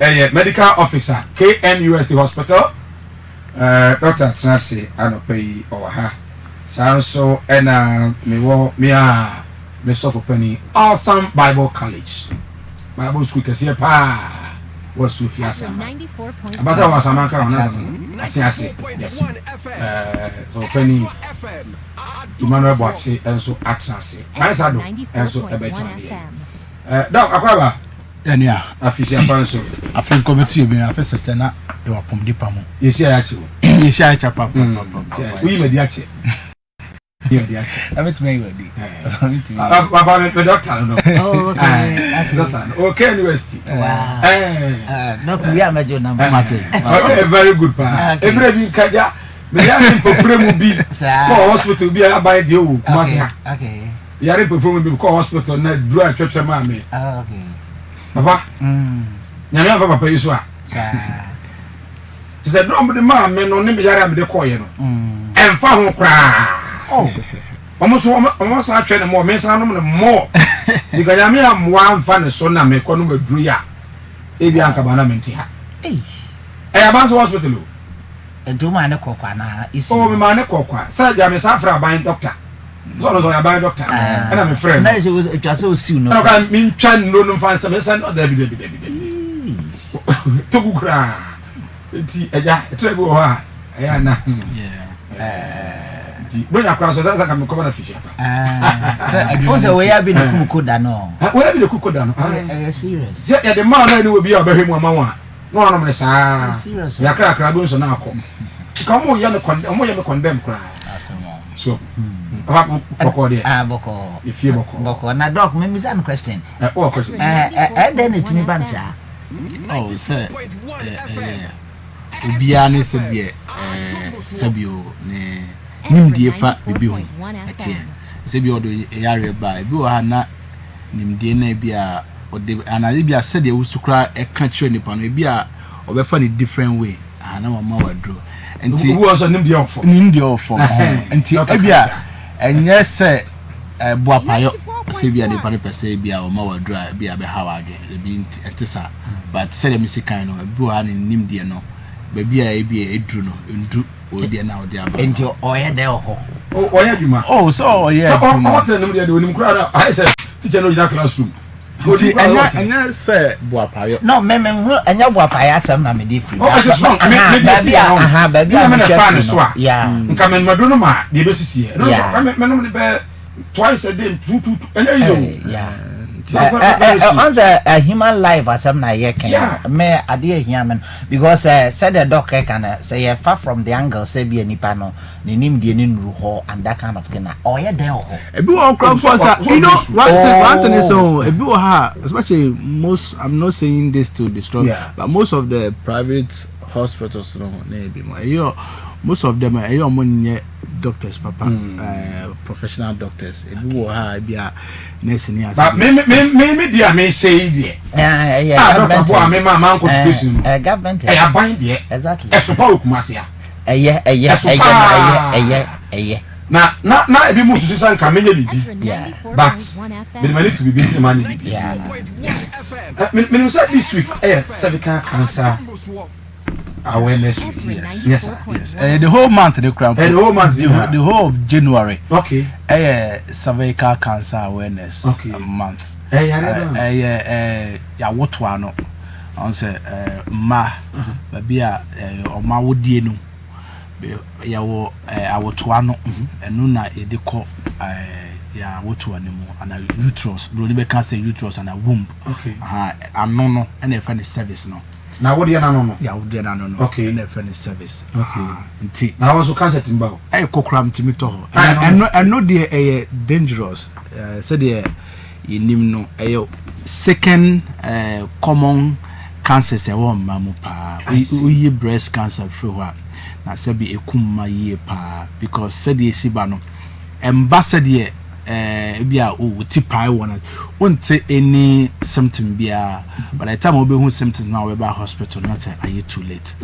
a medical officer, KNUSD Hospital. Dr. Transi Anope or her. So and me suffer penny awesome Bible College. Bible school can see pa. What's Sufia Sama? But I was a man yes. So penny to Manuel Boxy and so Atlancy. I said, and so a better. Doc Aquaba. And yeah, official person. I think committee being a first Senna, you are from Dipamo. You see, actually, you shall chap up. We made the action. I met me with the doctor. Oh, okay. Doctor. Okay, university. Wow. No, we are major number. Okay, very good. Every Kaja, the young perform will be hospital be by you. Okay. You are performing because hospital, not drive church, mammy. Okay. Papa, Yana Papa Yusua. She said, don't be the man, men on the Yaram de Coyano. And found cry. Oh, almost I train more, Miss Anum more. Because I mean, I'm one fan of Sona, me con with Druya. Ebianca Banamentia. I am to hospital. And do my coquana is oh, my coqua. Sir, I'm a Safra buying doctor. So I buy doctor, and I'm a friend. It was so soon. No, I mean, Chan, no, find some son of Debbie. To cry. A treble, bring across so that's like I'm a fish. Also, we have been a cucudano. Where have you cucudano? Serious. Yeah, the man will be a very mamma. No, I'm a serious. You are crabs on alcohol. Come on, young condemn cry. So, Boko, if you Boko, and a dog, maybe some question. Oh, question. Then it to me, Bansha. Oh, sir. Ubiani said, yeah, Sabio, Nimdi fa bibi ho atie se bi odo yare ba bi o ha na nimdi na bia ode anaze bia se de usukra e ka chire nipa no bia obefa ni different way ana mama wadro enti who also nimdi ofo enti bia enye se boapayo se bia de pane pese bia o ma wadro bia be ha wadwe bi entisa but se dem sikan no bi o ha ni nimdi no ba bia e bia edru no ndu odi na odi aba enti oye de ho oye djuma so oye so what dem dey onim kura I said teacher no in classroom enti anya say boapayo no me anya boapayo asem na me dey free oh just wrong ba bia me na fan so a yeah nka me mado no ma dey be sisi no so me no be twice a day two anya you yeah a human life as I'm not here can me idea here man because said the doctor can say far from the angle say be any panel ni nim die ni nruho and that kind of thing oh yeah there e be on crowd for you know one thing is so e be ha especially most I'm not saying this to destroy but most of the private hospitals no na be most of them are money doctors papa professional doctors e be ha be a nurse ni as but me dia me say there government boy me man constitution government ban there exactly e so pa okumasia na e be musu san ka menye bibi but me need to be busy man bibi me say this week cervical cancer awareness week yes the whole month the crown the whole of January okay cervical cancer awareness month ya woto ano on say ma babia oma wodie no ya wo awoto ano enu na edeko ya woto anemu ana uterus bro ni be can say uterus and a womb ano no na e fa ni service no na wodi na no ya wodi na no okay na fa ni service nti na won so cancer timba e kokram timi to eno de dangerous say de inim no second common cancers e won mamu pa uyi breast cancer free wa na sebi ekumma yie pa because said ye siba no ambassador bia o ti pai wona wonte any symptom bia by the time obe hu symptoms now we ba hospital not are you too late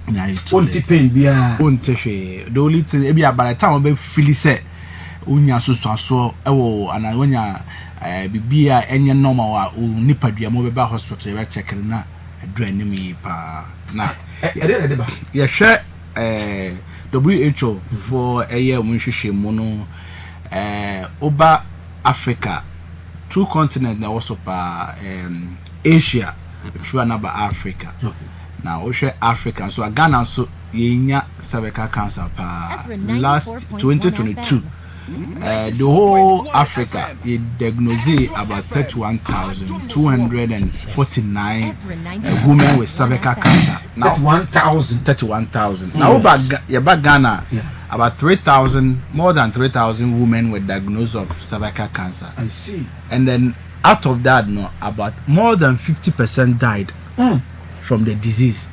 na you too late wonte pain bia wonte hwe the only thing bia by the time obe feel say unya so ewo ana wonya bibia enye normal wa nipadua mo be ba hospital be check na aduane mi pa na ye hwe WHO for munhwehwe mu no Oba Africa, 2 continents also pa Asia, if you are number Africa. Now we share Africa, so Ghana so yenya cervical cancer pa last 2022. The whole Africa it diagnosed about 31,249 women with cervical cancer. Now 31,000. Now about Ghana, about more than 3,000 women were diagnosed of cervical cancer. I see. And then out of that, about more than 50% died from the disease.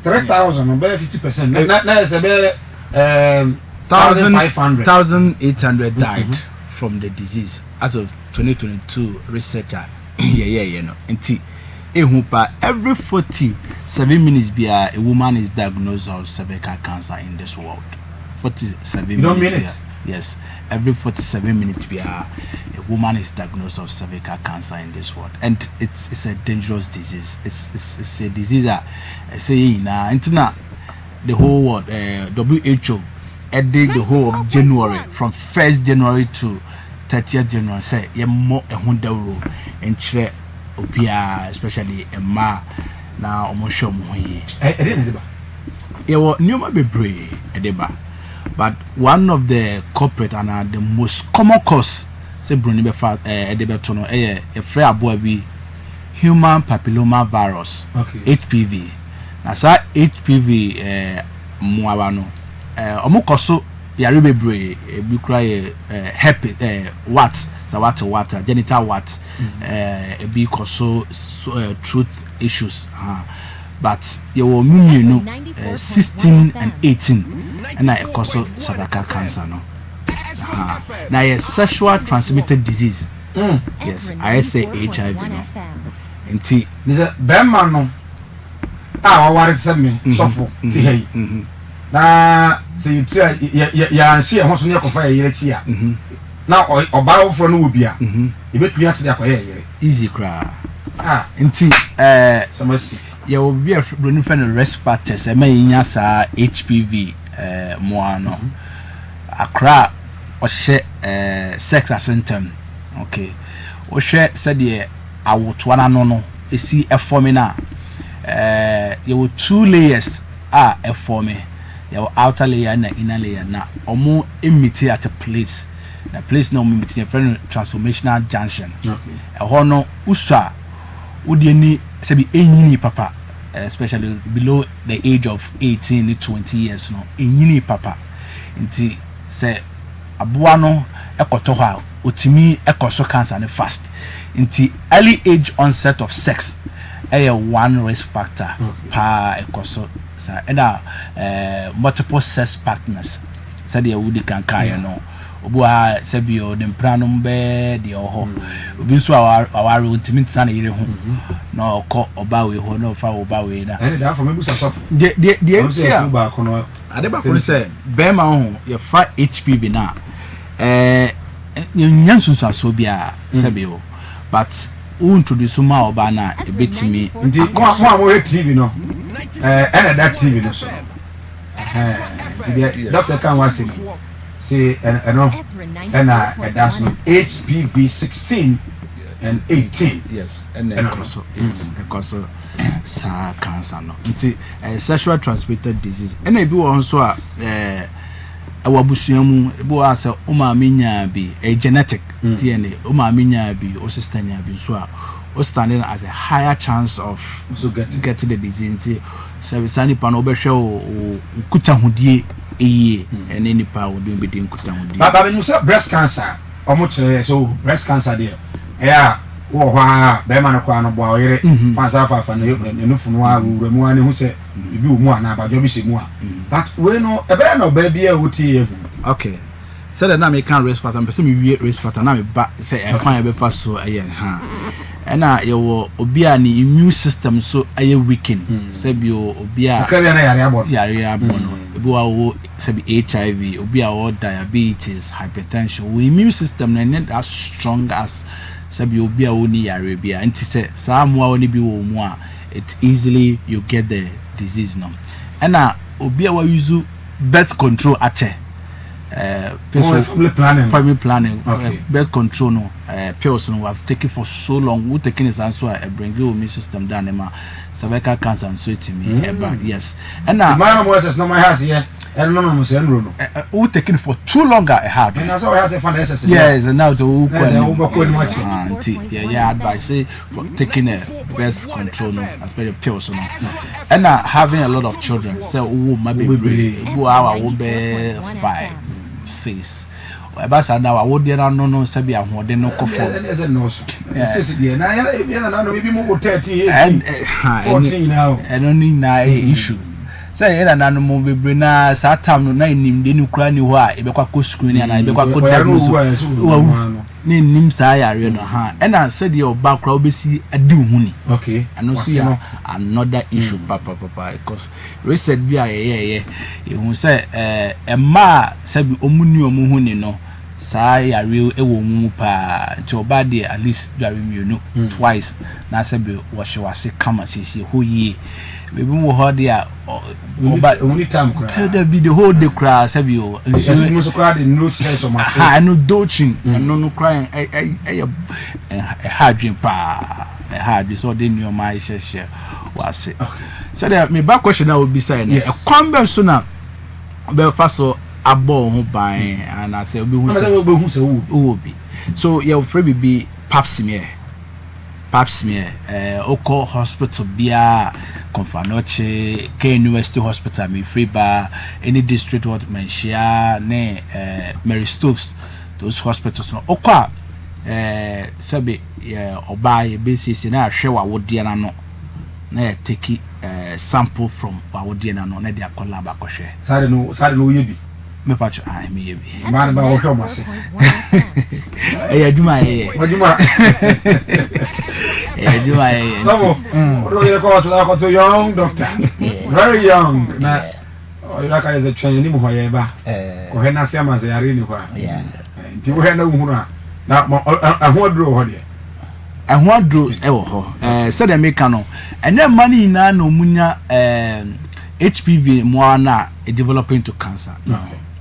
3,000, about 50%. That is about 1,800 died from the disease as of 2022 researcher. Every 47 minutes a woman is diagnosed of cervical cancer in this world. 47 minutes. Yes, every 47 minutes a woman is diagnosed of cervical cancer in this world, and it's a dangerous disease. It's a disease that say the whole world WHO did the whole of January from 1st January to 30th January say ye more a hundred and chere opia especially a ma na omosho mo yi ye wo nyoma bebre edeba. But one of the corporate and the most common cause say bruni be fa edebeto no e free aboa bi human papilloma virus, HPV. Na sa HPV muawa no omukoso yare bebre bi kura herpes what genital what bi koso truth issues but you will mean 16 and 18 and I koso cervical cancer no now a sexual transmitted disease. Yes, I say HIV no enti bema no waware seme sofo ti hey na se ya ansi e ho so ne kofa yere ti a na oba ofro no obia e betumi ate de akoye yere easy cra enti samasi ya obi a broni fa no respiratory e ma yinya sa HPV moano akra o hye sex symptom okay o hye said de awoto na no esi efomina you were 2 layers forming your outer layer and inner layer na omo emit at a place the place no emit a friend transformational junction no uswa udi ni sebi enyini papa especially below the age of 18 to 20 years no enyini papa nti say aboa no ekoto ha otimi ekoso cancer ne fast nti early age onset of sex one risk factor pa ekoso sa multiple sex partners said they would can carry no obua sebio dem pranom be de oho obi so aware ultimate na yire ho no ko oba we ho no fa oba we na and that for me busa sof de entia ba ko no ade ba ko say be ma ho ye fa HPV na nyansu so bia sebio but introduce ma oba na ebetimi ndi ko mo TV no and that TV no so doctor can was say and that's no HPV 16 and 18 yes and also yes because sa cancer no nti sexual transmitted disease and e bi won so a awabusuamu e bo asa o ma menya bi genetic DNA o ma menya bi o sister nya bi so a o standing as a higher chance of getting the disease nti service pa no be hwe o kuta hodie eye and any power do be din kuta hodie baba me say breast cancer omo chere so breast cancer there yeah wo hwa be ma no kwa no bo yere fansa fa no funu a wuremu ani hu se bi wo mu ana abajo bi se mu a but we no e be no ba bia wuti e okay so that na me can raise factor person me wie raise factor na me ba say e kwan e be fa so aye ha ena ye wo obi a ni immune system so aye weaken say bi obi a yare abo no ebi wa wo say bi HIV obi a wo diabetes hypertension wo immune system na not as strong as say bi obi a wo ni yare bi a nti say sa mo a wo ni bi wo mu a it easily you get the disease no ena obi a wa use birth control ache family planning birth control no pills no have taken for so long we taking this answer bring your immune system down ema cervical cancer and so it me yes and now my Moses no my house here and no say no we taking for too long hard and so has a fund exercise yes and now to yeah advice say for taking a birth control no especially pills no and now having a lot of children say oh my baby go our will be 5 6 about now I would no sabi ahode no kofo maybe more 30 and 14 now and only na issue say na nanu mo bebre na sa time no na nim de nukura ni ho a e be kwakọ screen na e be kwakọ dab ni nim sa yare no ha and I said your background obesi adi hu ni okay and no see another issue papa because reset bi a hu say e ma sabi omuni omu ni no sa yare e wo mu pa nti oba de at least yare mi twice na sabi wo hwase kama sisi ho yie maybe mo ho dia only time cry tell the video hold the cry sabi o so cry the no sense of myself I no doching no crying hard dream pa hard so dey new my share was so there me back question now be say e kwambe so na be fa so abo ho ban and I say obi hu say wo bi so your free be pap smear oko hospital bia Confanoche K University Hospital me free bar any district what mentia ne Mary Stopes those hospitals no okwa sabe oba ye basis na ahwe wa wodie na no na take sample from wa wodie na no na dia collab akohwe sare no ye bi me patch me ye bi man ba wo hwe mo se aduma so young doctor very young na like as a trainee mu hoye ba ko he na se amaze yare ni kwa nti wo he na hu na ahodro ho de ahodro e wo ho said the make no ene mani na no munya HPV mo na developing to cancer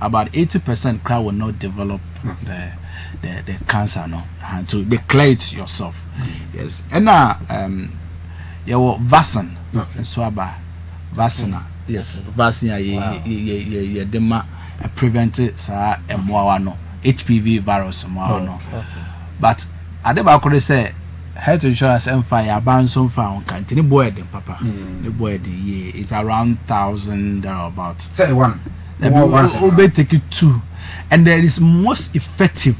about 80% crowd will not develop the cancer no and to declare it yourself yes and now your vaccine so about vaccine yes vaccine ye dema prevent sa emoa no HPV virus mo no but adeba ko say health insurance and fire abanson found can't boy them papa the boy the year it's around 1,000 there about say one we take it 2 and there is most effective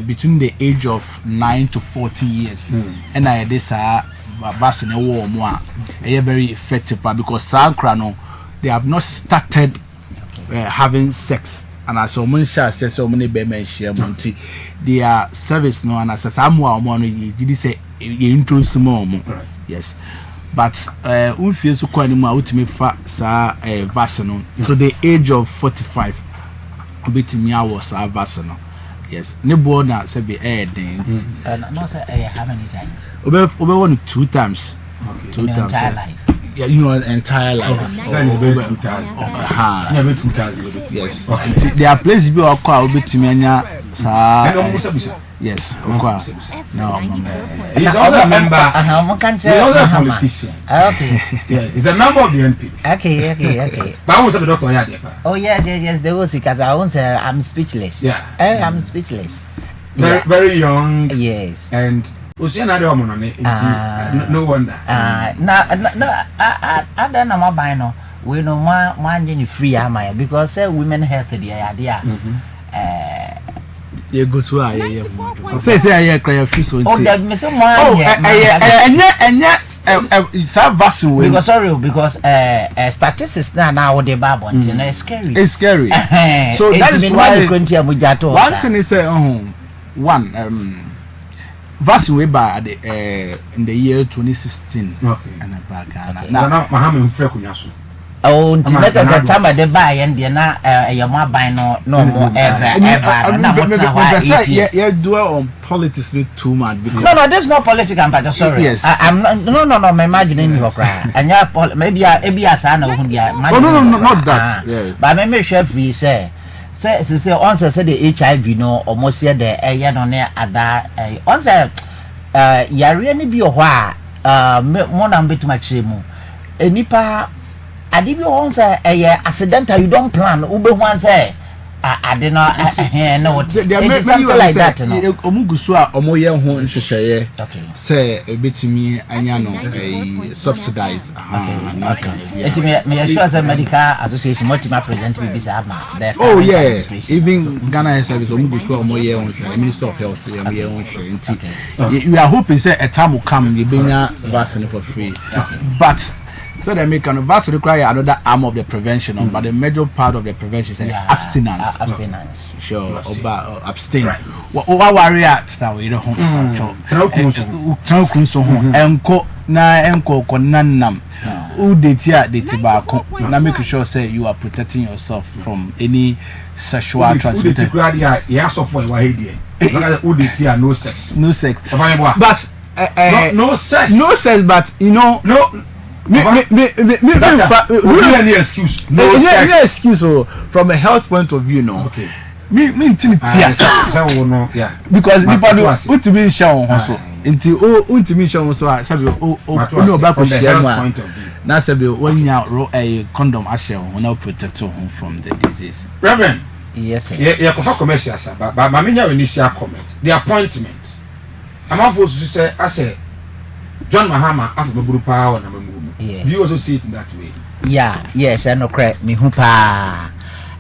between the age of 9 to 40 years and I this vaccine very effective because they have not started having sex and as someone says so many baby share monty their service no and as you say you introduce more yes but feel so quite anymore ultimate vaccine to the age of 45 bit me was vaccine yes ne board na say be no say how many times over 1 2 times okay 2 times entire life yeah you know entire life yes there are places be o call bit me anya yes no he's also a member he's also a politician okay yes he's a member of the NPP okay but I was a doctor here oh yes there was because I won't say I'm speechless I'm speechless very young yes and no wonder I don't know my no we know my free am because women health the idea You go to a say I cry a few so. Oh, that me some more. It's a vaccine way. Because sorry, because statistics now the Bible it's scary. It's scary. So that is why one thing is one vaccine way by in the year 2016. Okay. And about Ghana. Now Mahama mfrekunyaso. Oh, until let us a time at the buy and the na your mobile no more ever. You dwell on politics too much because no, there's no political but sorry. Yes. I'm no, I'm imagining your cry. And maybe a son of no, not that. Yeah. But I may share free say once I said the HIV no almost here the no near at that once ya really be a while more than bit much more. Nipa Adibi once accidental you don't plan ube one say I did not no there something like that no omugusua omoye ho nhyehyeye say ebetimi anya no subsidize me sure say medical association multiple present we be have oh yeah even Ghana service omugusua omoye ho nhyehyeye minister of health omoye ho nhyehyeye we are hoping say a time will come you benya vaccine for free but so they make vaccine require another arm of the prevention, but the major part of the prevention is abstinence. Abstinence. Sure, abstain. What worry at now? You know, enko na enko konanam. Udetia de tobacco. Now make sure say you are protecting yourself from any sexual transmission. No sex. No sex. But no sex. No sex. But you know no. Any excuse? No excuse. From a health point of view, no. Okay. Because people to be shown also. Until ultimate shown so I said, no back on the now said when you a condom usher will not protect home from the disease. Reverend, yes, sir. Yeah, commercial, but my initial comment, the appointment. I'm about to say, I say, John Mahama after the group power and yes. Do you also see it in that way? Yeah, yes, I know correct me hupa.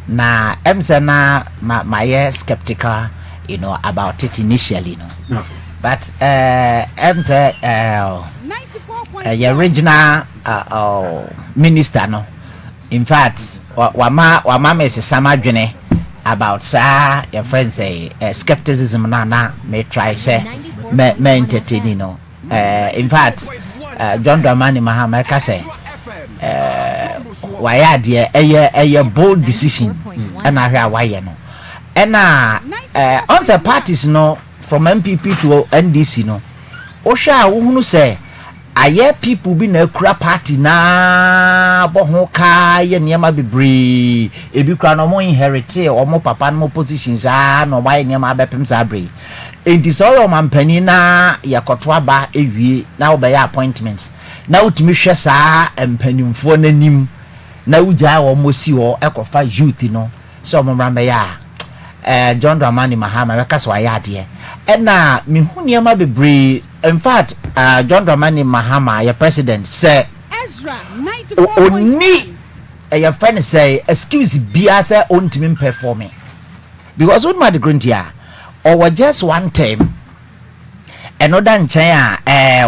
Na emsena my skeptical, you know, about it initially, no. Okay. But emse original minister no. In fact, wama me se samadwene about sa your friends say skepticism na may try say me entertain, you know. In fact, John Dramani Mahama say why dear a bold decision and I why no and on the parties no from MPP to NDC no Osha who say I hear people be na kura party na bo ka ye niema bebre ebi kura no mo inherit or mo papa no positions no why niema bepem sabre enti so yo mampani na yakoto aba ewie na obey appointments na utimi hwe saa empanimfo nanim na ugya wo mosi wo ekofa youth no so mo mrambe ya John Dramani Mahama we kasa ya de na me hu niema bebre. In fact, John Dramani Mahama, your president, say, Ezra, 94. Only your friend say, excuse Bia say, on to me performing. Because when my gruntia, or just one time, another chair,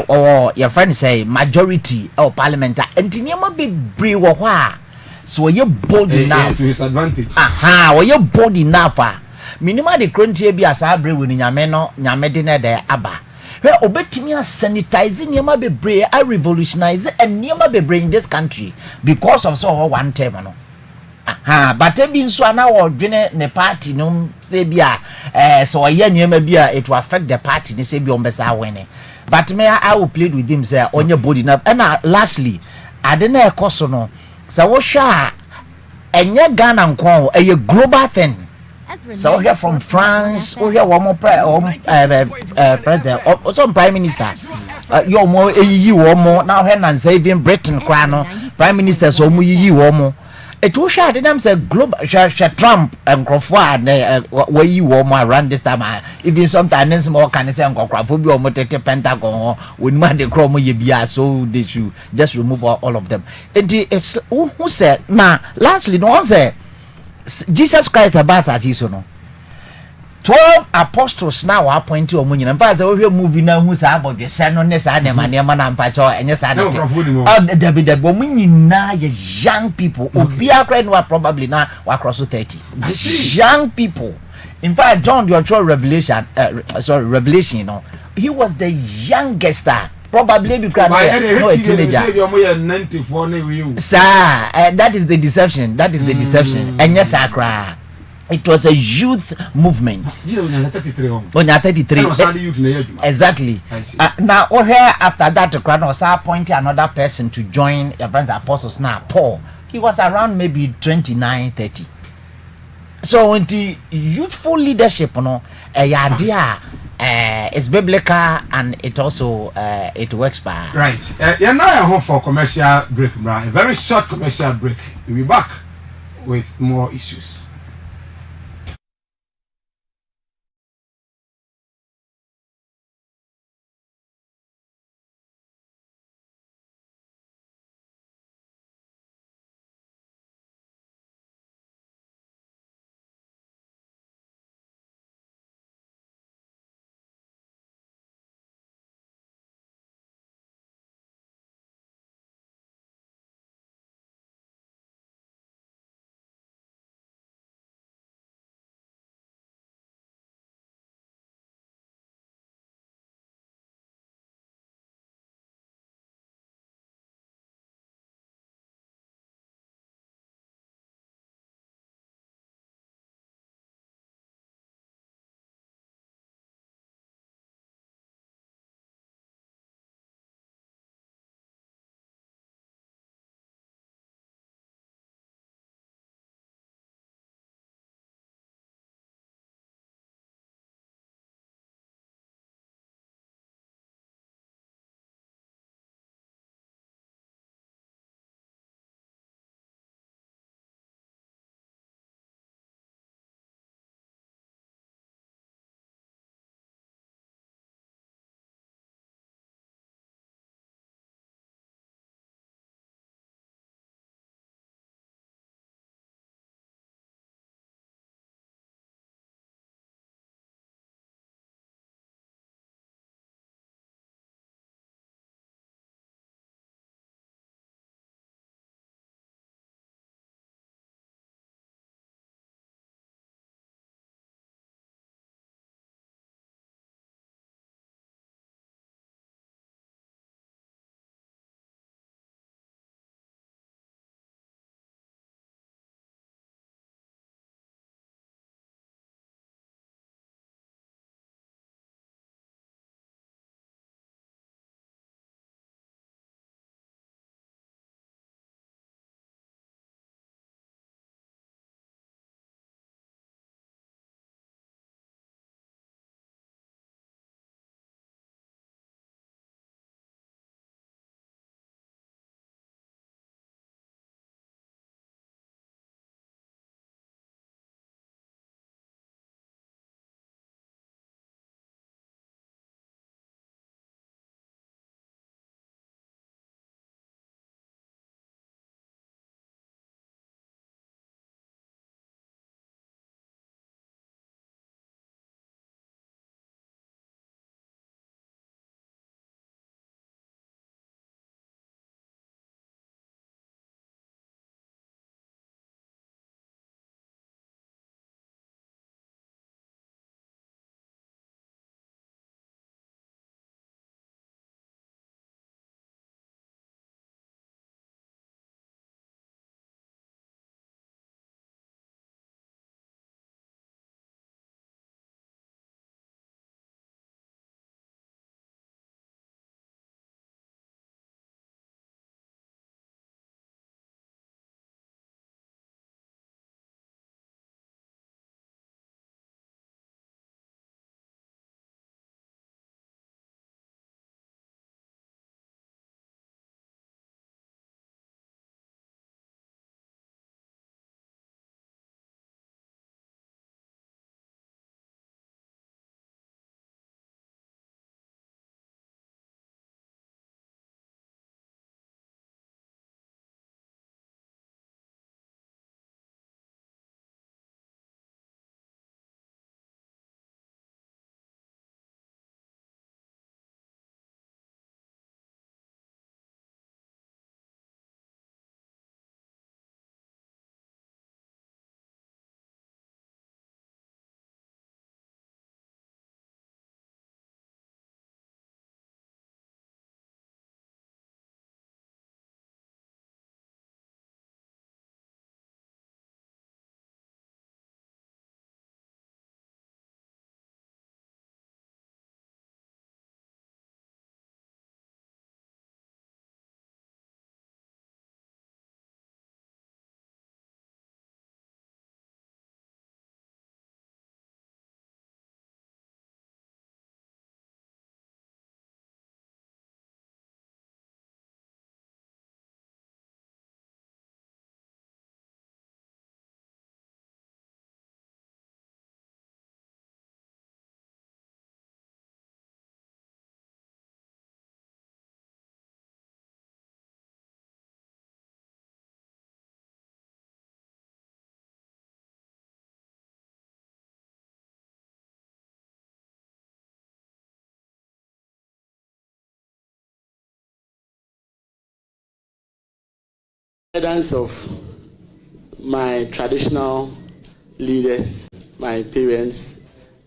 or your friend say, majority or parliament, and Tinyama be brave or wha. So you're bold enough. To his advantage. Aha, or you're bold enough. Minima the gruntia be as I bring when Yameno, Yamedina de Abba. Where obetimia sanitizing niema bebre I revolutionize and niema bebre in this country because of so one term no. Aha, but e so na wo dwene ne party no say bia so ye niema bia it will affect the party ne say bia ombesa wene. But me I will plead with him say onye body na and lastly ade na ekoso no say wo hwa enye Ghana nko e global thing. So here from France, we have one more president, also prime minister. You're more you more now. Hen saving Britain, Crano, prime minister. So you more. It was shot in them say global Trump and Crawford. Where you more around this time. Even sometimes more can say Crawford or Motete Pentagon with Monday Chromo Yebia. So they should just remove all of them. It's who said now. Lastly, no one said. Jesus Christ abasa atiso no 12 apostles now are appointed or money. And fact, we movie now who's about the son on this animal, and man, Pacho, and yes, I know. The women now, young people, Obia Cran were probably now across 30. Young people. In fact, John, your Revelation, Revelation, you know, he was the youngest star. Probably because no a teenager. Sir, that is the deception. That is the deception. And yes, I cry. It was a youth movement. When you're 33. Exactly. Now, after that, the crowd was appointing another person to join the apostles. Now, Paul, he was around maybe 29, 30. So, when the youthful leadership, you know, idea. It's biblical and it also it works by right. You're now home for commercial break, a very short commercial break. We'll be back with more issues. guidance of my traditional leaders, my parents,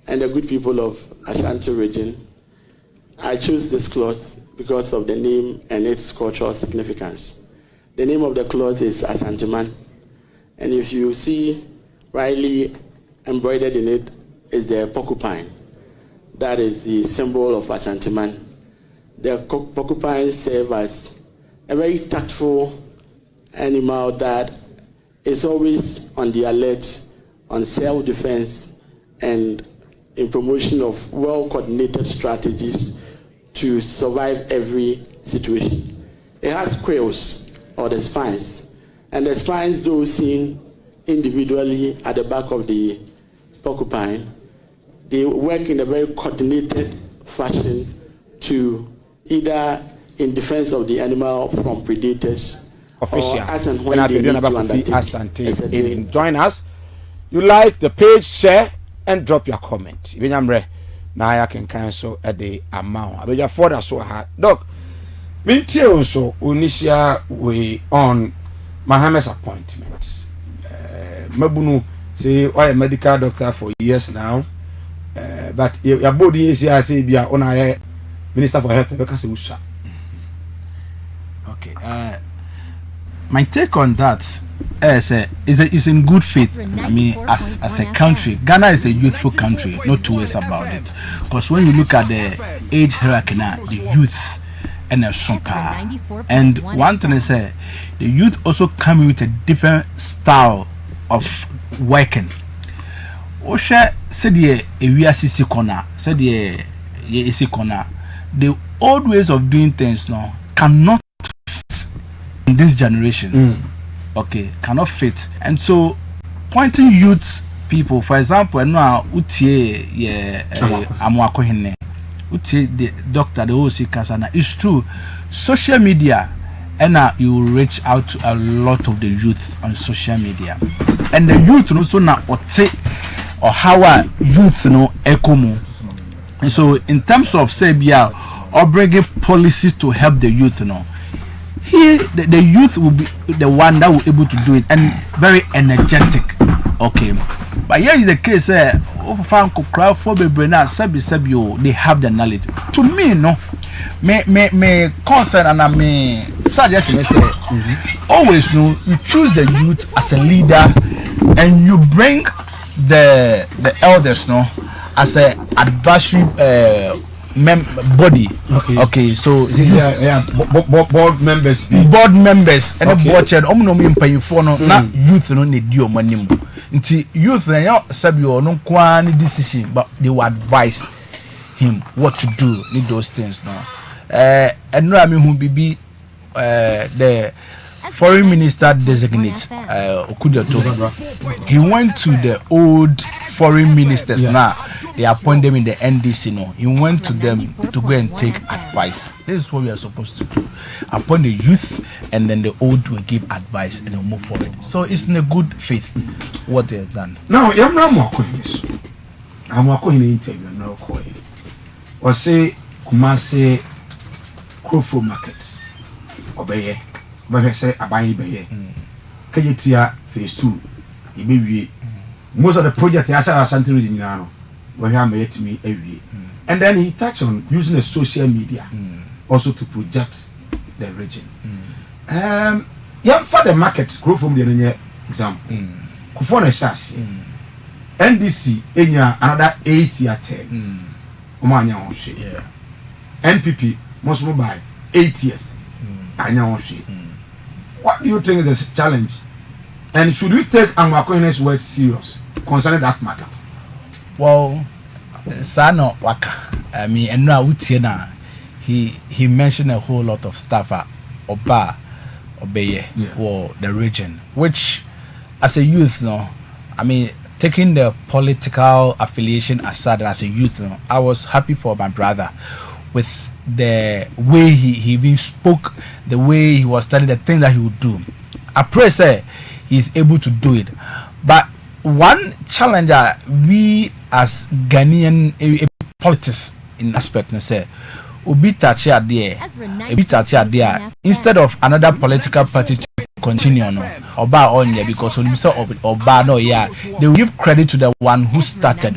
and the good people of Ashanti region, I chose this cloth because of the name and its cultural significance. The name of the cloth is Asanteman, and if you see rightly embroidered in it is the porcupine. That is the symbol of Asanteman. The porcupine serves as a very tactful animal that is always on the alert, on self-defense, and in promotion of well-coordinated strategies to survive every situation. It has quills, or the spines, and the spines, though seen individually at the back of the porcupine, they work in a very coordinated fashion to either in defense of the animal from predators, official, or as and when they need to undertake. Join us. You like the page, share, and drop your comment. Now I can cancel at the amount. I bet you for that so hard. Doc, Minty also Unisha we on Mahama's appointment. Mabunu say why a medical doctor for years now. But your body is here, say be on a Minister for Health because okay. My take on that is in good faith. I mean, as a country, Ghana is a youthful country, no two ways about it. Because when you look at the age hierarchy now, the youth and the super, and one thing is the youth also come with a different style of working. Osha said the WYEA corner, said the YEA corner. The old ways of doing things now cannot fit in this generation. Okay, cannot fit. And so pointing youth people, for example, now utie Amoakohene, utie the doctor, the whole kasana. It's true. Social media, and now you reach out to a lot of the youth on social media, and the youth also now or how are youth ekomu. And so in terms of say or bringing policies to help the youth here the youth will be the one that will be able to do it and very energetic. Okay, but here is the case they have the knowledge. To me me concern and I mean suggestion is always you choose the youth as a leader and you bring the elders as a advisory body. Okay, so board members and the board chair paying for na youth need your money. Youth no kwani decision, but they will advise him what to do need those things now. And no, I mean who be the foreign minister designate Okudato. He went to the old foreign ministers now. They appoint them in the NDC now. He went to them to go and take advice. This is what we are supposed to do. Appoint the youth and then the old will give advice and they'll move forward. So it's in a good faith what they have done. Now, I'm not more this. I'm not going to interview now. Or say Kumasi Krofo markets. Obey. But I say Abayi Baye. Kayetia phase 2. Maybe most of the project I saw Ashanti region now. When he met me every and then he touched on using the social media also to project the region. Yeah, for the market grow from the example. Kufona Shas NDC enya another 8-year term. Omanya onshi. NPP most mobile 8 years. Anya onshi. What do you think is the challenge? And should we take Amoakohene's words serious concerning that market? Well, Sano Waka. I mean, and now he mentioned a whole lot of stuff at Oba, Obeye, or the region, which as a youth, I mean, taking the political affiliation aside as a youth, I was happy for my brother with the way he even spoke, the way he was telling the things that he would do. I pray, say, he's able to do it. But one challenge we as Ghanaian politics in aspect say obi touch there instead of another political party to continue no oba onye because when you say oba no yeah they will give credit to the one who started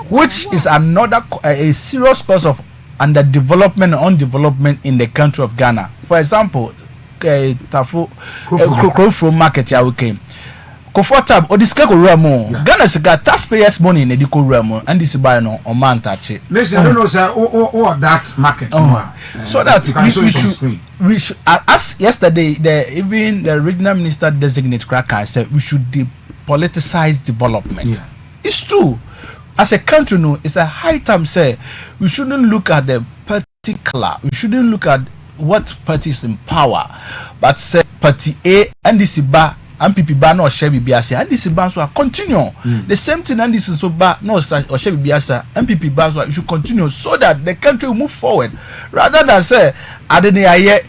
which is another a serious cause of underdevelopment and undevelopment in the country of Ghana. For example, Krofro market ya we came comfortable odiska ko ramo Ghana siga taxpayers money in ediko ramo and this buy no o man touch it. Listen, I don't know sir what that market so that we should as yesterday even the regional minister designate Cracker said we should depoliticize development. It's true. As a country no, it's a high time say we shouldn't look at the particular, we shouldn't look at what party is in power, but say party A and this ba and MPP ba no share biasa and this ba so continue the same thing and this is so ba no share biasa MPP ba so you should continue so that the country will move forward rather than say adene aye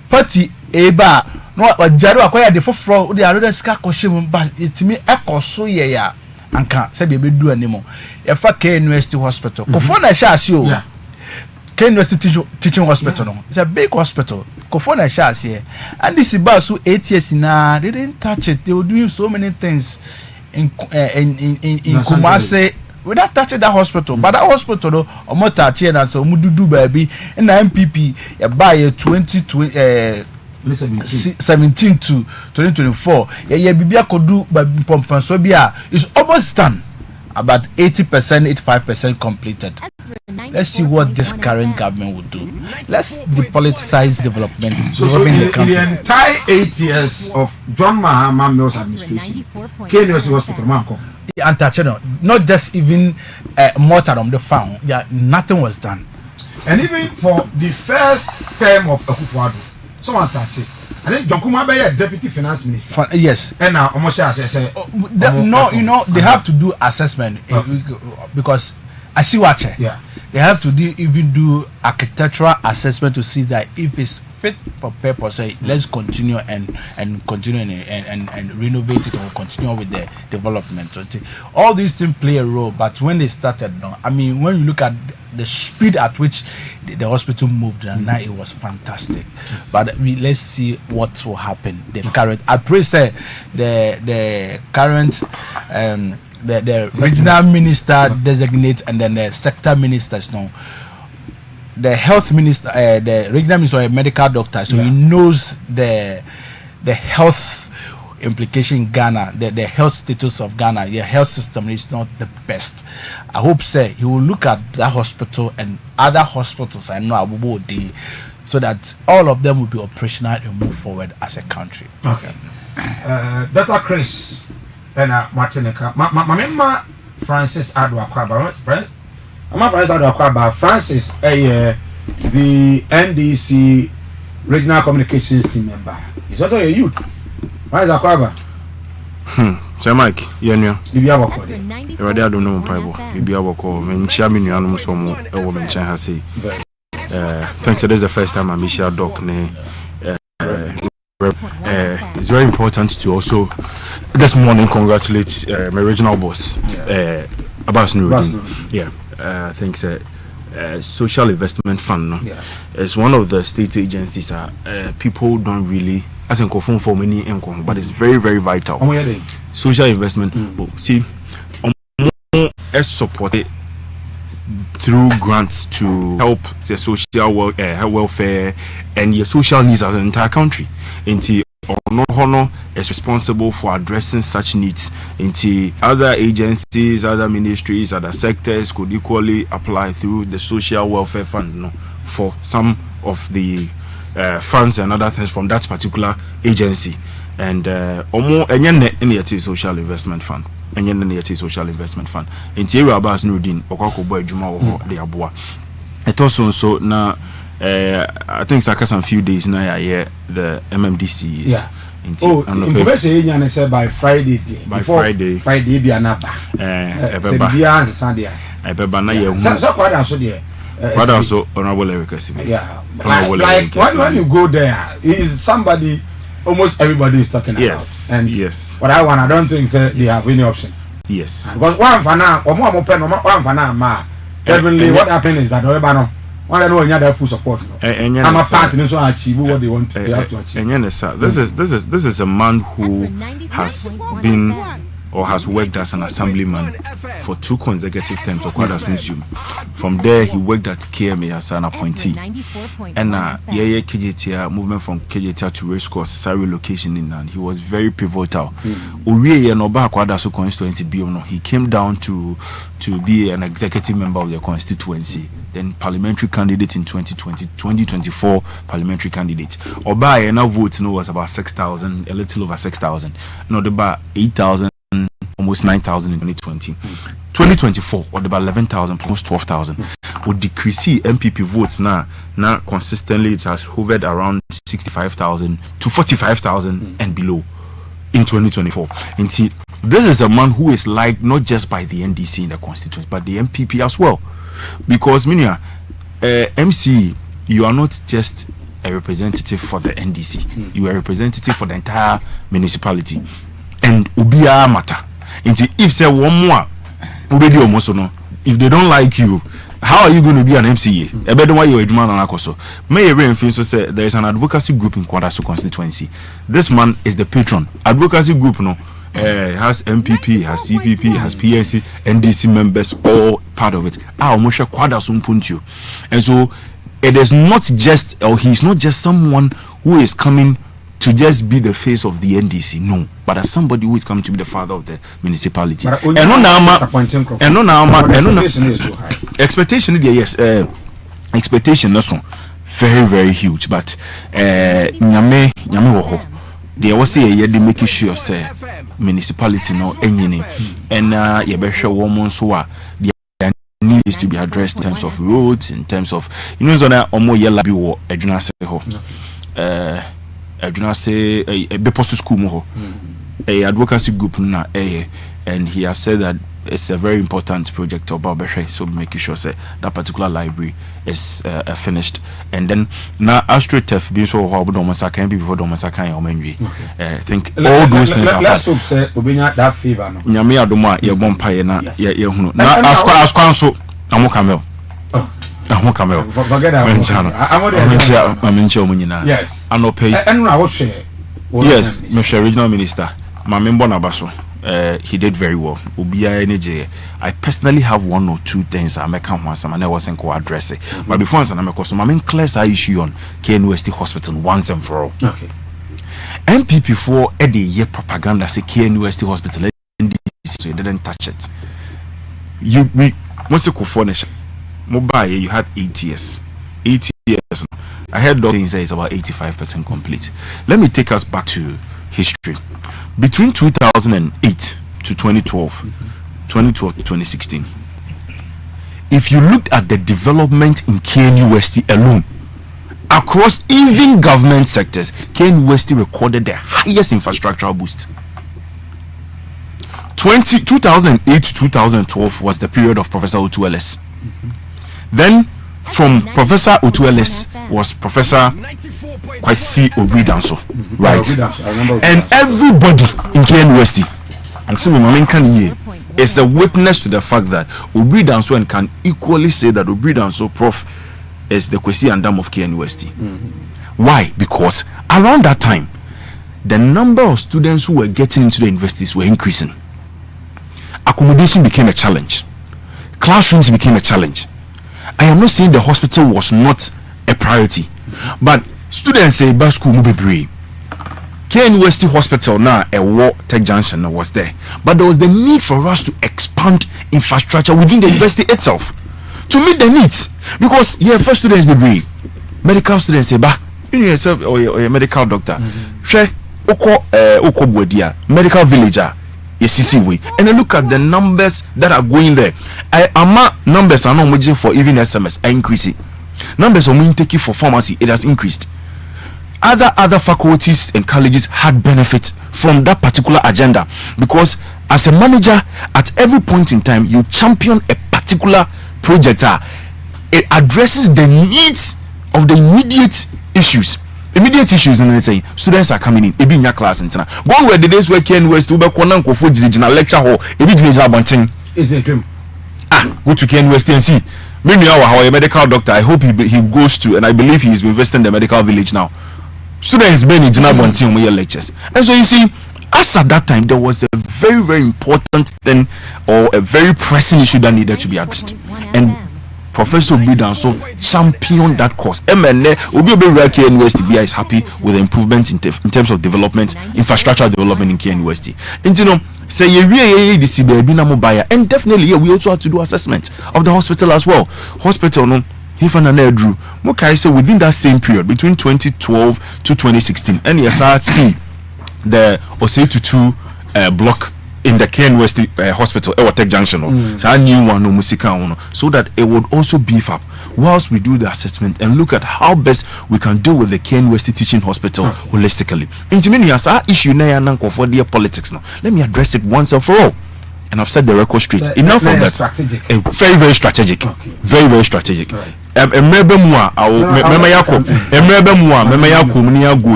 party A ba no ojaro akwaya de foforo the another ska kwhye ba etimi ekoso ye ya anka say be do animo e fa K University Hospital kofo na sha ase o K University Teaching Hospital no it's a big hospital kofo na sha ase and this about so 8 years na they didn't touch it. They were doing so many things in Kumasi without touching that hospital but that hospital no omo touch here na so mududu baby na MPP e buy 17 to 2024 yeah bibia kodu pompanso bia is almost done about 80% 85% completed. Let's see what this current government will do. Let's depoliticize development. So in the entire 8 years of John Mahama Mills administration, KNUS Hospital Manko, not just even mortar on the farm. Yeah, nothing was done. And even for the first term of Akufo-Addo, someone touched it. I think John Kumaba is deputy finance minister. Yes. And now almost say no, you know they have to do assessment because I see what they have to even do architectural assessment to see that if it's fit for purpose. Say let's continue and continue and renovate it or continue with the development. So all these things play a role, but when they started, no, I mean when you look at the speed at which the hospital moved, and now it was fantastic. But let's see what will happen. The current, I pray, say the current the regional minister designate and then the sector ministers now. The health minister, the regional minister, a medical doctor, so he knows the health implication in Ghana, the health status of Ghana. The health system is not the best. I hope say he will look at that hospital and other hospitals I know Abubu so that all of them will be operational and move forward as a country. Okay. Dr. Chris and Martinica, my Francis Adwakwaba, Francis, the NDC regional communications team member. He's also a youth. Why is Akwaba? Sir Mike, Yenya. Bibi aboko. Everybody I don't know Bible. Bibi aboko. Me nchia me nuanum so mo e wo me nchen ha sei. Thanks, this is the first time I'm Michelle Doc ne it's very important to also this morning congratulate my regional boss Abbas Nuruddin. Thanks social investment fund no? It's one of the state agencies people don't really as in confirm for many income, but it's very very vital. Social investment see is supported through grants to help the social welfare and your social needs as an entire country. Into Honor is responsible for addressing such needs. Into other agencies, other ministries, other sectors could equally apply through the social welfare fund, you know, for some of the funds and other things from that particular agency. And social investment fund. Social investment fund. Interior Abbas Nuruddin, Okwakobo Ejuma wo de aboa. It also now I think some few days now the MMDC is information say by Friday Friday be anaba so honorable Eric like when you go there is somebody almost everybody is talking about. And what I don't think they have any option. Yes. Because one for now, or more pen, one for now, definitely what happened is that Why don't you have full support? I'm a partner, so I achieve what they want. They have to achieve. This is a man who has been or has worked as an assemblyman for 2 consecutive terms of Kwadasunsium. From there, he worked at KMA as an appointee. And YEA KJTA movement from KJTA to race course, sorry relocation in, and he was very pivotal. YEA no ba Kwadasu constituency biono. He came down to be an executive member of the constituency, then parliamentary candidate in 2024 parliamentary candidate. Oba now vote was about 6,000, a little over 6,000. No, about 8,000. Almost 9,000 in 2020. 2024 or about 11,000, almost 12,000. Would decrease MPP votes now consistently it has hovered around 65,000 to 45,000 and below in 2024. And see, this is a man who is liked not just by the NDC in the constituency but the MPP as well, because MC, you are not just a representative for the NDC, you are a representative for the entire municipality, and ubia matter. If say one more, if they don't like you, how are you going to be an MCA? I bet why you're a man on Akoso. May Rainfield say there is an advocacy group in Kwadasu constituency. This man is the patron. Advocacy group has MPP, has CPP, has PSC, NDC members, all part of it. And so it is not just, or he's not just someone who is coming to just be the face of the NDC, no, but as somebody who is coming to be the father of the municipality. Expectation, yes, expectation also very, very huge, but nyame there was a they make sure say municipality no anything, and you better woman so there needs to be addressed in terms of roads, in terms of zona omo yella bi wo adwuna se ho adwuna se a bepost school mo ho a advocacy group na and he has said that it's a very important project about Beshe, so making sure say that particular library is finished, and then now AstroTurf being so horrible Domasaka and before Domasaka and Omenri. I think all those things are let's hope say Obinya that favor no Nyame adoma ye bon paye na ye hunu na askwan so amokamel forget that amencha omunyina yes anope and na what share yes Mr. Regional Minister Mamembo Nabaso. He did very well. I personally have one or two things I make once and I wasn't go address it. But before I make some, I mean, clear our issue on KNUST Hospital once and for all. Okay. MPP for a year propaganda say KNUST Hospital, so you didn't touch it. You once you furnish mobile, you had 8 years. 8 years. I heard doctors say it's about 85% complete. Let me take us back to history. Between 2008 to 2012 to 2016, if you looked at the development in KNUST alone, across even government sectors, KNUST recorded the highest infrastructural boost. 2008 to 2012 was the period of Professor Otueles. Then from Professor Otueles was Professor Kwasi Obridanso, right? And everybody in KNUST, and so is a witness to the fact that Obridanso can equally say that Obridanso Prof is the Kwesi Andam of KNUST. Why? Because around that time, the number of students who were getting into the universities were increasing. Accommodation became a challenge. Classrooms became a challenge. I am not saying the hospital was not a priority, but students say bus school no be brave. KNUST Hospital now a war Tech Junction was there, but there was the need for us to expand infrastructure within the university itself to meet the needs, because first students be brave. Medical students say ba you know yourself or a medical doctor share oko bodia medical villager way, and I look at the numbers that are going there. Numbers are not much for even SMS are increasing. Numbers of intake for pharmacy, it has increased. Other faculties and colleges had benefit from that particular agenda, because as a manager at every point in time you champion a particular project. It addresses the needs of the immediate issues. Immediate issues, and say students are coming in. Ebi in your class and gone where the days where KNUST ube kwana nkofo jina lecture hall. Ebi jina bunting. Is it dream? Go to KNUST and see. Meanwhile, our medical doctor, I hope he goes to, and I believe he's been visiting the medical village now. Students been in Jinabonti lectures. And so you see, as at that time, there was a very, very important thing or a very pressing issue that needed to be addressed. And Professor Bidan so championed that cause. MNA KN University is happy with the improvement in terms of development, infrastructure development in KN University. And you know, say and definitely we also have to do assessment of the hospital as well. Hospital no if an Drew Mokai say within that same period between 2012 to 2016, and yes, I see the Osei-Tutu block in the KN University Hospital, Tech Junction, so I knew one no Musika, so that it would also beef up whilst we do the assessment and look at how best we can deal with the KN University Teaching Hospital holistically. In many years, our issue now for their politics now. Let me address it once and for all. And I've set the record straight. Enough of that. Very, very strategic. Okay. Very, very strategic. Right. Go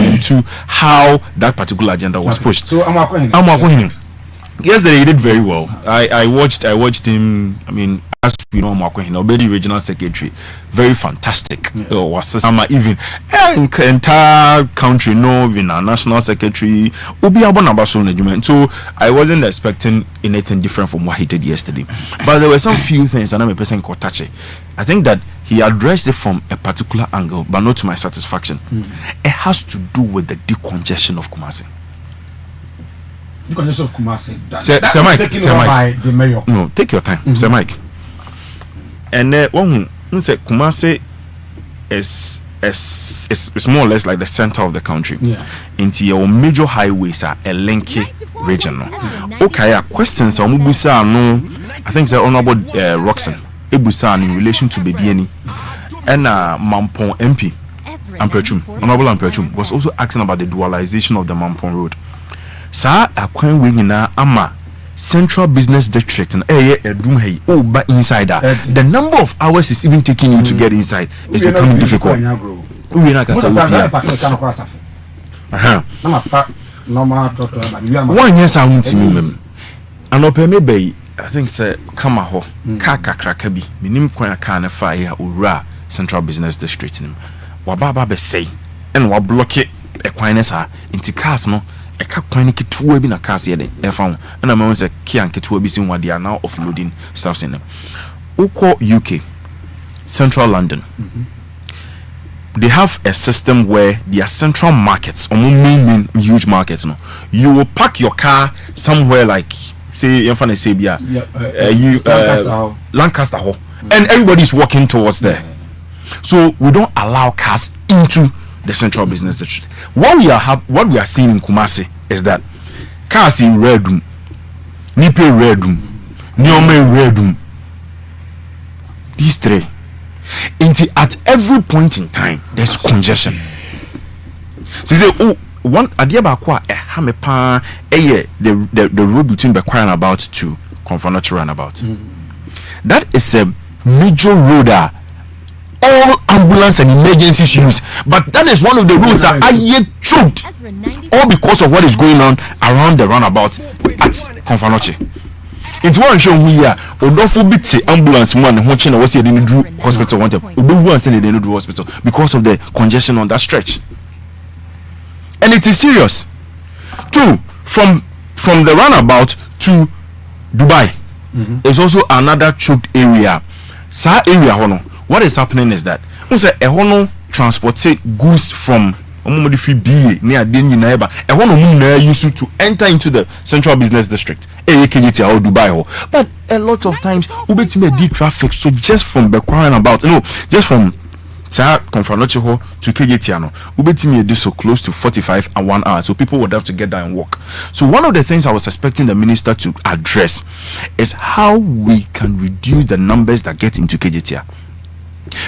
into how that particular agenda was pushed. So Amoakohene. Yesterday he did very well. I watched him. I mean, as we know, Amoakohene, already regional secretary, very fantastic. Was even entire country, no, even our national secretary. So I wasn't expecting anything different from what he did yesterday. But there were some few things, and I'm a person called Tache. I think that he addressed it from a particular angle, but not to my satisfaction. It has to do with the decongestion of Kumasi. Decongestion of Kumasi. Sir Mike. No, take your time, Sir Mike. And one who said Kumasi is more or less like the center of the country. Into your major highways are a linky region. Okay, questions on Mubusa no. I think the Honorable Roxanne Ebusan in relation to Bedieni and Mampong MP Honorable Amperchum was also asking about the dualization of the Mampong Road. Sir, Akwan Wingina Ama Central Business District and but inside that the number of hours is even taking you to get inside is becoming difficult. One yes, I won't see me. And open maybe I think say kama ho kaka krakabi minim kwan ka na fire owura Central Business District nim wa baba be say and wa block e kwan na sa inti cars no e ka kwan ni ketuwa bi na cars ye de e fa ho na ma say kian ketuwa bi sin wa dia now offloading stuffs in them. Uko UK Central London they have a system where their central markets or main huge markets no you will park your car somewhere like say Lancaster Hall, and everybody's walking towards there. So we don't allow cars into the Central Business District. What we are seeing in Kumasi is that cars in red room, Nipe red room, Nyome red room. These three. At every point in time, there's congestion. So you say, one Adiabakwa Hamepa the road between Bekwai Roundabout to Konfanochi Roundabout. That is a major road that all ambulance and emergencies use. But that is one of the roads that are yet choked. All because of what is going on around the roundabout at Konfanochi. It's one show we are Odofo bit ambulance one watching was here in the hospital wanted hospital because of the congestion on that stretch. And it is serious. Two, from the roundabout to Dubai is also another choked area. Sa area hono. What is happening is that a hono transport goods from near Denny a hono used to enter into the Central Business District. Or Dubai. But a lot of times we traffic so just from Bekwai Roundabout, just from Konfanochi to Kegetiano, Ubetimi do so close to 45 and 1 hour, so people would have to get down and walk. So one of the things I was expecting the minister to address is how we can reduce the numbers that get into Kegetia.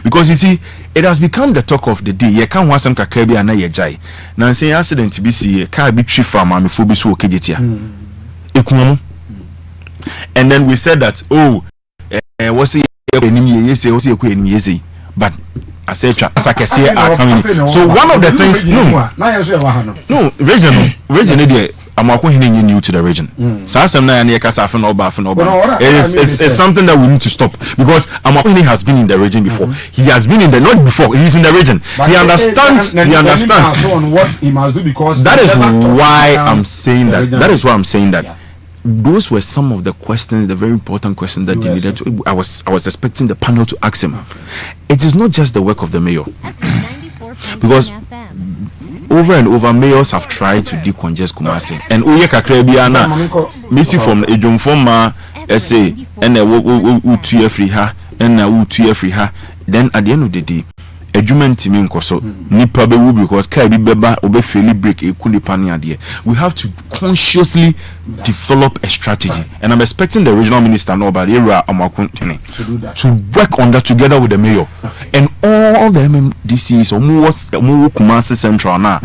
Because you see, it has become the talk of the day. You can't want some kakrebi and a jai. Now say accident to be see can't be tree farm and phobia so Kegetia. And then we said that what's it but I said, as I can see, are coming. So one of the things, regional, Amoakohene new to the region. It's something that we need to stop because Amoakohene has been in the region before. He has been in the not before. He's in the region. But he understands. He understands on what he must do because that is why I'm saying that. That is why I'm saying that. Yeah. Those were some of the questions, the very important questions that they needed. I was expecting the panel to ask him. Okay. It is not just the work of the mayor, because over and over mayors have tried to decongest Kumasi. And Uye Kakrebiana, Missy from Ejumfoma, SA, and Utuye Friha, and Utuye Friha. Then at the end of the day, adwuma ntimi nkoso nipa be wu because kai bi beba obe fairly break ekuni pani ade. We have to consciously develop a strategy, and I'm expecting the regional minister no about area Amoakohene to work on that together with the mayor and all the MMDCs or more Kumasi Central now.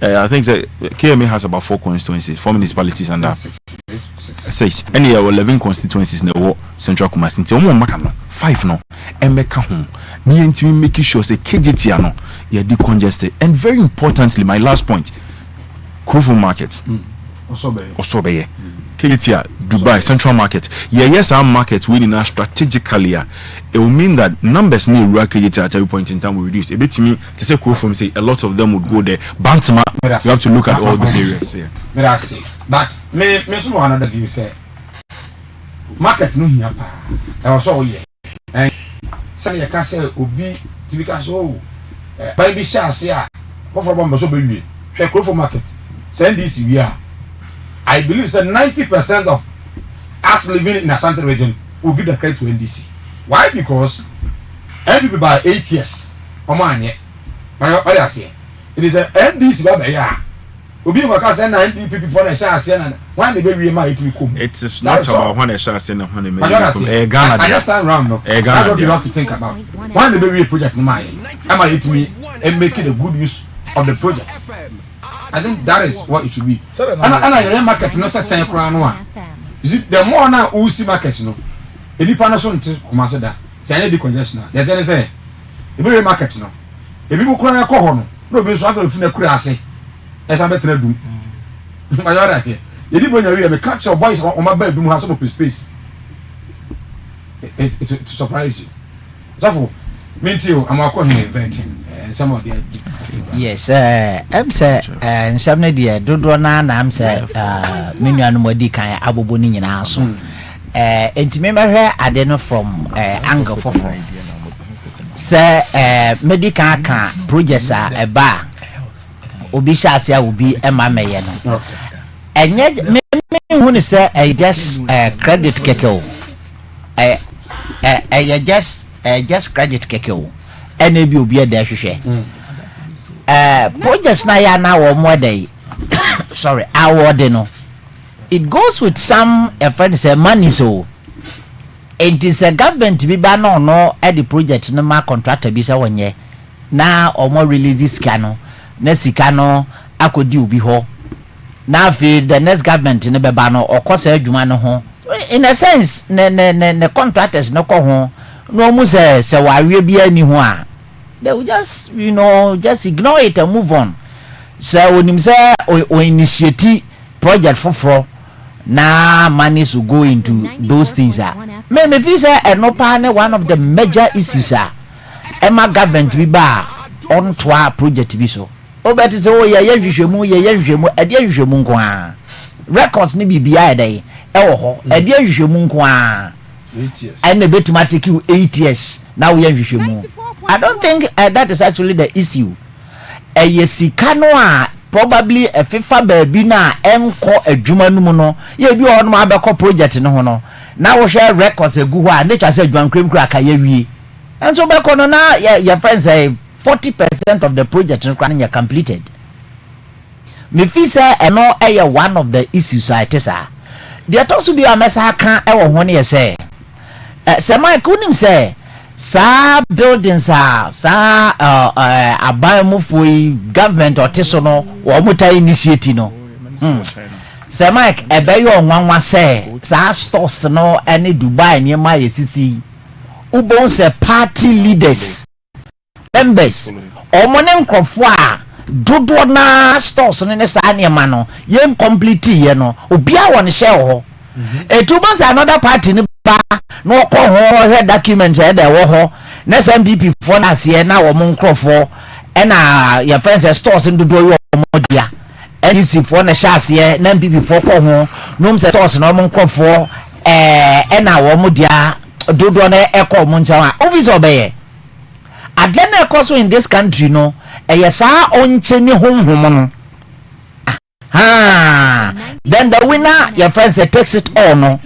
I think that KMA has about 4 constituencies, 4 municipalities and that 6 and there were 11 constituencies in the Central Kumasi. Nti 5 no emeka home me ntimi making sure say KGT ano ye decongested. And very importantly, my last point, Kurufum market Osobeye KGT Dubai Central market yes our market we need strategically. It will mean that numbers near KGT at every point in time will reduce a bit. To me to say Kurufum, say a lot of them would go there. Bantama, you have to look at all these areas here. But me some another view say market no here pa e was all here and say you can say obi typical so baby share a what for bomb so be we for market send this we are I believe say 90% of us living in the Central region will give the credit to NDC. Why? Because NDP by 8 years omanye what I say it is a NDC by ya obi waka say na NDP before the share say na when the baby ma it will come. It is not about when the share say na when the come. Ghana I understand round no. That's what you have to think about. When the baby project no mind am I it me and making a good use of the project. I think that is what it should be. And I market no say kura no a. You see the more na we see market no enipa no so nte Kumasi da say any decongestion na they tell say e be market no e bi kura na ko ho no no be so afa fu na kura ase esa betra dum ma yora say e di bonya wi me catch your boys on my bed dum ha so space to surprise you. So minti o Amoakohene vetting some of the yes am say nsam de dodo na am say menuanu modi kan abobo ni nyina so entime mehwe ade no from angle fofo say medical kan projects eba obi shase a obi ema meye no enye me hu ni say just credit keke just credit keke o ene bi obi e da hwehwe projects na ya na wo mo dey sorry award no it goes with some friend say money so it is a government bi ba no at the project no ma contractor bi say wonye na omo release sika no na sika no akodi obi ho na afi the next government no be ba no okosa adwuma no ho in a sense ne contractors no ko ho no mu say wawe bi ani ho a they will just just ignore it and move on. So when him say or initiate project for now money will go into those things me feel say no partner one of the major issues Emma government be ba on to our project be so but say ye hwehwemu e de hwehwemu nko a records ni bibia e dey e wo ho e de hwehwemu nko a 8 years and the betuma take you 8 years now we hwehwemu. I don't think that is actually the issue. Sika no a probably a FIFA baby na enko adwuma no mu no ye bi ho no ma be project no ho no na wo hwe records egu ho a nature say adwan kremkura ka ye wie and so be ko no na your friends say 40% of the project no kwan completed. Me feel say eno one of the issues I tell sir there talks to be a mess kan e wo ho ne say my kunim say sa buildings sa abamu for government or tesono or muta initiate no say Mike ebeyo onwanwa say sa stores no any Dubai near my sisi ubon say party leaders members or money nkrofo a dodo na stores ne saa nneɛma no yɛn complete yɛ no obia wɔ ne hyɛ ho etuma sa another party ne ba na ɔkɔ ho hwɛ document ɛda ɛwɔ ho na SMPP fo na aseɛ na wɔn nkrɔfo ɛna yɛ friends stores dodo yɛ wɔn dia NDC fo na hyɛ aseɛ na MPP fo kɔ ho nom sɛ stores na wɔn nkrɔfo ɛna wɔn dia dodo na ɛkɔ wɔn nkyɛn a office ɔbɛyɛ adeɛ na ɛkɔ so in this country no ɛyɛ saa ɔnkyɛ ne honhom no then the winner your friends takes it all no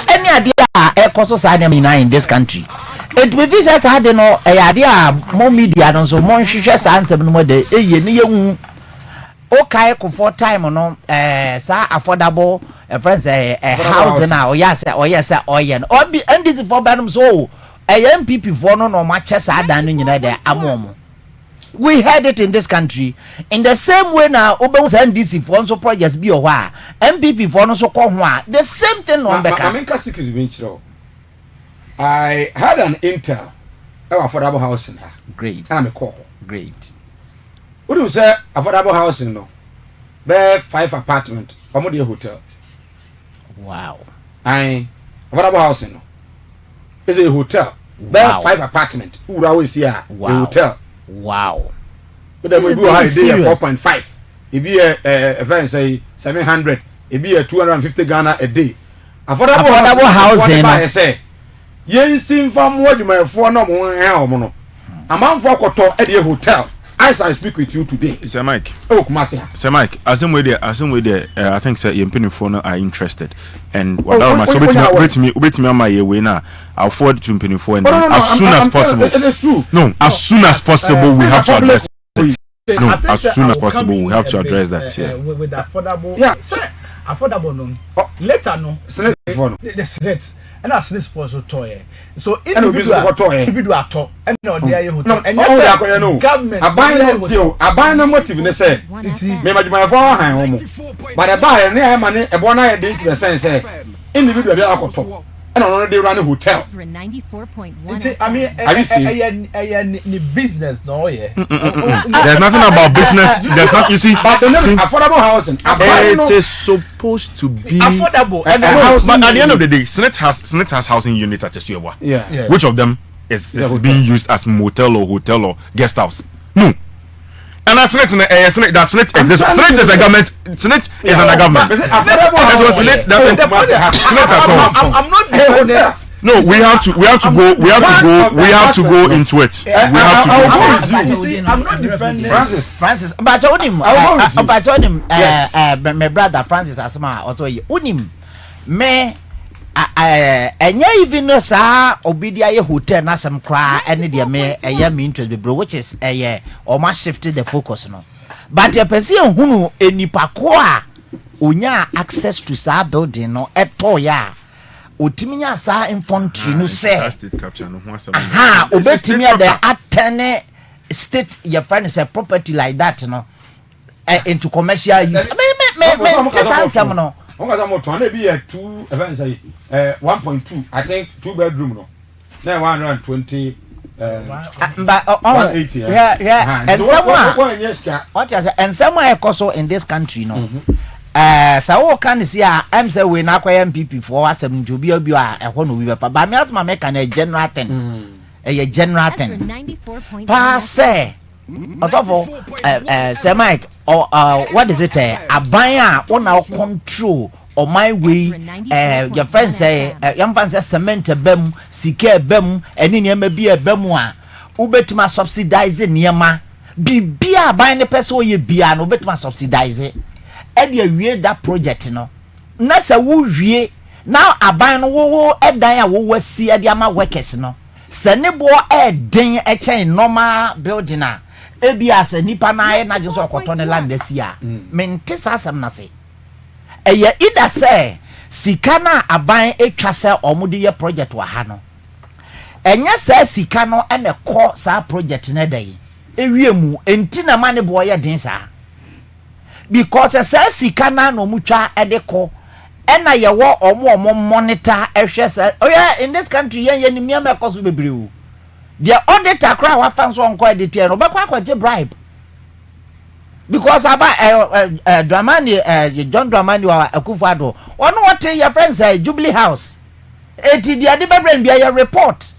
any idea ɛkɔ so saa nneɛma in this country it be visa saa de no ɛyɛ adeɛ a mo media no so mo nhwehwɛ saa nsɛm no mo de ɛyɛ ne yɛhu okay for time no saa affordable friends housing na ɔyɛ sɛ ɔyɛ no obi NDC for banum so MPP for no matches saa dan no nyina de amomo. We had it in this country in the same way now. Obama NDC for so projects be or why MPP for no so call the same thing on the I had an intel affordable housing. Great. I'm a call. Great. What do you say affordable housing no? Bear 5 apartment, Omodia hotel. Wow. Affordable housing no. It's a hotel. Bear 5 apartment. Who always here? A hotel. Wow. But then we do a day 4.5. It be a event say 700. It be a 250 Ghana a day. Affordable housing. I say, ye seem from what you may for no more. A man for Koto at the hotel. As I speak with you today, Sir Mike. Oh, Kumasi. Sir Mike, as I'm with there, I think Sir Yempini phone are interested. And what I wait me on my way now. I'll forward to Yempini phone as soon as possible. It is true. No, as soon as possible we have to address it. No, as soon as possible we have to address that here. With affordable, affordable no. Later no. The Senate. And that's this for so toy. So individual talk and no there hotel. And yes, government I buy no motive ne say. Me my for home. But I buy near money a bona dey to the sense say individual be akoto. And on dey run hotel. 94.1. I mean a business no yeah. There's nothing about business. There's not you see affordable housing. It is supposed to be affordable. But at the end of the day, Senate has housing units at Esuewa. Yeah. Which of them is being used as motel or hotel or guest house? No. And that Senate exists. Senate is a government. Senate is an government. Senate doesn't Senate at all. I'm not there. No, we have to go into it. We have to go into it. I'm not defending Francis. But my brother Francis Asma also unim me enye even no sa obidia ye hotel na sem kra ene de me me interest be bro which is o ma shifted the focus no but your person hunu enipa ko a onya access to sa building no eto ya otiminya sa infantry no say obetimi the attend state your friend is a property like that no into commercial use me just answer no on got more to be a 2 events 1.2 I think 2 bedroom no now 120 but 180 and someone what is and somewhere also in this country no so can see am say we na kwaya MPP for asem to be obi a ehwo no we be fa ba me asma make na general thing a general thing pass otofo say Mike or what is it aban a wona control or my way your friend say your friend say cement bem sika bem eni niam bi bem a ubetima subsidize niam bibia aban ne person ye bia no ubetima subsidize e dey wie that project no na say wo wie now aban no wo edan a wo wasi e dey ama workers no se ne bo e den e chen normal building a ebi ase nipa na aye na jinso okoto ne land asi a mente sasam na se eye ida se sika na aban etwa se omudi ye project wa ha no enya se sika no ene ko sa project na dai ewiemu enti na mane bo ye den sa because se sika na no mutwa ede ko ena ye wo omo monitor ehwe se oya in this country ye ni miam ekoso bebreu the auditor cry wa fan so onko edit no be kwa je bribe because Dramani John Dramani wa Akufo-Addo ono what your friends Jubilee House eti dia de bebrem bia your report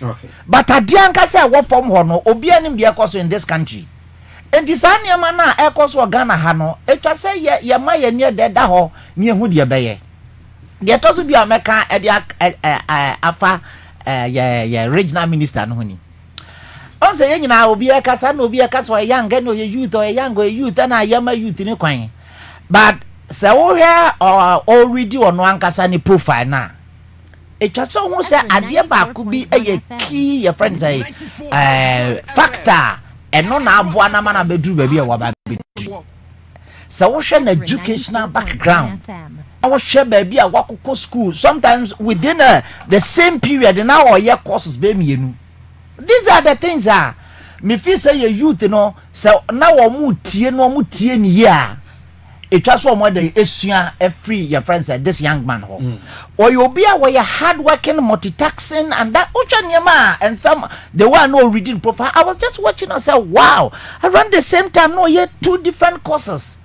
but adia nka say wo form ho no obi anim dia koso in this country enti sanya ma na ekoso Ghana ha no etwa say ye ma ye ne de da ho ne ehu de beye de toso bia meka e dia afa ye regional minister no ni on say yen na obi ekasa na obi ekasa o young no ye youth o young o youth na yama youth ni kwan but say wo hia already ono ankasa ni profile na etwa so hu say ade ba ku bi eye key your friends say factor eno na aboa na mana beduru ba bi e wa ba beduru so wo hwe na educational background wo hwe ba bi a wakoko school sometimes within the same period na o ye courses be mienu. These are the things me feel say your youth no so now mu tie ni ya it was more than esua free your friends said this young man ho or you be a hard working multitasking and that uchanyama and some the one no reading profile. I was just watching and say wow, around the same time no yet two different courses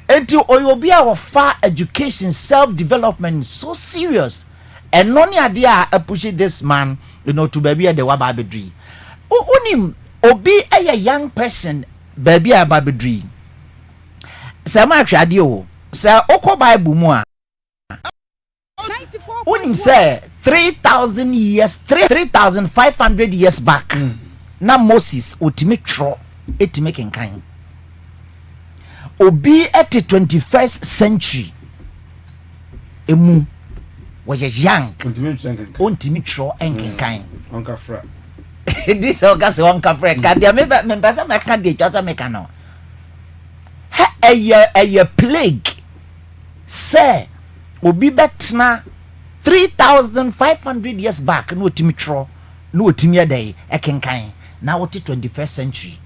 until or you be our far education self-development so serious and none idea pushing this man to baby at the wababedri. Unim obi a young person baby a babedri. Sama radio say oko Bible mu a. Unim say 3,000 years 3,500 years back. Na Moses otimi tro etimi kenkan. Obi at the 21st century. Emu was young. Ontimi tro enkenkan. Onka fra. This August onka fra. Kadia member some can dey just make no. A plague. Say obi betna 3,500 years back no otimi tro no otimi adai ekenkan. Now what 21st century.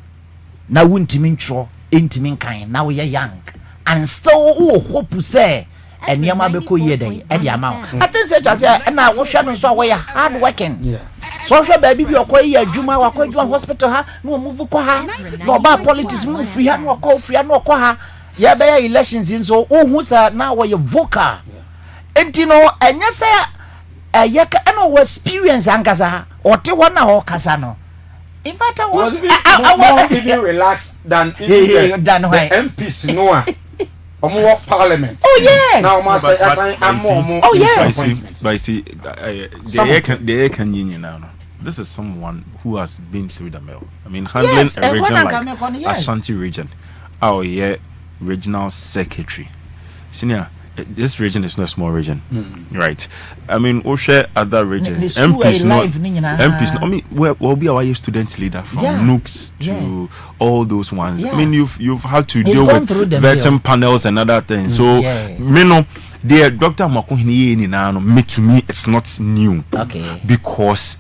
Now wontimi tro entimi kan. Now we are young and still hope say and yama beko ye day e dia ma. I think say just na wo hwa no so we hard working. So hwa baby bi okoye adwuma wakwadwa hospital ha no move ko ha no ba politics move free ha no ko free no ko ha ya be elections in so ohu sa na we vocal enti no enye say ye ka no experience angaza ote wona ho kasa no. In fact I was even relaxed than the MPs no more parliament. Oh yes. Now I'm more. Oh yes. But see, the can union now. This is someone who has been through the mill. I mean, handling a region like Ashanti region. Oh yeah, regional secretary. Senior, this region is not a small region, right? I mean, we share other regions. MPs not. MPs. I mean, we'll be our student leader from Nooks to all those ones. I mean, you've had to deal with vetting panels and other things. So, me no, the Dr. Amoakohene me to me it's not new. Okay. Because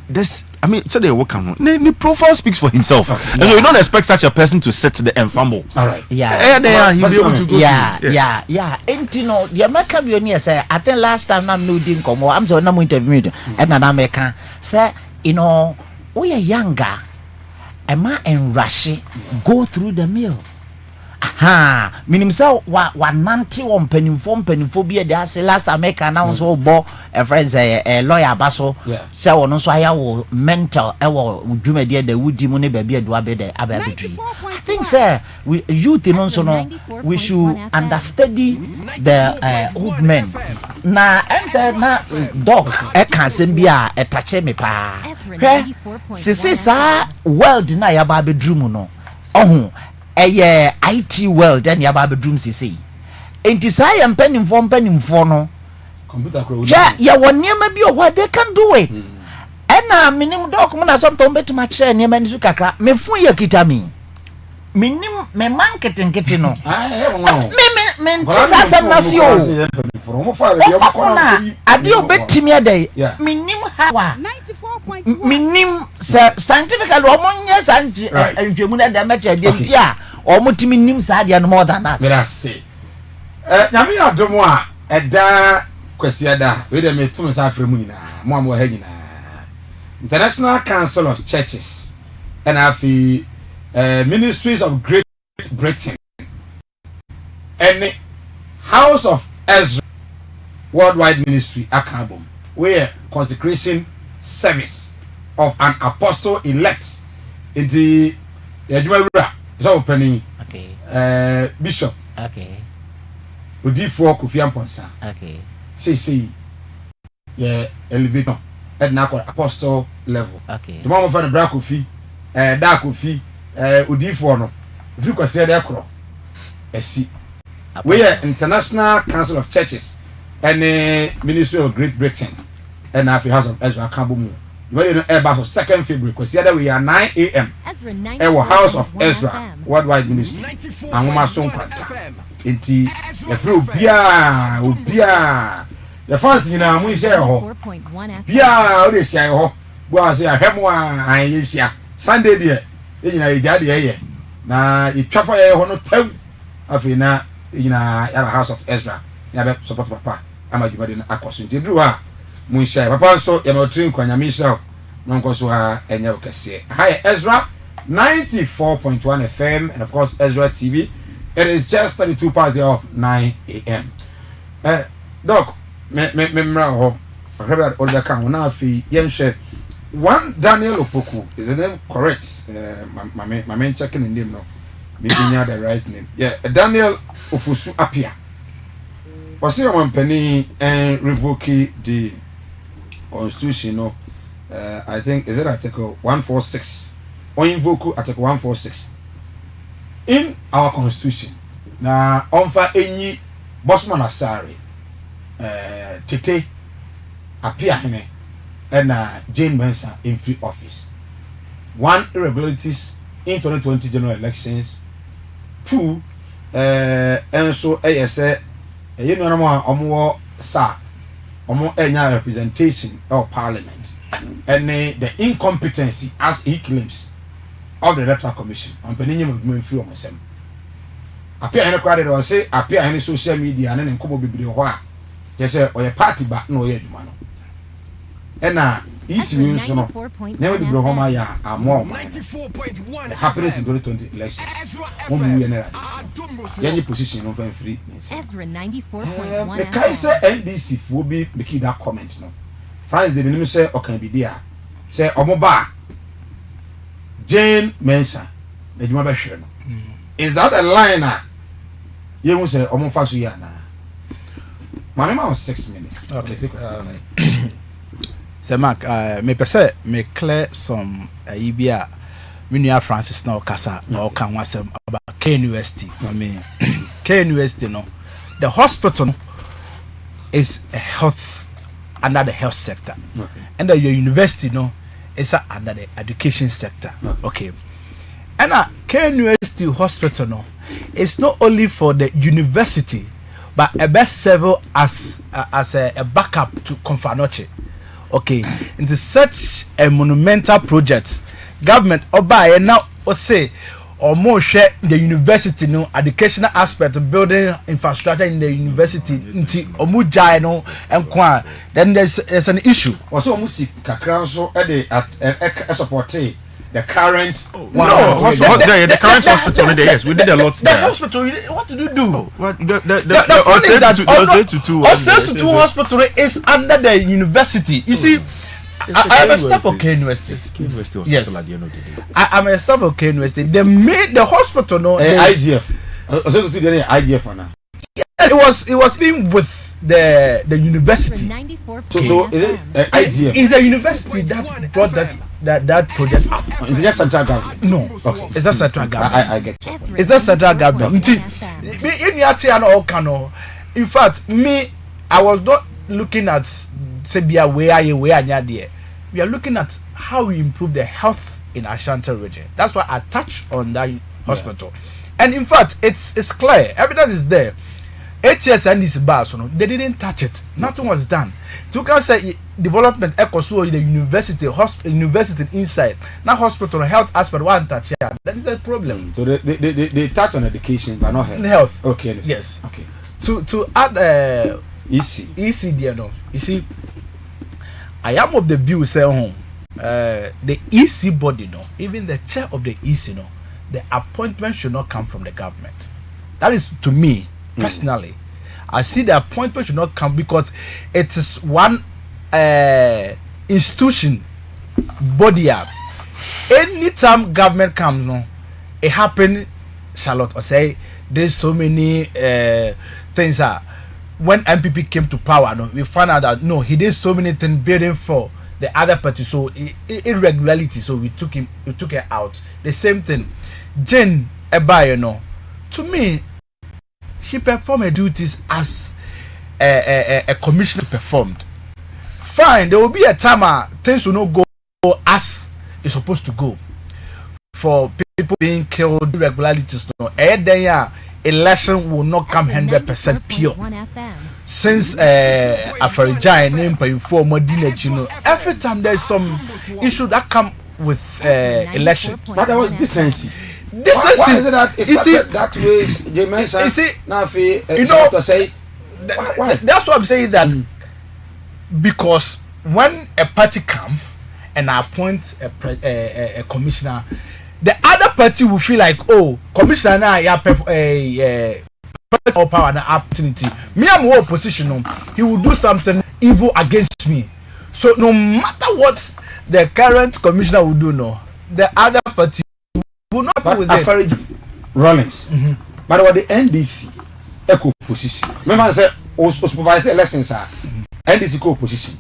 this. I mean, so they work on the profile speaks for himself. And so you don't expect such a person to sit there and fumble. All right. Yeah. He'll be able to go. Yeah. And you know, the American pioneer say, I think last time I'm no didn't come. I'm so no interview. And an American say, you know, we are younger. Emma and Rashi go through the mill. Aha, meaning so what nanti on penifo be there say last America announce so bo a friends a lawyer baso say ono so aya wo mental e wo dwumade the wudi mu ne ba bia do abede ababetri. I think sir we youth no so no we should understudy the old men na em say na dog e kan sem bia e tache me pa sisi sa world na ya ba bedru mu no ohun IT world and yaba bedroom CC. Enti say mpanimfo no. Computer crowd. Ya woniema bi what they can do it. Ena minim dok mo na so to betima kire niema nisu kakra. Me fun ye kita mi. Minim me marketing kete no. Me ntisa sam na si o. Ade obetimi adai. Minim hawa. 94.1. Minim scientifically omonye sanji entwemu na da meche de ntia omutimi nim sa de no more than that. Merci. Nyame adomo a eda kwasiada we dem etum sa afremu nyina mo am ha nyina. International Council of Churches and afi Ministries of Great Britain. And House of Ezra Worldwide Ministry Akabum, where consecration service of an apostle elect in the okay. Bishop. Okay. Udi for Kofi Amponsa. Okay. See, yeah, elevator at now apostle level. Okay. The mom of the black Kofi, dark Kofi, Udi for no. If you consider that crow, see. We are International Council of Churches and the Ministry of Great Britain and the House of Ezra Kabumu. We are about 2nd February because the we are 9 a.m. Our House of Ezra Worldwide Ministry. And we must soon contact. Inti the flow bia the fans in our we say ho bia we say ho go say ahemo an yesia Sunday there na ija there na itwafa ye ho no taw afina na ya House of Ezra ya be support papa amadwuma de na akoso nti duru ha mun share papa so ya no trin kwanya mi share no nkoso ha enya okese hi Ezra 94.1 FM and of course Ezra TV. It is just 32 past the of 9 a.m. Doc, me mra I heard all the can now fi yemshe one Daniel Opoku is the name correct? My main checking the name no. Maybe near the right name. Yeah, Daniel Ofusu Apia. Was here one penny and revoke the constitution no. I think is it article 146 or invoke article 146 in our constitution. Na onfa enyi Bosman Asare Tete Apia Hene and Jane Mensah in free office. 1, irregularities in 2020 general elections. 2, and so ASA you know omo sa omo enya representation of parliament and the incompetency as he claims of the electoral commission on peninye movement free omosem apia ene kwade do say apia ene social media ane nkomo bibiri ho a je say oye party ba na oye adwuma no ena isi ni nso no na we bibiri ho ma ya amo happiness in 2020 election mo mu ye na yenye position no fan free Ezra 94.1 the kai say NDC fo bi make that comment no France de binim say okan bi dia say omo ba Jane Mensah edwuma ba hwere no is that a line you won't say omo fa so ya na manema on 6 minutes okay so Mark me pese me clear some ibia Minia Francis na okasa na okan wasem about KNUST I mean KNUST no the hospital is a health under the health sector and the university no is under the education sector okay and KNUST hospital no it's not only for the university but a best serve as a backup to Confanoche okay into such a monumental project government oba now or say or more share the university no educational aspect of building infrastructure in the university nti omujai no enkwa then there's an issue also omusi kakra so e support the current one the current hospital in there yes we did a lot there the hospital what did you do what the 2 hospital is under the university you see I am a staff of KNUST. Yes, at the end of the day. I am a staff of KNUST. The hospital, no, IGF. Also, to the IGF now. It was being with the university. So is it IGF? Is the university that brought that project up? Is it central government? No. Okay. It's not central government. I get you. It's not central government. In fact, I was not looking at Sebia where we are looking at how we improve the health in Ashanti region. That's why I touched on that hospital. And in fact, it's clear. Evidence is there. 8 years and this bar, so they didn't touch it. Nothing was done. So you can say development echoes the university inside. Now hospital health aspect one touch here. That is a problem. So they touch on education but not health. Health. Okay. Yes. Okay. To add EC there no. You see, I am of the view say the EC body no, even the chair of the EC no, the appointment should not come from the government. That is, to me personally, I see the appointment should not come because it is one institution body up. Anytime government comes, no, it happen. Charlotte or say there's so many things that when MPP came to power, no, we found out that no, he did so many things bidding for the other party, so irregularity, so we took her out. The same thing, Jane Ebayo, no, to me, she performed her duties as a commissioner performed. Fine, there will be a time things will not go as it's supposed to go. For people being killed, irregularities, no, election will not come 100% pure. Since Afarijan name by inform you know, every time there's some issue that come with election. But there was decency. Decency. Why is it that it's that way? You see, you know, to say, why? That's what I'm saying that because when a party come and appoint a commissioner, the other party will feel like, oh, commissioner now or power and opportunity. Me, I'm more opposition. He will do something evil against me. So no matter what the current commissioner will do, no, the other party will not be with it. Rollins, but what the NDC eco position. Remember, I said, supervise elections are NDC co position.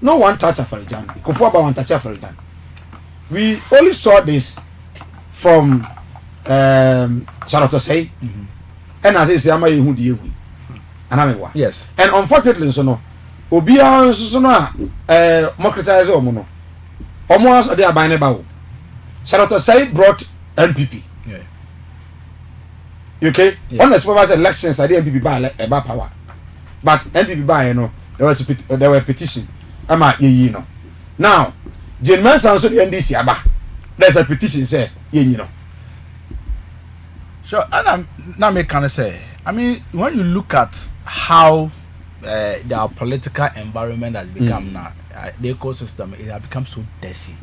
No one touch Afarijan. Kofuaba one touch Afarijan. We only saw this from Charlotte say. And as I say, I'm a Yehudi, and I'm a one. Yes. And unfortunately, so no, Obia, so no, Mocratize or Mono. Almost they are buying about. Charlotte say brought NPP. Yeah. Okay? Yeah. On the supervisor elections, I didn't NPP buy about power. But NPP buy, you know, there were petition. I'm a YEA, no. Now, Jane Manson also the NDC, there's a petition, say, you know. Sure, and I'm now me can say, I mean, when you look at how the political environment has become now, the ecosystem, it has become so dicey,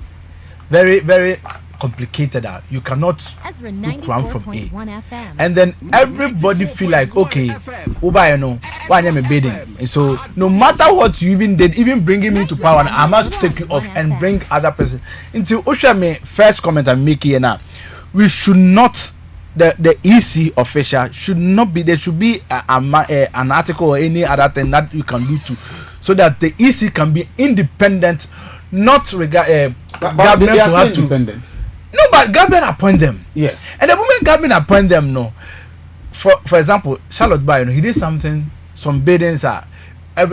very, very complicated. That you cannot run from A, and then everybody feel like, okay, Uba, you know, why am I bidding? And so, no matter what you even did, even bringing me to power, I must take you off and bring other person. Until Osha, me first comment I'm making here now, we should not. The EC official should not be there. Should be an article or any other thing that you can do to, so that the EC can be independent, not regard government to have independent. No, but government appoint them. Yes. And the moment government appoint them, no. For example, Charlotte Bay, you know, he did something. Some biddings are.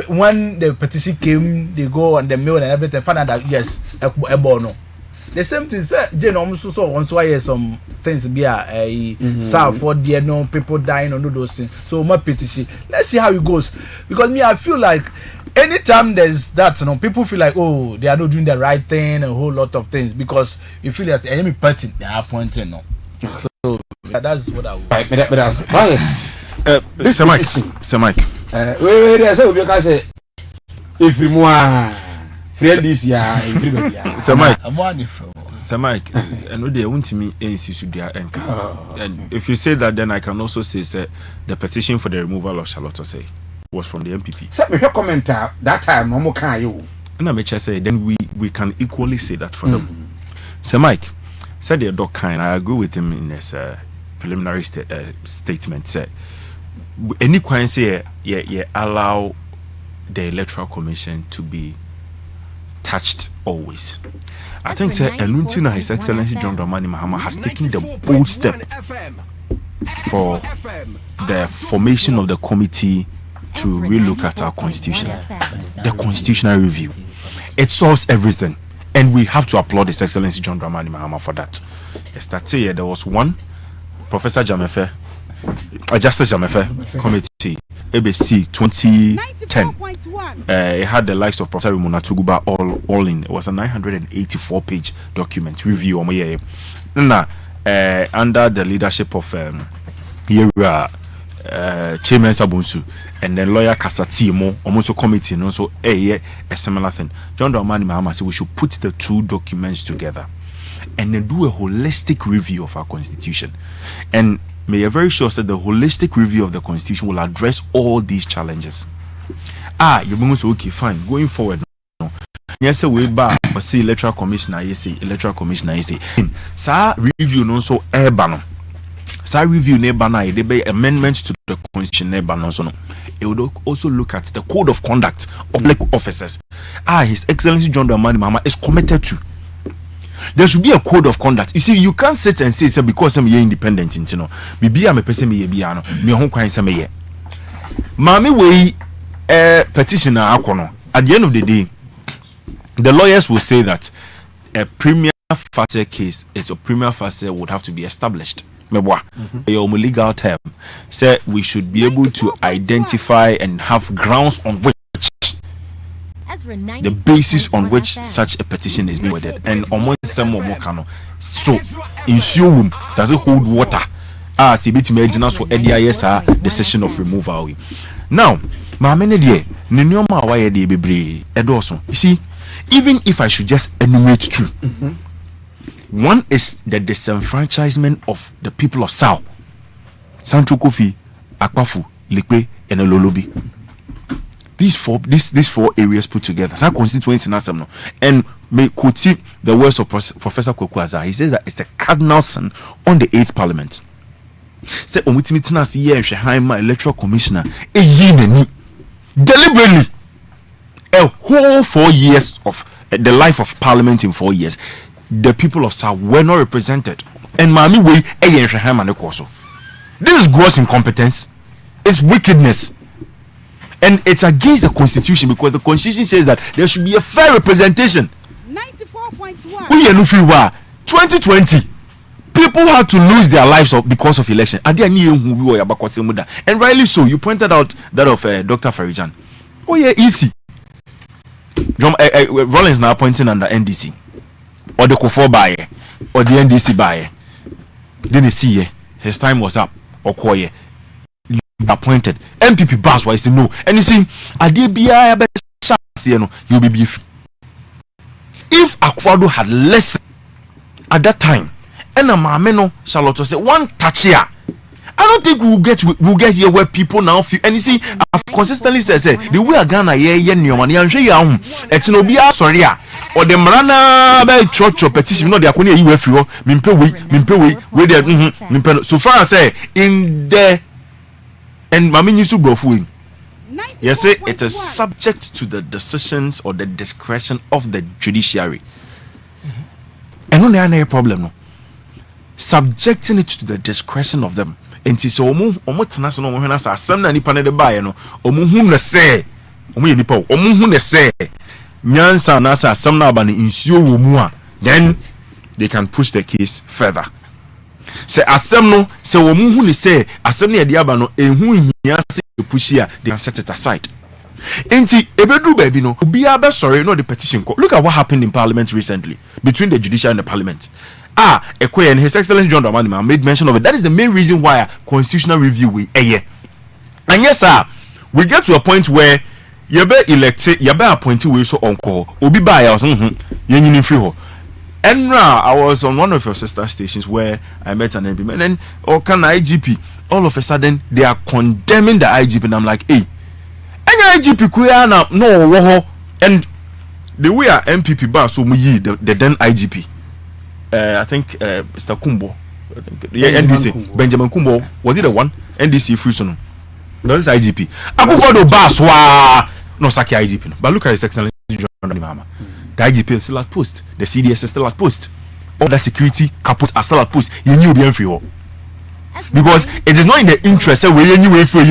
When the petition came, they go on the mail and everything. Find out that yes, no. The same thing, sir. Jane almost so once why some things be serve for there, no people dying on those things. So my petition. Let's see how it goes. Because me, I feel like anytime there's that, you know, people feel like, oh, they are not doing the right thing, a whole lot of things, because you feel that any party they are appointing, no. So that's what I would. This is Mike. Wait, there's a you can say if you want. Sir Mike, I know they want me insist their anchor. And if you say that, then I can also say the petition for the removal of Charlotte say was from the MPP. Sir, me comment that time, Momo can you? And I may just say then we can equally say that for them. Sir Mike said the dog kind. I agree with him in his preliminary statement. Said any kind say allow the Electoral Commission to be touched always. I think Enuntina, His Excellency John Dramani Mahama has taken the bold step for the formation of the committee to relook at our constitution, the constitutional review. It solves everything, and we have to applaud His Excellency John Dramani Mahama for that. Yesterday there was one Professor Jamefe, Justice Jamefe committee. ABC 2010. It had the likes of Professor Munatuguba all in. It was a 984-page document review on YEA. Now, under the leadership of YEA, Chairman Sabunsu, and then lawyer Kasatimo, almost a committee, and also a similar thing. John Dramani Mahama said we should put the two documents together. and then do a holistic review of our constitution. And may are very sure that the holistic review of the constitution will address all these challenges. You're going to say, okay, fine, going forward. Yes, we bar or see electoral commissioner, you say electoral commissioner, you say. Sir, review no so urban. Sir, review nebana, they be amendments to the constitution nebana so no. It would also look at the code of conduct of public officers. His Excellency John Dramani Mahama is committed to. There should be a code of conduct. You see, you can't sit and say because I'm independent, you know. Bibi am a person me biano. Me hon kwan say me. Mami we petitioner akono. At the end of the day, the lawyers will say that a prima facie case is a prima facie would have to be established. Your legal term say we should be able to identify and have grounds on which the basis on which such a petition is being worded, and almost some more cano. So in does it hold water? CBT marginals for ADIS decision of removal. Now, my many Ninyoma why de bebre edoso. You see, even if I should just enumerate two. One is the disenfranchisement of the people of South. Sancho Kofi, Akpafu, Lekpe, and Ololobi. These four areas put together. Some constituency in Assam. And may quote the words of Professor Kwekwaza. He says that it's a cardinal sin on the 8th Parliament. Say Omutimitina si ye Shehaima electoral commissioner deliberately a whole 4 years of the life of Parliament in 4 years. The people of South were not represented, and Mami way this is gross incompetence, it's wickedness, and it's against the constitution because the constitution says that there should be a fair representation. 94.1 2020 people had to lose their lives because of election, and rightly so. You pointed out that of Dr. Farijan. Oh yeah, easy. Rollins now appointing under NDC. Or the Kofo buyer, or the NDC buyer. Then you see his time was up, or Koye appointed. MPP boss why say no. And you see, Adebia you'll be beef. If Akufo-Addo had less at that time, and a Mameno Charlotte say one touch here. I don't think we'll get here where people now feel. And you see, I've consistently said the way Ghana it's no be sorry or the Marana by church petition. No, they are going to you so far as say in the and Mami Yusu Brofu. Yes, say it is subject to the decisions or the discretion of the judiciary. And no, there is problem. No, subjecting it to the discretion of them. Enti so omo tena so no hwena sa asem na nipa ne de bae no omo hu ne se omo ye nipa omo hu ne se nyansa na sa asem na aba ne insuo wo mu a then they can push the case further. Se asem no se omo hu ne se asem na ye de aba no ehu hia se push here, they can set it aside. Enti ebedu baby no obi abe sorry no the petition call. Look at what happened in Parliament recently between the judiciary and the Parliament. Ekwe and His Excellency John Dramani Mahama made mention of it. That is the main reason why constitutional review we And yes, sir, we get to a point where you be elected, you be appointed we so on call. Obi ba ya yen free ho. And now I was on one of your sister stations where I met an MP, and then IGP. All of a sudden they are condemning the IGP, and I'm like, hey, any IGP kuya na no wo. And the way our MPP bar so we the then IGP. I think Mr. Kumbo, I think NDC Kumbo. Benjamin Kumbo, was it the one NDC free son? No, this is IGP. Akufo-Addo Baswa no Saki IGP. But look at His Excellency John Dramani Mahama. The IGP is still at post. The CDS is still at post. All the security capos are still at post. You knew be free. Because it is not in the interest of you anyway free.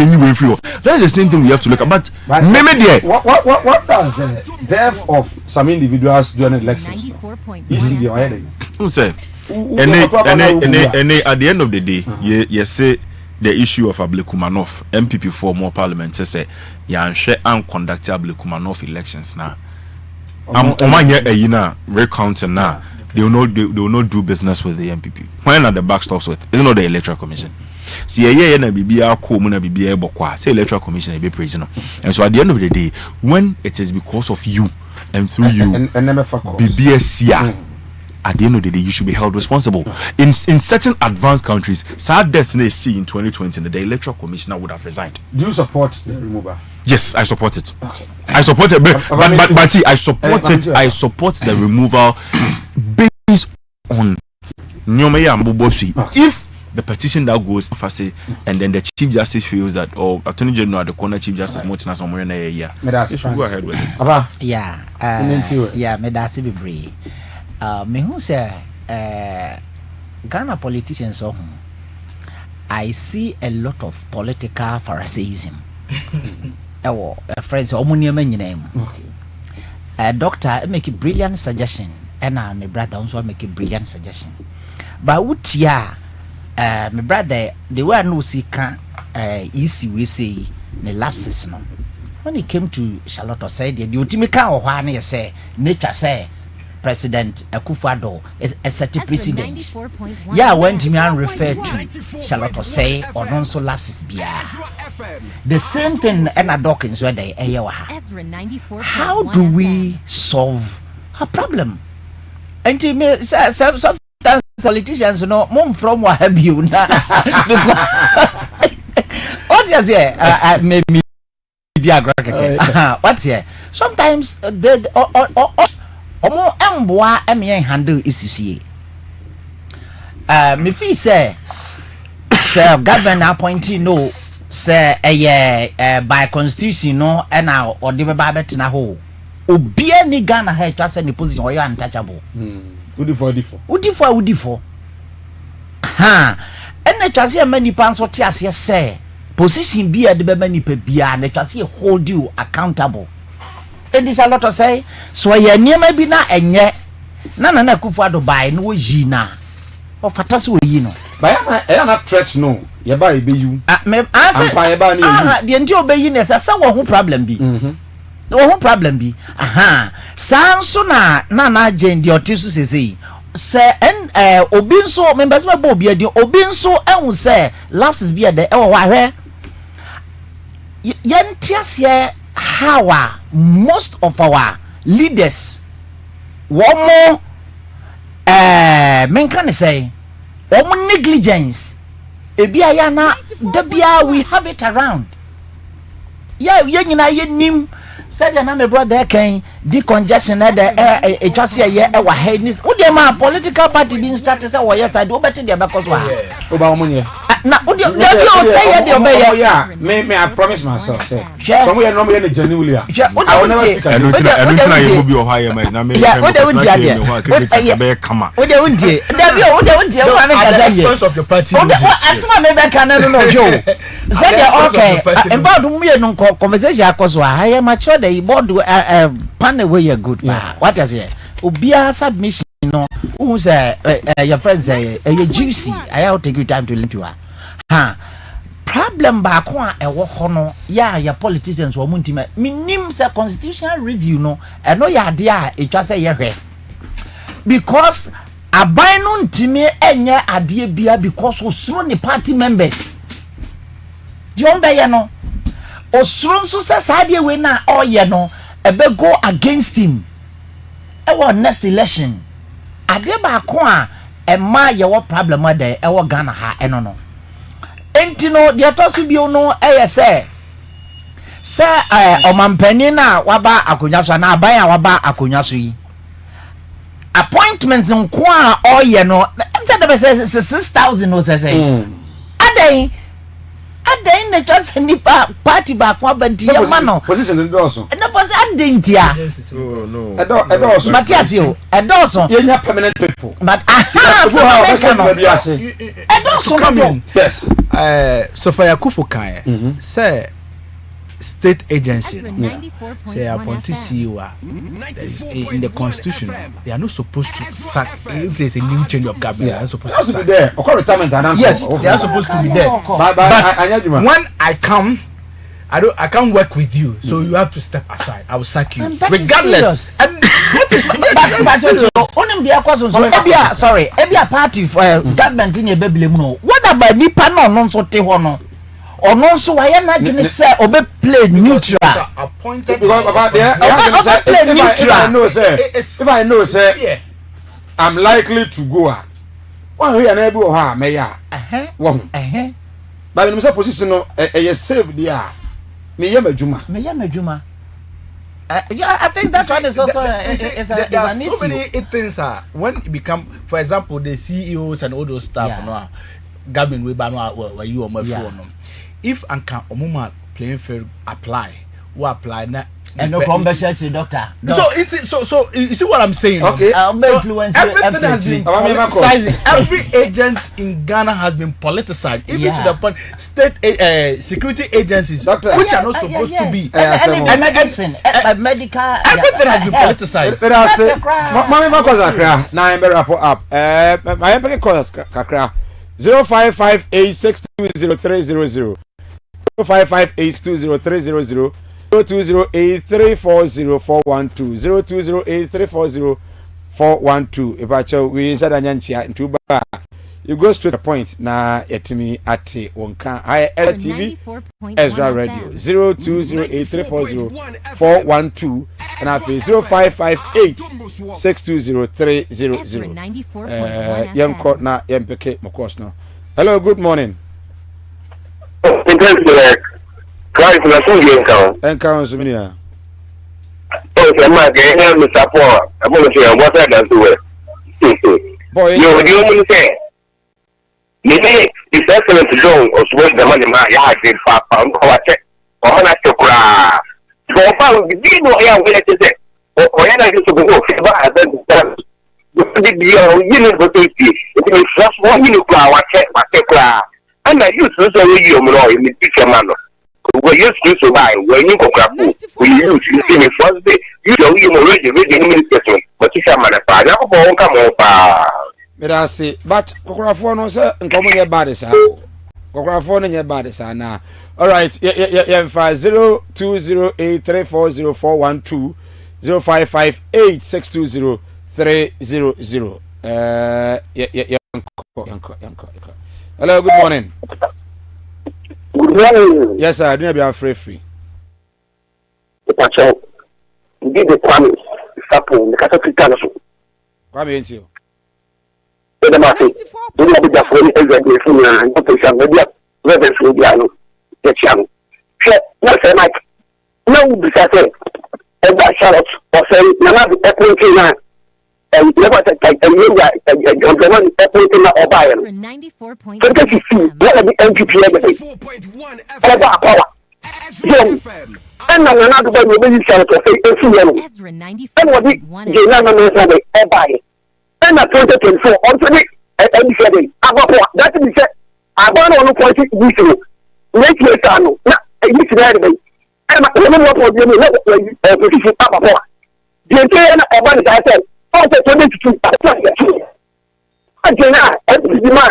That is the same thing we have to look at. But maybe there. What does the death of some individuals during elections? ECD or anything? Say, and at the end of the day, you say the issue of Ablekumanov MPP for more parliament. Say, yeah, and conduct Ablekumanov elections now. Recounting now. They will not do business with the MPP. When are the backstops with? It's not the electoral commission. See, say electoral commission be prisoner. And so at the end of the day, when it is because of you and through you, BBS at the end of the day, you should be held responsible. In certain advanced countries, sad death they see in 2020, the electoral commissioner would have resigned. Do you support the removal? Yes, I support it. Okay. I support it, but see, I support it. I support the removal based on if the petition that goes and then the Chief Justice feels that, or Attorney General, the corner Chief Justice, Martina somewhere in a year, if you go ahead with it. Yeah, Medasi be brave. Me who say Ghana politicians of I see a lot of political pharisaism. Friends, name. Doctor make a brilliant suggestion, and my brother also make a brilliant suggestion. But what ya, my brother, they were no seeker, easy we say, the lapses no. When it came to Charlotte said, the Utimika or Hane say, nature say, President Akufo-Addo is a certain precedent. Yeah, when Timian referred to Charlotte say or non so lapses be the same thing Anna Dawkins where they how do we solve a problem? And to me, sometimes politicians know mom from what have you now. What is here? Maybe what's here? Sometimes Omo emboa emien handle issues. Me feel say government appointee no say by constitution no and now or the babet na ho obi ani Ghana ha twa say the position or you untouchable. Udi for ha ene twa say many pan so te ase say position bi de be many pe bia na twa say hold you accountable. And this a lot to say so ye niema bi na enye na Akufo-Addo buy no yi na o fatase we yi no buy na threat no ye buy be you me answer buy ba na you the ndi obeyi na say wo ho problem bi wo ho problem bi sanso na agenda otisu sesei say en obi nso members me bo obi adi obi nso ehun say lapses bi de e wo hwe ye ntiase how most of our leaders one men can say one negligence ebia na debia we have it around nyina ye nim said na my brother can decongestion e twase ye e wa headness wo dey ma political party bin start say wo yes side wo better dey because wa oba omunye na odi say ye dey obey ya me I promise myself say somewhere no me genuinely I will never speak na ye mo bi o ha ye na me wo dey unti ade be kama wo dey unti David wo dey unti wo am kaza ye of the party asma me be kana no jo say dey okay in fact mu ye no conversation akoso ha ye mature the board pan away you good what is here obia submission no who say your friends say juicy I have to take you time to listen to her problem ba ko a ewo ho no ya politicians wo muntima minim say constitutional review no no ya de a etwa say ye hwe because aban no ntimi enye ade bia because osuro ni party members di on be ye no osuro nso say saade we na oye no ebe go against him ewo next election ade ba ko a ema ye wo problem ade ewo Ghana ha eno no enti no de atosu bio no say omampani na waba akonya so na aban a waba akonya so yi appointments nko a oye no say the say 6,000 no say adan na just nipa party ba kwa banti ya mano position ndoso na position adentia no edoso Matias yo edoso yenya permanent people but so edoso no yes Sophia Akufo kan say state agency say appointee CEO in the constitution they are not supposed to sack if there's a new change of cabinet. They are supposed to be there. Retirement yes, they are supposed to be there. But when I come, I can't work with you, so you have to step aside. I will sack you regardless. But onim dia kwaso so ebia sorry ebia party for government in ebebele mu no what about nipa no so te ho no ono so why na dwene say obe play neutral appointed because about there play neutral. If I know say I'm likely to go. One way and able ha meya. One. But in some position no save there. Me yama juma. Yeah, I think that's why there's also there are so many things when it become, for example, the CEOs and all those stuff. No, Gavin Webano, where you on my phone. If and can Omuma playing fair apply, who apply now. And no problem, doctor. No. So it's so you see what I'm saying? Okay. Everything has been politicized. Every agent in Ghana has been politicized, even to the point state security agencies, doctor, which are not supposed to be. And medicine, medical. Everything has been politicized. Mami makosa kra. Na embe rapport up. My embe kosa kakra. 0558620300. 0558620300. 0208340412 0208340412 Ipacho we inside anyantia into ba you go straight to the point na yetimi ate wonka TV Ezra Radio 0208340412 and afi 0558620300 yamko na yempeke mokos no. Hello, good morning. Christ na so yen kan. Enkan so mania. Oh, se ma ke na mi support. Abo se yan what that do we. Boy, you mun say. Ni the excellent zone of what the money ma ya did fa pa ko wa che. O na che kura. So pa di no ya we le che. O ya na so go ba adan. The you know go to see. It is just one you kura wa che kura. And I use so you mo no in the picture man. We used to survive when you go crap. We used to see the first day. You don't even already read the ministry, but you can't manage. Now, come on, I say, but Cocrafon was a common your body, sir. Cocrafon in your body, sir. Now, all right, 50208340412 0558620300. Hello, good morning. Good morning. Yes, sir. Do not be afraid. Free. Pacho, you did the promise. Sapo, the Catholic Council. Come into you. The market. You will be the phone every day from your operation. Maybe reverence will be on the channel. No, sir, Mike. No, because I that Charlotte or say, you have the appointing now. And never take a young guy, a gentleman appointing now or buy him. 94.1 So that you see, what are the NPP everything? Power. And another one will be Charlotte or say, and what the Jana knows or buy it. And at 2024, also, and said, that is said, I want to point it this year. Make your son, not a missionary. And I don't know what was the position up for. The entire about I said, also 22. Again, and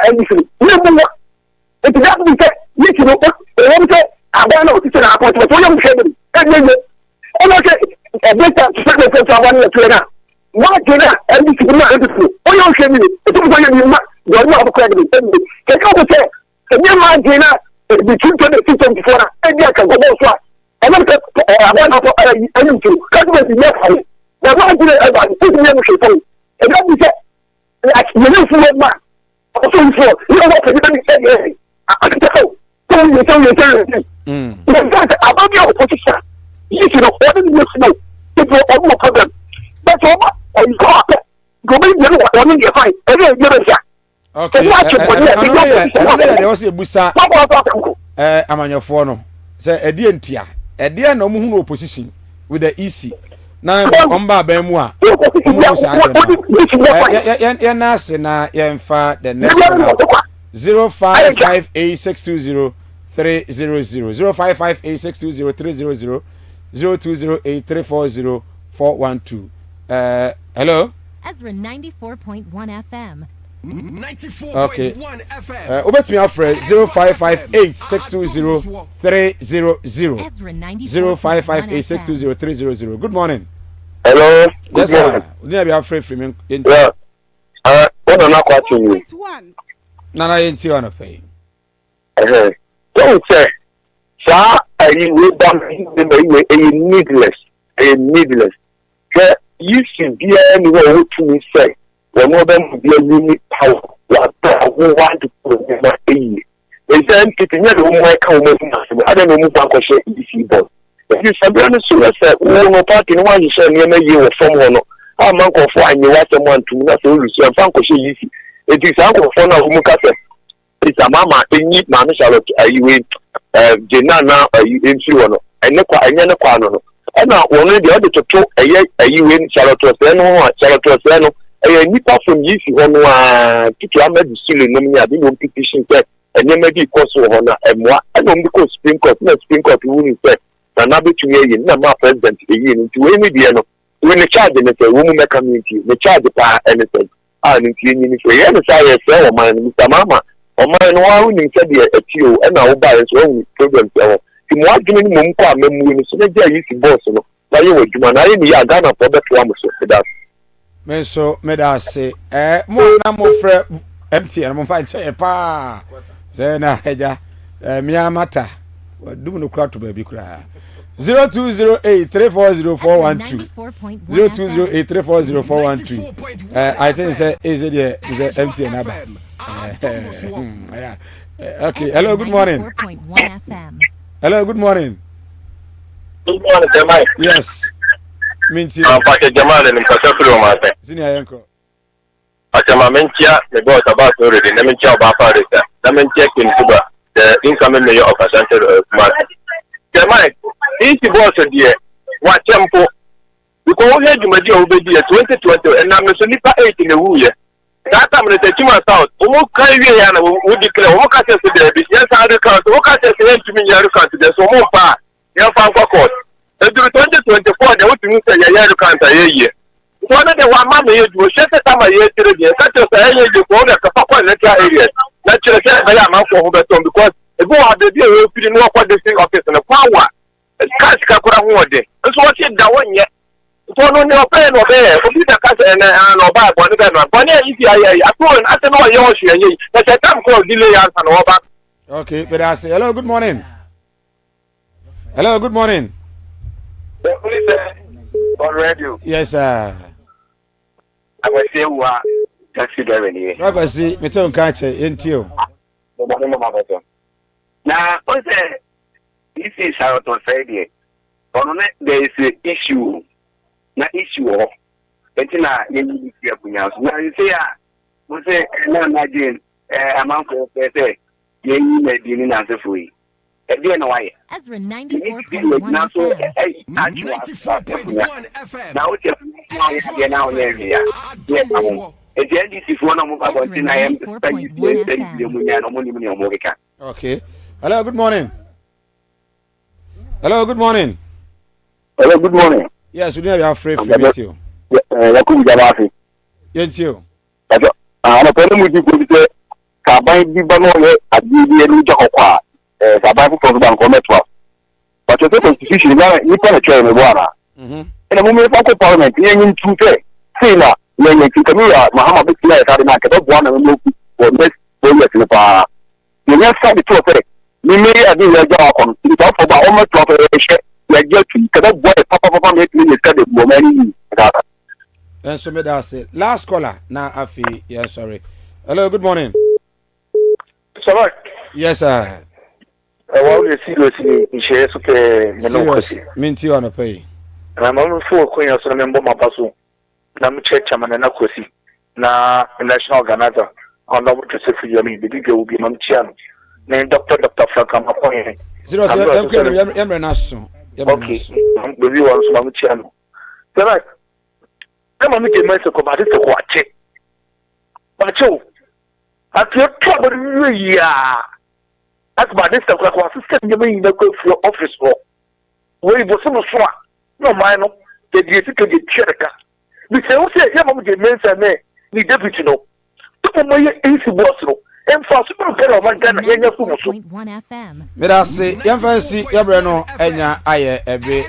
anything. Number one, it is not to say, you know, I want to sit up for young family. And then, okay, a better secretary for 1 year to now. What dinner and this is not interesting. Oh, young family, it's going to be not credible. Take over there. The new man dinner between 2024 and the can go so. I want to anything. Customers in your the one thing about putting them to and that is like you know for man. Also, you know what you say. I can tell. About your position. You know what you know. It's a more problem. That's all. You go in your fight. Okay. There was a busa. I'm on your phone. Say a dientia. A dear no moon opposition with the EC. Now, Omba Bemwa. Yanasina Yanfa, the next 0558620300 0558620300 0208340412. Hello? Ezra 94.1 FM. 94.1 FM. Obet me Alfred 0558620300 0558620300. Good morning. Hello. Yes, sir. Would be Alfred from me? Yeah. What am I watching you? Nana ain't you on a pay. Don't say, sir, you needless. You should be anyone who to me say. wɔn mo bɛ mu bi ɛni power wɔatɔ wɔn want to put them back in ɛsɛ npp nyɛ de wɔn mo ɛka wɔn mu ase ada na wɔn ba akɔhyɛ edc bɔ ɛdi sabia no so yɛ sɛ wɔn no party no wɔn ahyehyɛ nneɛma yie wɔ fam hɔ no ama nkɔfoɔ anyɛ wasɛm antum na sɛ olusu ɛmfa nkɔhyɛ edc eti saa nkɔfoɔ no a wɔn kasa it's a mama enyi maame Charlotte ayiwe jena na emfiri wɔ no ɛnyɛ ne kwa no ɛna wɔn deɛ ɔde toto ɛyɛ ayiwe Charlotte ɔsɛ no ho a Charlotte ɔsɛ no ɛyɛ nipa from yisi hɔ no a tutu amadu sule nom nya bi no petition sɛ ɛnneɛma bi kɔ so wɔ hɔ na ɛmoa ɛna wɔn de kɔ Supreme Court na Supreme Court wuni sɛ na n'abɛtumi ayi na ma president eyi no nti wɔn ni deɛ no wɔn ne charge ne sɛ wɔn mu mɛka mi nti ne charge paa ɛne sɛ a ne nti enyi ne so yɛ ne saa yɛ sɛ wɔ man no Mr. Mahama ɔman no wɔn ahu sɛ deɛ ɛti o ɛna ɔba yɛ so wɔn program sɛ wɔn ti mu adwene ne mu nkɔ a mɛmu no so ne gye ayi si bɔɔso no na yɛ wɔ adwuma na ayɛ ne yɛ a Ghana fɔ bɛto amu so ɛda me so me da ase mo na mo frɛ MTN mo fa nkyɛn paa sɛ na ɛgya mia mata dum no kura to baabi kura 0208340412 0208340412 I think say is it the MTN aba okay hello good morning hello good morning Mike. Yes minti Pache Jamal ni mkasafiri wa maase. Sini ayenko. Achama menchia me boss about already na menchia ba parisa. Na menchia kintuba the incoming mayor of Basintale Kumasi. Jamal, this boss die wa tempo. Because we had jumadi obedi 2020 and na me so nipa 8 in the wuye. That time the Chima South, omo kai wie ya na we declare omo ka se de bi. Yes I recount. Omo ka se ntumi ya recount de so omo pa. Ya fa kwa Eduru 2024 de wotu nse ya recount ye. So na de wa mama ye du she se tama ye tere bi. Ka to say ye je ko na ka fa kwa letter area. Na chere se ba ya ma ko ho beton because e go ha de bi e firi no kwa district office na power. Cash ka kura ho de. So what ye da wonye. So no ne ope no be obi da ka se na no ba bo ne be no. Bo ne yi fi aye. Ato na ate no ye ho hwe ye. Na se tam ko delay answer no ba. Okay, but I say hello good morning. Hello good morning. On radio. Yes, sir. I will say who are taxi driver here. Robert, see, me tell you, catch it, ain't you? Now, what's that? This is how it was said here. On that, there is an issue. Not issue of. It's not any issue of now. Now, you say, what's that? No, imagine, amount of, say, you need to answer for you. Ezra 94.1 FM. 94.1 FM. Now it's now area. Yes, okay. Hello, good morning. Hello, good morning. Hello, good morning. Yes, we have free with you. Yakum Jamafi. Yes, you. I'm a person with you to Kabai Bibano at the Jakwa. Survival for the bank network. But the constitution now you can try me water. In a moment of parliament, in two say now when you come here, Mahama be clear that market of one and look for this years in the power. You never said the two say. We may have been your job on the top of our own corporation. We are guilty because boy Papa make me study for many. And so me that say last caller now Afi, yeah sorry. Hello, good morning. Sorry. Yes, sir. Always seriously in shares of the Minty on a pay. And I'm only for Queen of Member Mapasu. Nam Chairman and Nakosi. Na National Ghanaian. On the to say for you, the bigger will be Mamchian. Named Dr. Frank Amoakohene. Okay, I'm the view on Mamchian. Then I'm a message about this to watch it. But you, at your trouble, yeah. That's my this stuff like assistant you mean the go for office work. Where was some swat. No minor, the get checker. We say, what's it? I'm going to men's and me deputy no. To my easy boss no. And for super better of my gun, FM. But I say, young fancy, Yabrano, and I every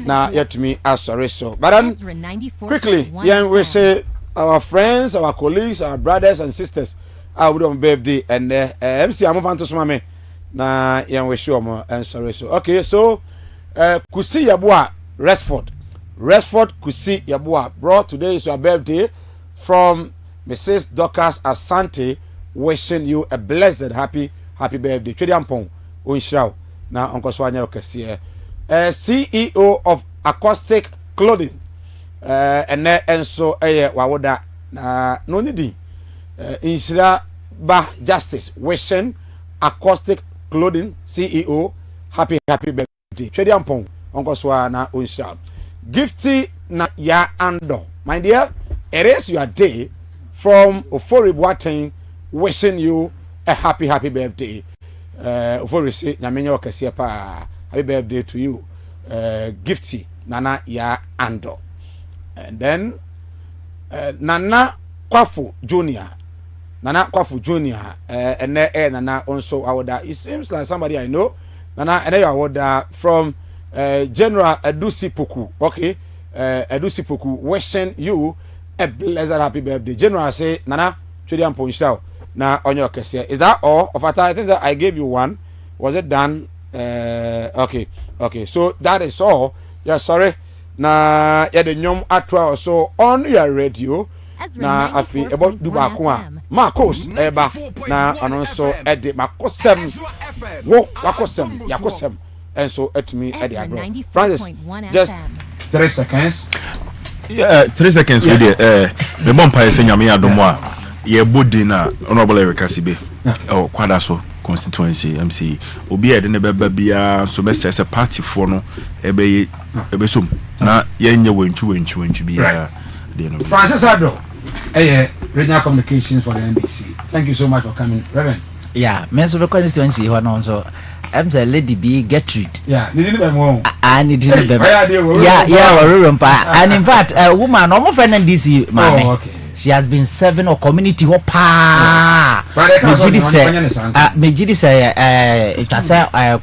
now yet to me as sorry so. But quickly, young we say our friends, our colleagues, our brothers and sisters. I would on birthday and MC I'm on to swame na yan we show mo and sorry so okay so Kusi Yabua Resford Resford Kusi Yabua. Bro, today is your birthday. From Mrs. Dorcas Asante, wishing you a blessed happy birthday. Chediampong Unshaw. Now Uncle Swanya Okesi. CEO of Acoustic Clothing. And so wawoda no need Insira Ba Justice wishing Acoustic Clothing CEO happy birthday. Chediampong Uncle Swana Unshaw. Gifty na ya ando. My dear, it is your day. From Ofori Boateng, wishing you a happy birthday. Ofori say nyamenyo kese pa. Happy birthday to you. Gifty Nana ya ando. And then Nana Kwafu Junior. Nana Kwafu Junior. And Nana also awoda. It seems like somebody I know. Nana and awoda from General Edusi Poku. Okay. Edusi Poku wishing you a blessed happy birthday. General say Nana Chediam Ponchao na on your case. Is that all of I think that I gave you one? Was it done? Okay. So that is all. Yeah, sorry. Na ya the nyom atwa also on your radio. Na afi about duba kwa Marcos eba na anonso edi makosem wo wakosem yakosem and so at me edi abro. Francis, just 3 seconds. Yeah, 3 seconds with the bompa is saying Yami Adomwa. Ye body na honorable Eric Asibe. Oh, Quadaso constituency MC. Obi ede ne bebia so be say party for no ebe sum. Na ye nye wenchu bia. Francis Ado. Radio Communications for the NBC. Thank you so much for coming, Reverend. Yeah, menso be constituency ho no so I'm the lady be Gertrude. Yeah, need them one. I need them. Yeah, and in fact, a woman, no friend in DC, man. Oh, okay. She has been serving a community pa. Mejidi say, it was